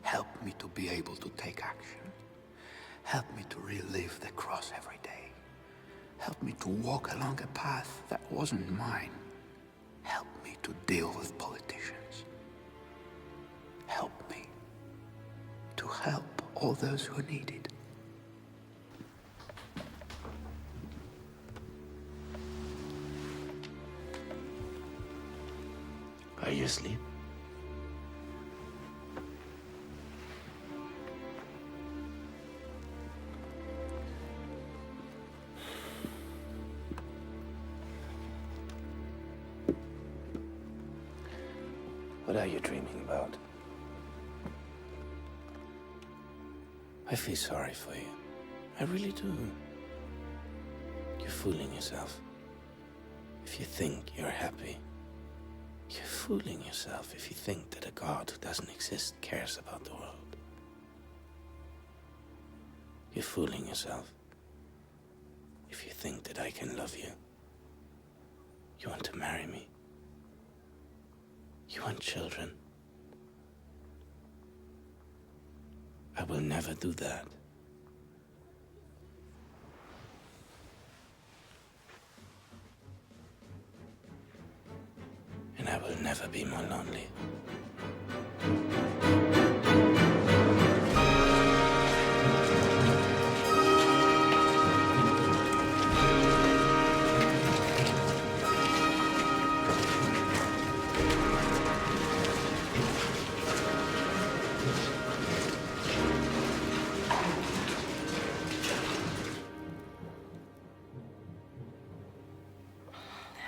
[SPEAKER 6] Help me to be able to take action. Help me to relive the cross every day. Help me to walk along a path that wasn't mine. Help me to deal with politicians. Help me to help all those who need it.
[SPEAKER 2] Are you asleep? What are you dreaming about? I feel sorry for you. I really do. You're fooling yourself. If you think you're happy, you're fooling yourself if you think that a God who doesn't exist cares about the world. You're fooling yourself if you think that I can love you. You want to marry me. You want children. I will never do that. And I will never be more lonely.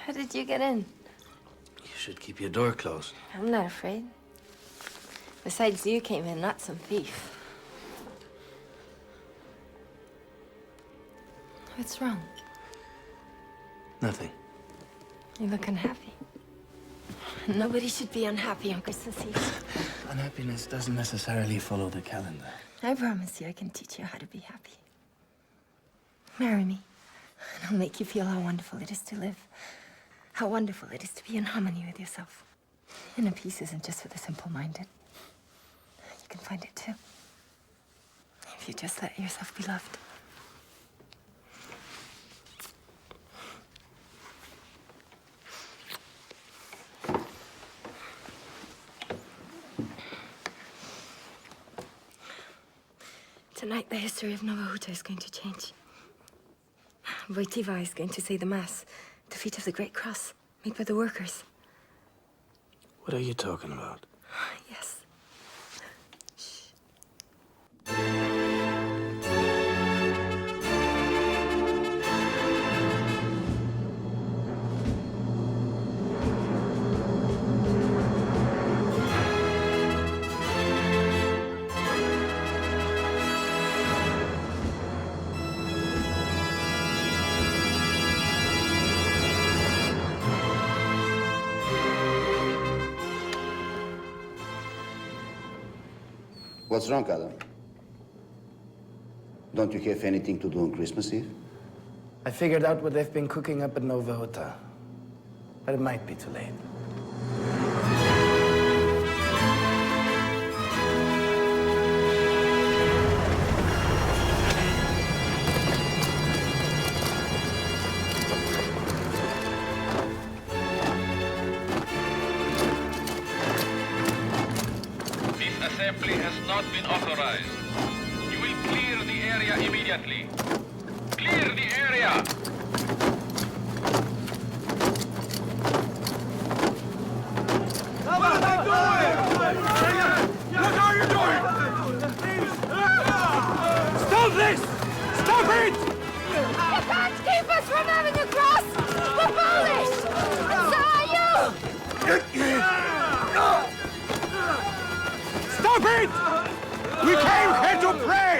[SPEAKER 18] How did you get in?
[SPEAKER 2] You should keep your door closed.
[SPEAKER 18] I'm not afraid. Besides, you came in, not some thief. What's wrong?
[SPEAKER 2] Nothing.
[SPEAKER 18] You look unhappy. Nobody should be unhappy on Christmas Eve.
[SPEAKER 2] Unhappiness doesn't necessarily follow the calendar.
[SPEAKER 18] I promise you I can teach you how to be happy. Marry me, and I'll make you feel how wonderful it is to live. How wonderful it is to be in harmony with yourself. Inner peace isn't just for the simple-minded. You can find it too, if you just let yourself be loved. Tonight, the history of Nova Huta is going to change. Wojtyła is going to say the Mass, the feet of the Great Cross, made by the workers.
[SPEAKER 2] What are you talking about?
[SPEAKER 18] Yes.
[SPEAKER 2] What's wrong, Adam? Don't you have anything to do on Christmas Eve?
[SPEAKER 1] I figured out what they've been cooking up at Nova Huta, but it might be too late.
[SPEAKER 9] This assembly has not been authorized. You will clear the area immediately. Clear the area!
[SPEAKER 7] What are they doing? What are you doing? Stop this! Stop it!
[SPEAKER 4] You can't keep us from having a cross! We're Polish! And so are you!
[SPEAKER 7] Stop it! We came here to pray!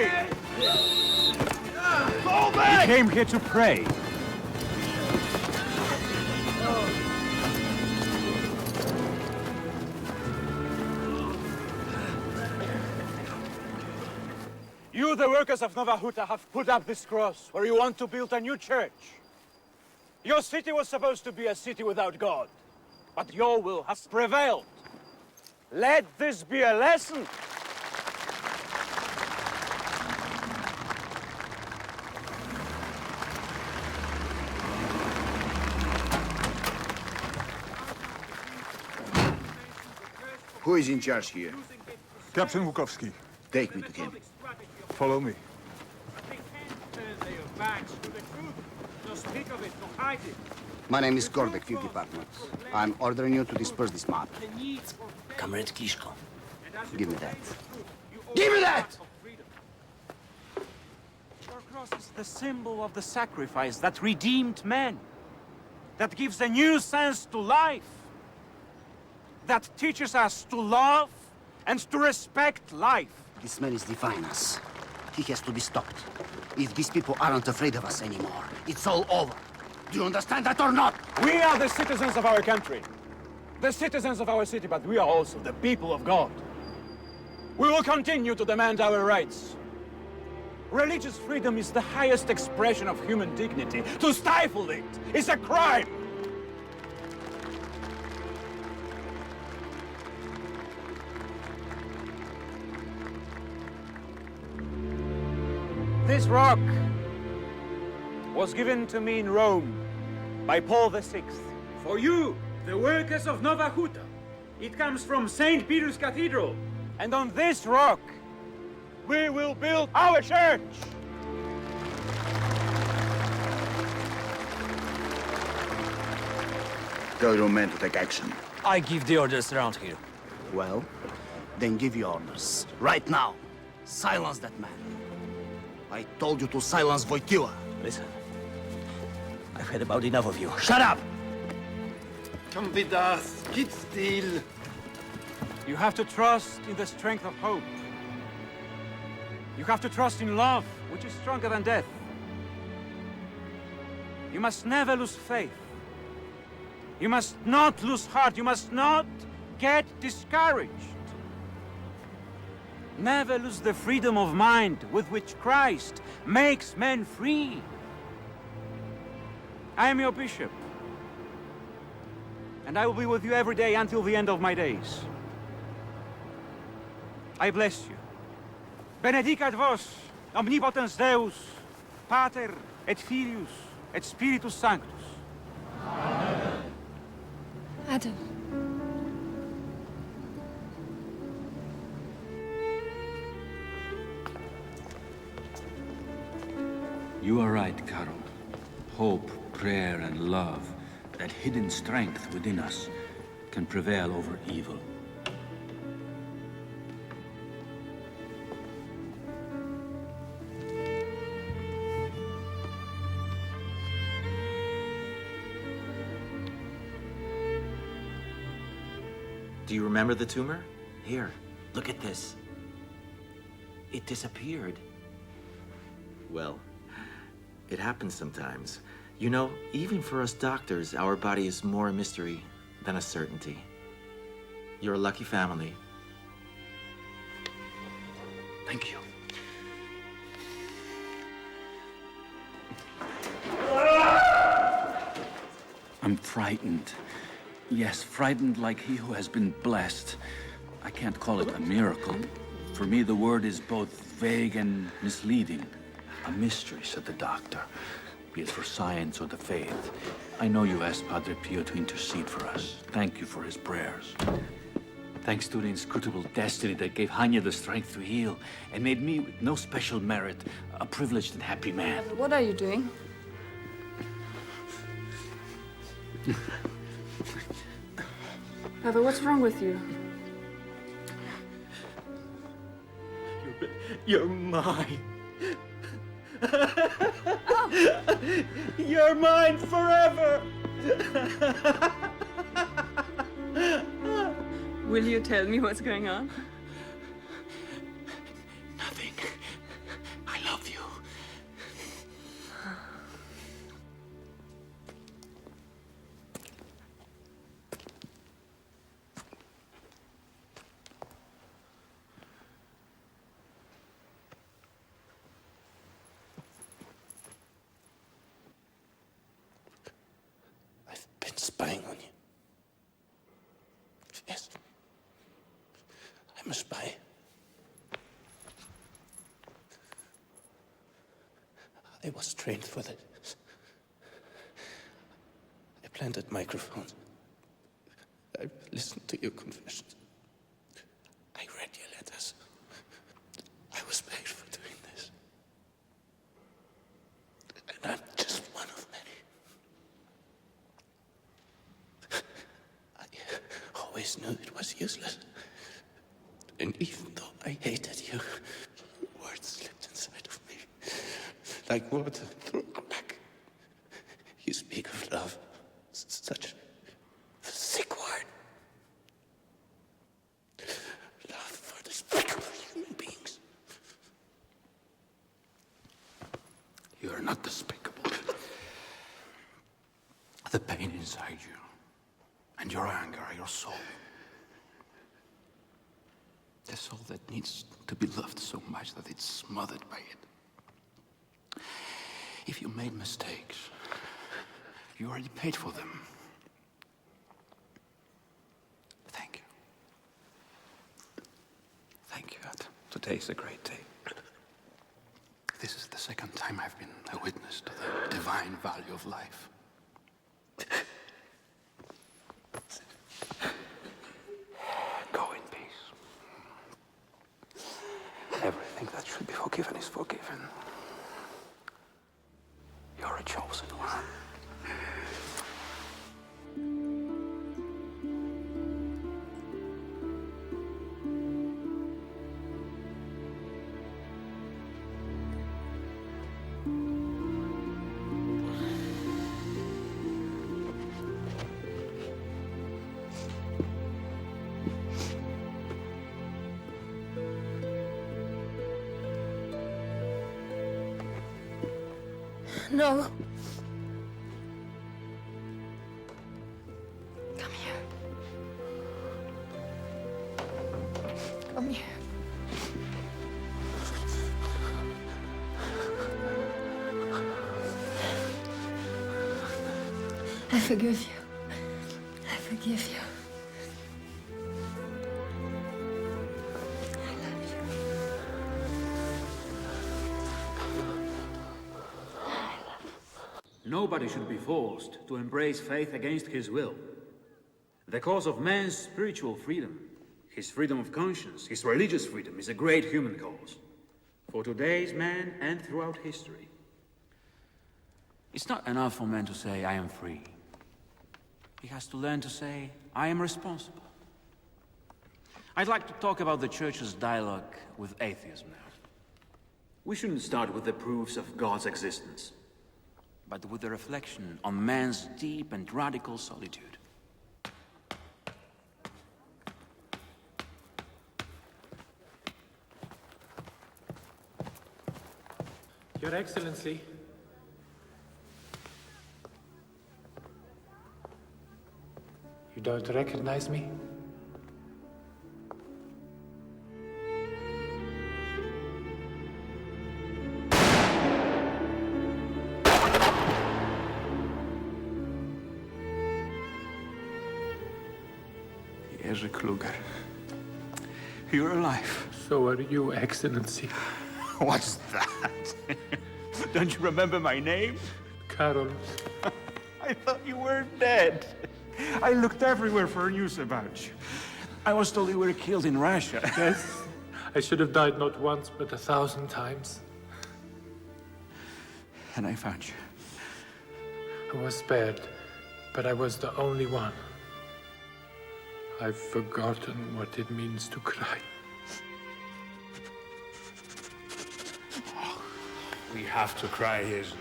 [SPEAKER 7] Fall back! We came here to pray. You, the workers of Nova Huta, have put up this cross where you want to build a new church. Your city was supposed to be a city without God, but your will has prevailed. Let this be a lesson.
[SPEAKER 24] Who is in charge here?
[SPEAKER 19] Captain Wukowski.
[SPEAKER 24] Take me to him.
[SPEAKER 19] Follow me.
[SPEAKER 2] My name is Kordek, 5th Department. I'm ordering you to disperse this mob.
[SPEAKER 1] Comrade Klishko.
[SPEAKER 2] Give me that. Give me that!
[SPEAKER 7] Your cross is the symbol of the sacrifice that redeemed men, that gives a new sense to life, that teaches us to love and to respect life.
[SPEAKER 2] This man is defying us. He has to be stopped. If these people aren't afraid of us anymore, it's all over. Do you understand that or not?
[SPEAKER 7] We are the citizens of our country, the citizens of our city, but we are also the people of God. We will continue to demand our rights. Religious freedom is the highest expression of human dignity. To stifle it is a crime. This rock was given to me in Rome by Paul VI. For you, the workers of Nova Huta. It comes from St. Peter's Cathedral. And on this rock, we will build our church.
[SPEAKER 24] Tell your men to take action.
[SPEAKER 1] I give the orders around here.
[SPEAKER 2] Well, then give your orders. Right now. Silence that man. I told you to silence Wojtyła.
[SPEAKER 1] Listen. I've had about enough of you. Shut up!
[SPEAKER 5] Come with us. Keep still.
[SPEAKER 7] You have to trust in the strength of hope. You have to trust in love, which is stronger than death. You must never lose faith. You must not lose heart. You must not get discouraged. Never lose the freedom of mind with which Christ makes men free. I am your bishop, and I will be with you every day until the end of my days. I bless you. Benedicat vos, omnipotens Deus, Pater et Filius et Spiritus Sanctus.
[SPEAKER 18] Adam.
[SPEAKER 6] You are right, Karol. Hope, prayer, and love, that hidden strength within us, can prevail over evil.
[SPEAKER 14] Do you remember the tumor? Here, look at this. It disappeared. Well, it happens sometimes. You know, even for us doctors, our body is more a mystery than a certainty. You're a lucky family.
[SPEAKER 17] Thank you. I'm frightened. Yes, frightened like he who has been blessed. I can't call it a miracle. For me, the word is both vague and misleading. A mystery, said the doctor, be it for science or the faith. I know you asked Padre Pio to intercede for us. Thank you for his prayers. Thanks to the inscrutable destiny that gave Hanya the strength to heal and made me, with no special merit, a privileged and happy man.
[SPEAKER 11] What are you doing? Papa, what's wrong with you?
[SPEAKER 8] You're mine. You're mine forever.
[SPEAKER 11] Will you tell me what's going on?
[SPEAKER 17] Nothing. I love you.
[SPEAKER 13] I've been spying on you. Yes. I'm a spy. I was trained for this. I planted microphones. I listened to your confessions. I read your letters. I was paid for doing this. And I'm just one of many. I always knew it was useless. And even though I hated you, words slipped inside of me. Like water through a crack. You speak of love. Such a sick word. Love for despicable human beings.
[SPEAKER 17] You are not despicable. The pain inside you, and your anger, your soul. The soul that needs to be loved so much that it's smothered by it. If you made mistakes, you already paid for them. Thank you. Thank you, Ad. Today is a great day. This is the second time I've been a witness to the divine value of life. Go in peace. Everything that should be forgiven is forgiven. You're a chosen one.
[SPEAKER 11] No.
[SPEAKER 18] Come here. Come here. I forgive you. I forgive you.
[SPEAKER 3] Nobody should be forced to embrace faith against his will. The cause of man's spiritual freedom, his freedom of conscience, his religious freedom, is a great human cause. For today's man and throughout history.
[SPEAKER 17] It's not enough for man to say, I am free. He has to learn to say, I am responsible. I'd like to talk about the Church's dialogue with atheism now.
[SPEAKER 3] We shouldn't start with the proofs of God's existence,
[SPEAKER 17] but with a reflection on man's deep and radical solitude.
[SPEAKER 10] Your Excellency. You don't recognize me?
[SPEAKER 6] Jerzy Kluger. You're alive.
[SPEAKER 10] So are you, Excellency.
[SPEAKER 6] What's that? Don't you remember my name?
[SPEAKER 10] Karol.
[SPEAKER 6] I thought you were dead. I looked everywhere for news about you. I was told you were killed in Russia.
[SPEAKER 10] Yes. I should have died not once, but 1,000 times.
[SPEAKER 6] And I found you.
[SPEAKER 10] I was spared, but I was the only one. I've forgotten what it means to cry.
[SPEAKER 6] We have to cry, Jerzy.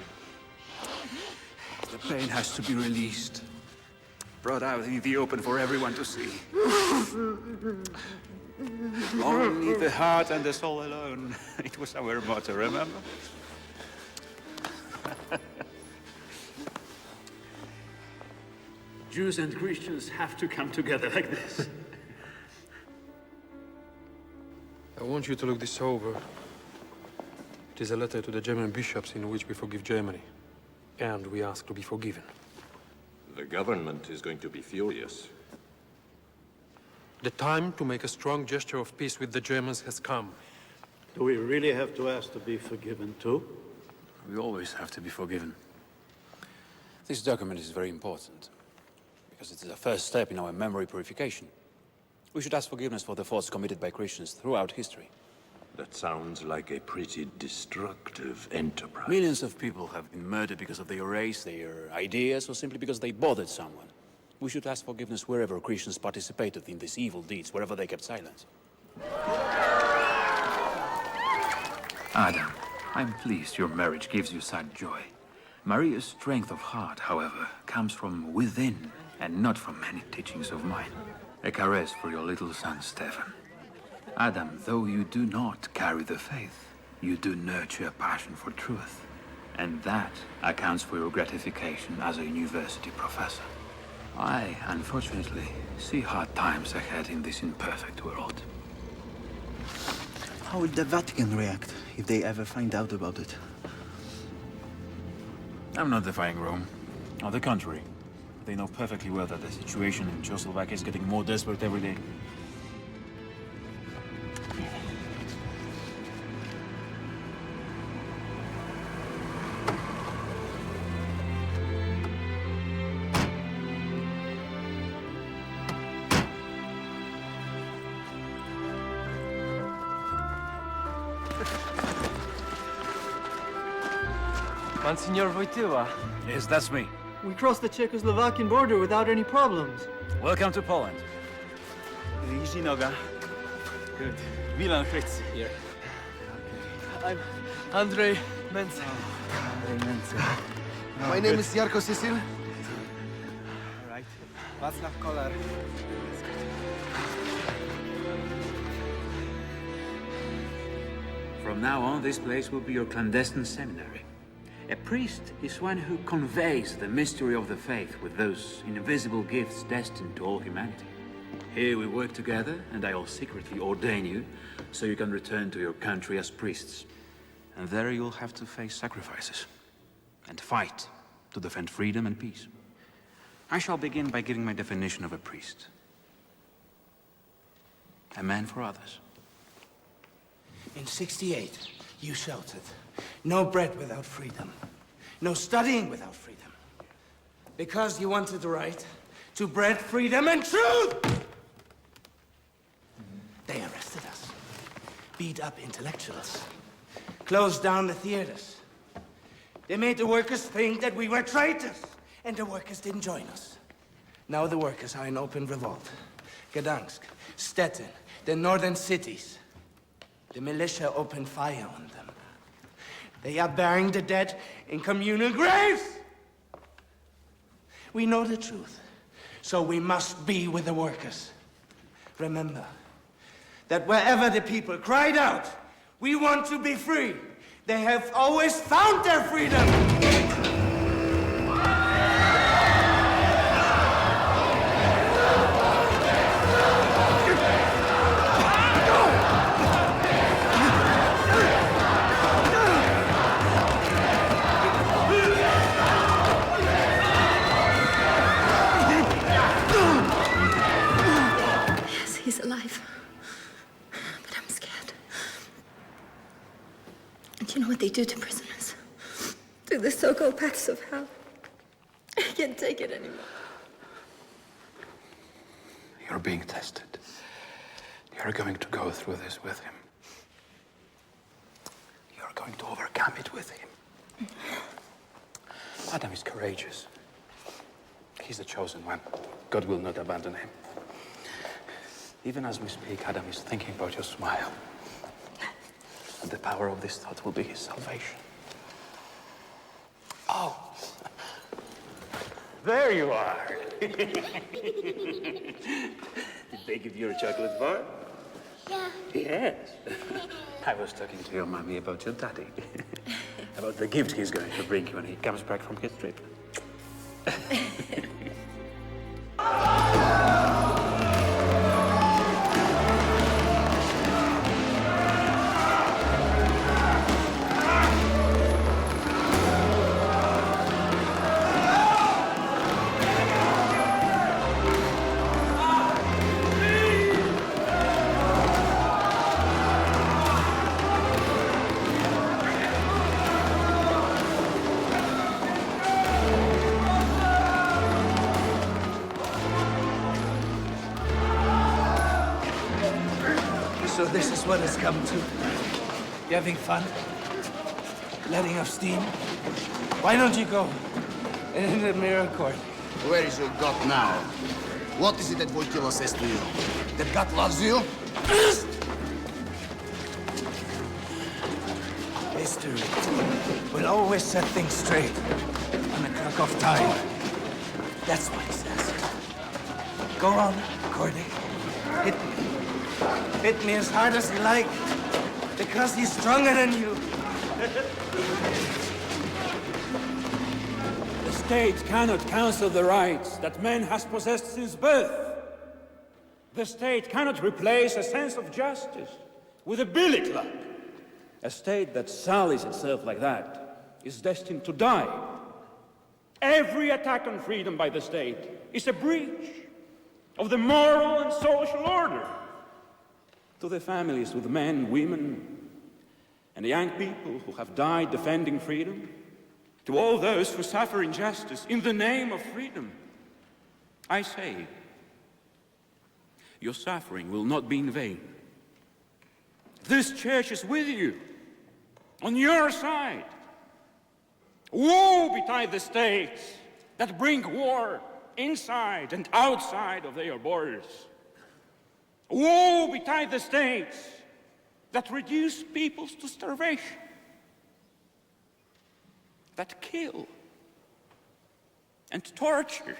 [SPEAKER 6] The pain has to be released. Brought out in the open for everyone to see. Only the heart and the soul alone. It was our motto, remember? Jews and Christians have to come together like this.
[SPEAKER 12] I want you to look this over. It is a letter to the German bishops in which we forgive Germany. And we ask to be forgiven.
[SPEAKER 16] The government is going to be furious.
[SPEAKER 12] The time to make a strong gesture of peace with the Germans has come.
[SPEAKER 20] Do we really have to ask to be forgiven too?
[SPEAKER 6] We always have to be forgiven. This document is very important, because it is a first step in our memory purification. We should ask forgiveness for the faults committed by Christians throughout history.
[SPEAKER 16] That sounds like a pretty destructive enterprise.
[SPEAKER 6] Millions of people have been murdered because of their race, their ideas, or simply because they bothered someone. We should ask forgiveness wherever Christians participated in these evil deeds, wherever they kept silence.
[SPEAKER 17] Adam, I'm pleased your marriage gives you such joy. Maria's strength of heart, however, comes from within and not from any teachings of mine. A caress for your little son, Stefan. Adam, though you do not carry the faith, you do nurture a passion for truth. And that accounts for your gratification as a university professor. I, unfortunately, see hard times ahead in this imperfect world.
[SPEAKER 13] How would the Vatican react if they ever find out about it?
[SPEAKER 6] I'm not defying Rome. On the contrary, they know perfectly well that the situation in Czechoslovakia is getting more desperate every day.
[SPEAKER 21] Monsignor Wojtyła.
[SPEAKER 6] Yes, that's me.
[SPEAKER 21] We crossed the Czechoslovakian border without any problems.
[SPEAKER 6] Welcome to Poland.
[SPEAKER 21] Easy, Noga. Good. Milan Fritz here. I'm Andrzej Menzel.
[SPEAKER 22] My name is Jarko Sisil.
[SPEAKER 21] All right. Václav Kolar.
[SPEAKER 17] From now on, this place will be your clandestine seminary. A priest is one who conveys the mystery of the faith with those invisible gifts destined to all humanity. Here we work together, and I will secretly ordain you, so you can return to your country as priests. And there you'll have to face sacrifices, and fight to defend freedom and peace. I shall begin by giving my definition of a priest. A man for others.
[SPEAKER 1] In '68, you shouted, no bread without freedom, no studying without freedom. Because you wanted the right to bread, freedom, and truth! They arrested us, beat up intellectuals, closed down the theaters. They made the workers think that we were traitors, and the workers didn't join us. Now the workers are in open revolt. Gdansk, Stettin, the northern cities. The militia opened fire on them. They are burying the dead in communal graves. We know the truth, so we must be with the workers. Remember that wherever the people cried out, we want to be free, they have always found their freedom.
[SPEAKER 18] prisoners to the psychopaths of hell. I can't take it anymore.
[SPEAKER 6] You're being tested. You're going to go through this with him. You're going to overcome it with him. Adam is courageous. He's the chosen one. God will not abandon him. Even as we speak, Adam is thinking about your smile. And the power of this thought will be his salvation. Oh! There you are! Did they give you a chocolate bar?
[SPEAKER 18] Yeah.
[SPEAKER 6] Yes. I was talking to your mommy about your daddy. About the gift he's going to bring you when he comes back from his trip.
[SPEAKER 1] So this is what it's come to. You having fun? Letting off steam? Why don't you go in the mirror court?
[SPEAKER 2] Where is your God now? What is it that Wojtyla says to you? That God loves you?
[SPEAKER 1] History will always set things straight on the clock of time. That's what he says. Go on, Cordy. Hit me. Hit me as hard as you like, because he's stronger than you.
[SPEAKER 7] The state cannot cancel the rights that man has possessed since birth. The state cannot replace a sense of justice with a billy club. A state that sullies itself like that is destined to die. Every attack on freedom by the state is a breach of the moral and social order. To the families with men, women, and the young people who have died defending freedom, to all those who suffer injustice in the name of freedom, I say, your suffering will not be in vain. This church is with you, on your side. Woe betide the states that bring war inside and outside of their borders. Woe betide the states that reduce peoples to starvation, that kill and torture.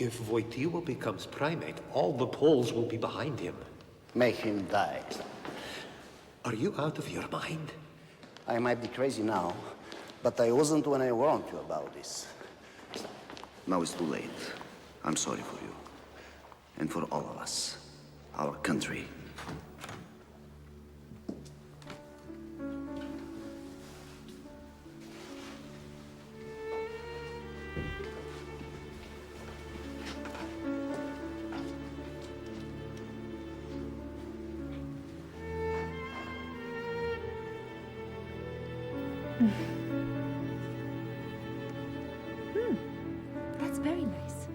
[SPEAKER 9] If Wojtyła becomes primate, all the Poles will be behind him.
[SPEAKER 2] Make him die.
[SPEAKER 9] Are you out of your mind?
[SPEAKER 2] I might be crazy now, but I wasn't when I warned you about this. Now it's too late. I'm sorry for you. And for all of us. Our country.
[SPEAKER 4] That's very nice.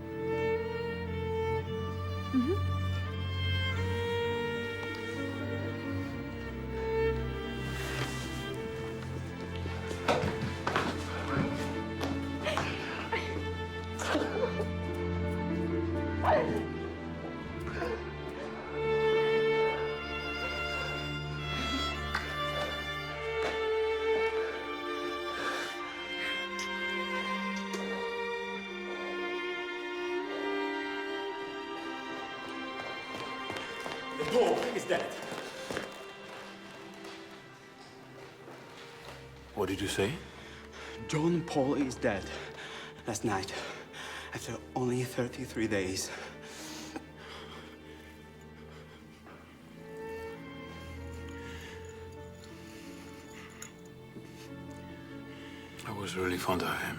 [SPEAKER 7] The Pole is dead.
[SPEAKER 6] What did you say?
[SPEAKER 21] John Paul is dead. Last night, after only 33 days.
[SPEAKER 6] I was really fond of him.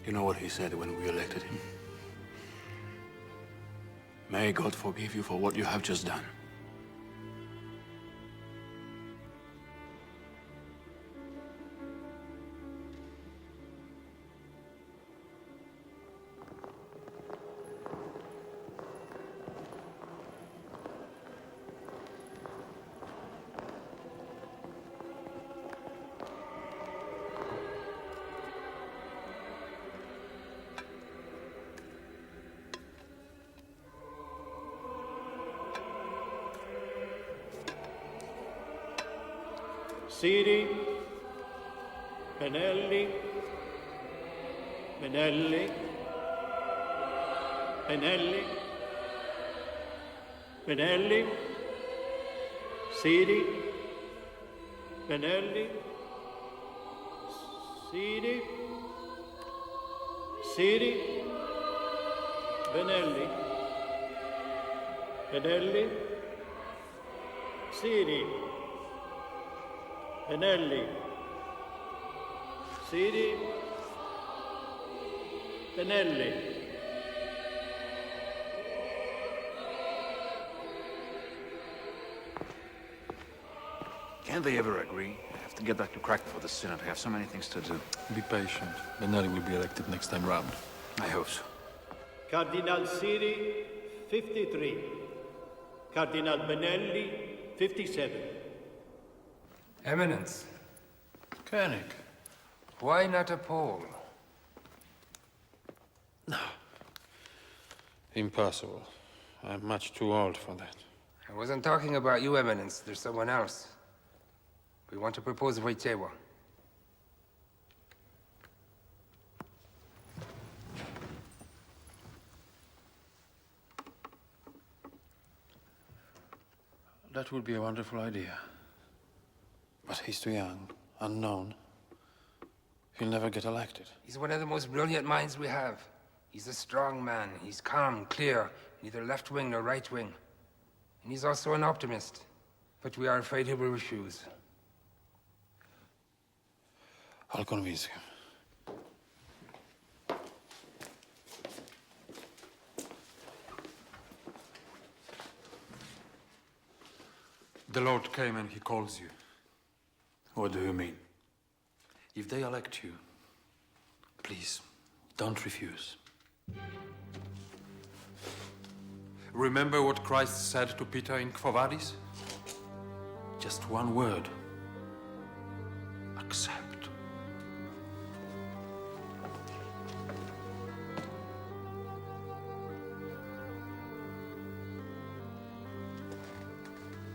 [SPEAKER 6] You know what he said when we elected him? May God forgive you for what you have just done.
[SPEAKER 20] Siri, Benelli, Benelli, Benelli, Benelli, Siri, Benelli, Siri, Siri, Benelli, Benelli, Siri, Benelli, Siri, Benelli.
[SPEAKER 6] Can't they ever agree? I have to get back to Krakow for the Synod. I have so many things to do.
[SPEAKER 15] Be patient. Benelli will be elected next time round.
[SPEAKER 6] I hope so.
[SPEAKER 20] Cardinal Siri, 53. Cardinal Benelli, 57.
[SPEAKER 19] Eminence.
[SPEAKER 15] König.
[SPEAKER 19] Why not a Pole?
[SPEAKER 12] No. Impossible. I'm much too old for that.
[SPEAKER 19] I wasn't talking about you, Eminence. There's someone else. We want to propose Wojtyła.
[SPEAKER 15] That would be a wonderful idea. But he's too young, unknown. He'll never get elected.
[SPEAKER 19] He's one of the most brilliant minds we have. He's a strong man. He's calm, clear, neither left wing nor right wing. And he's also an optimist. But we are afraid he will refuse.
[SPEAKER 15] I'll convince him.
[SPEAKER 6] The Lord came and he calls you. What do you mean?
[SPEAKER 15] If they elect you, please, don't refuse. Remember what Christ said to Peter in Quo Vadis? Just one word. Accept.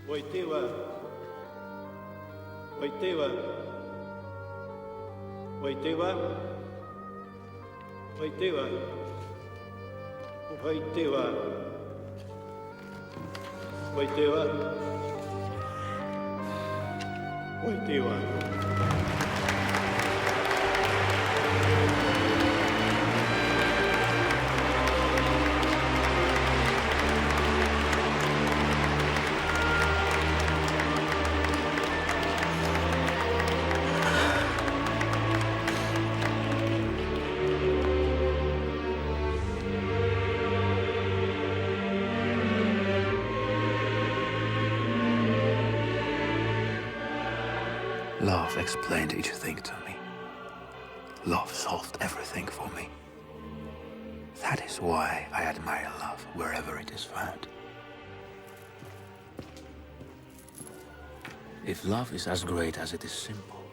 [SPEAKER 20] Wojtyła, Wojtyła, Wojtyła, Wojtyła, Wojtyła, Wojtyła, Wojtyła.
[SPEAKER 6] Love explained each thing to me. Love solved everything for me. That is why I admire love wherever it is found. If love is as great as it is simple,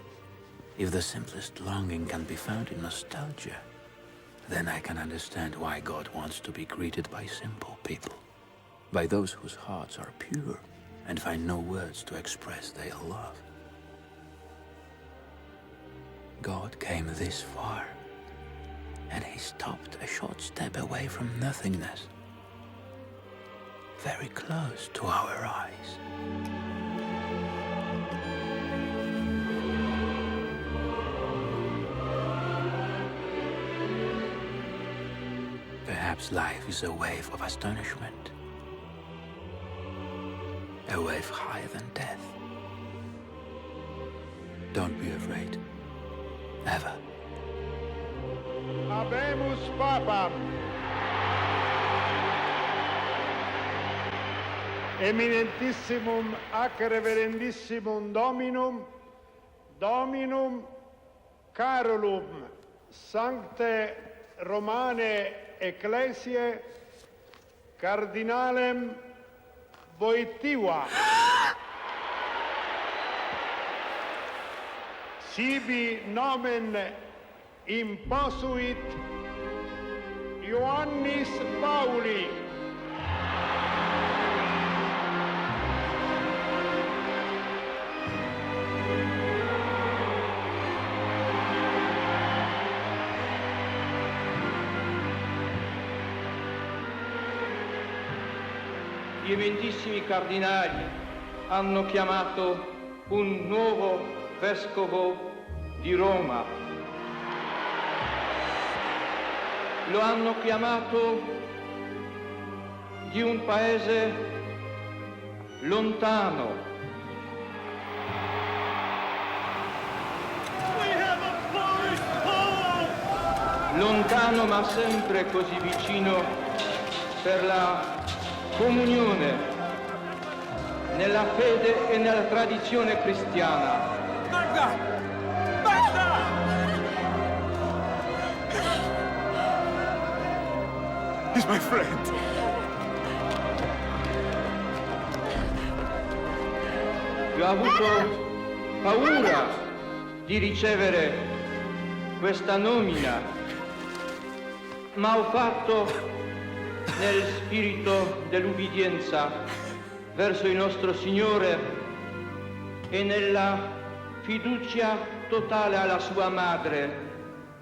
[SPEAKER 6] if the simplest longing can be found in nostalgia, then I can understand why God wants to be greeted by simple people, by those whose hearts are pure and find no words to express their love. God came this far, and he stopped a short step away from nothingness, very close to our eyes. Perhaps life is a wave of astonishment, a wave higher than death. Don't be afraid. Ever.
[SPEAKER 5] Habemus Papam. Eminentissimum ac reverendissimum Dominum Karolum, Sancte Romane Ecclesiae, Cardinalem Wojtyła. Sibi nomen imposuit Ioannis Pauli.
[SPEAKER 22] Gli eminentissimi cardinali hanno chiamato un nuovo vescovo di Roma. Lo hanno chiamato di un paese lontano. Lontano ma sempre così vicino per la comunione nella fede e nella tradizione cristiana.
[SPEAKER 8] Magda! Magda!
[SPEAKER 7] He's my friend.
[SPEAKER 22] Io ho avuto paura di ricevere questa nomina, ma ho fatto nel spirito dell'ubbidienza verso il nostro Signore e nella fiducia totale alla sua madre,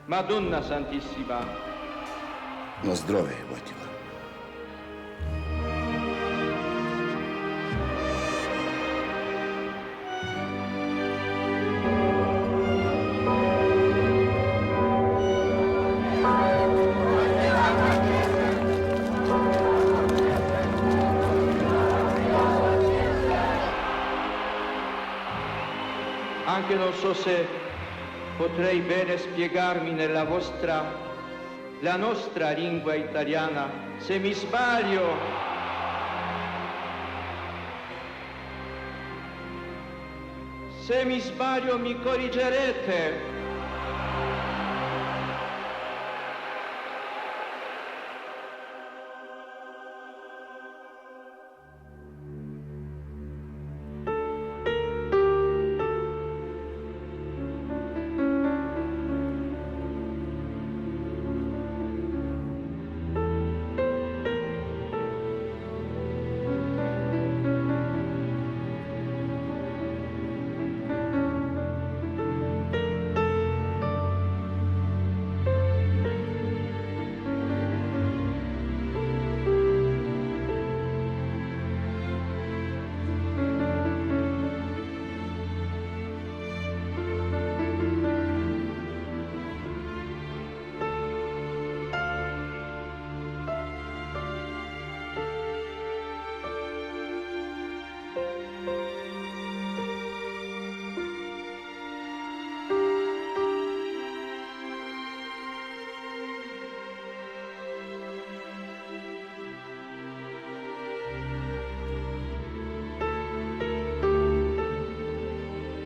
[SPEAKER 22] Madonna Santissima.
[SPEAKER 2] Na zdrowie, Wojtyła.
[SPEAKER 22] Anche non so se potrei bene spiegarmi nella la nostra lingua italiana. Se mi sbaglio, mi corrigerete.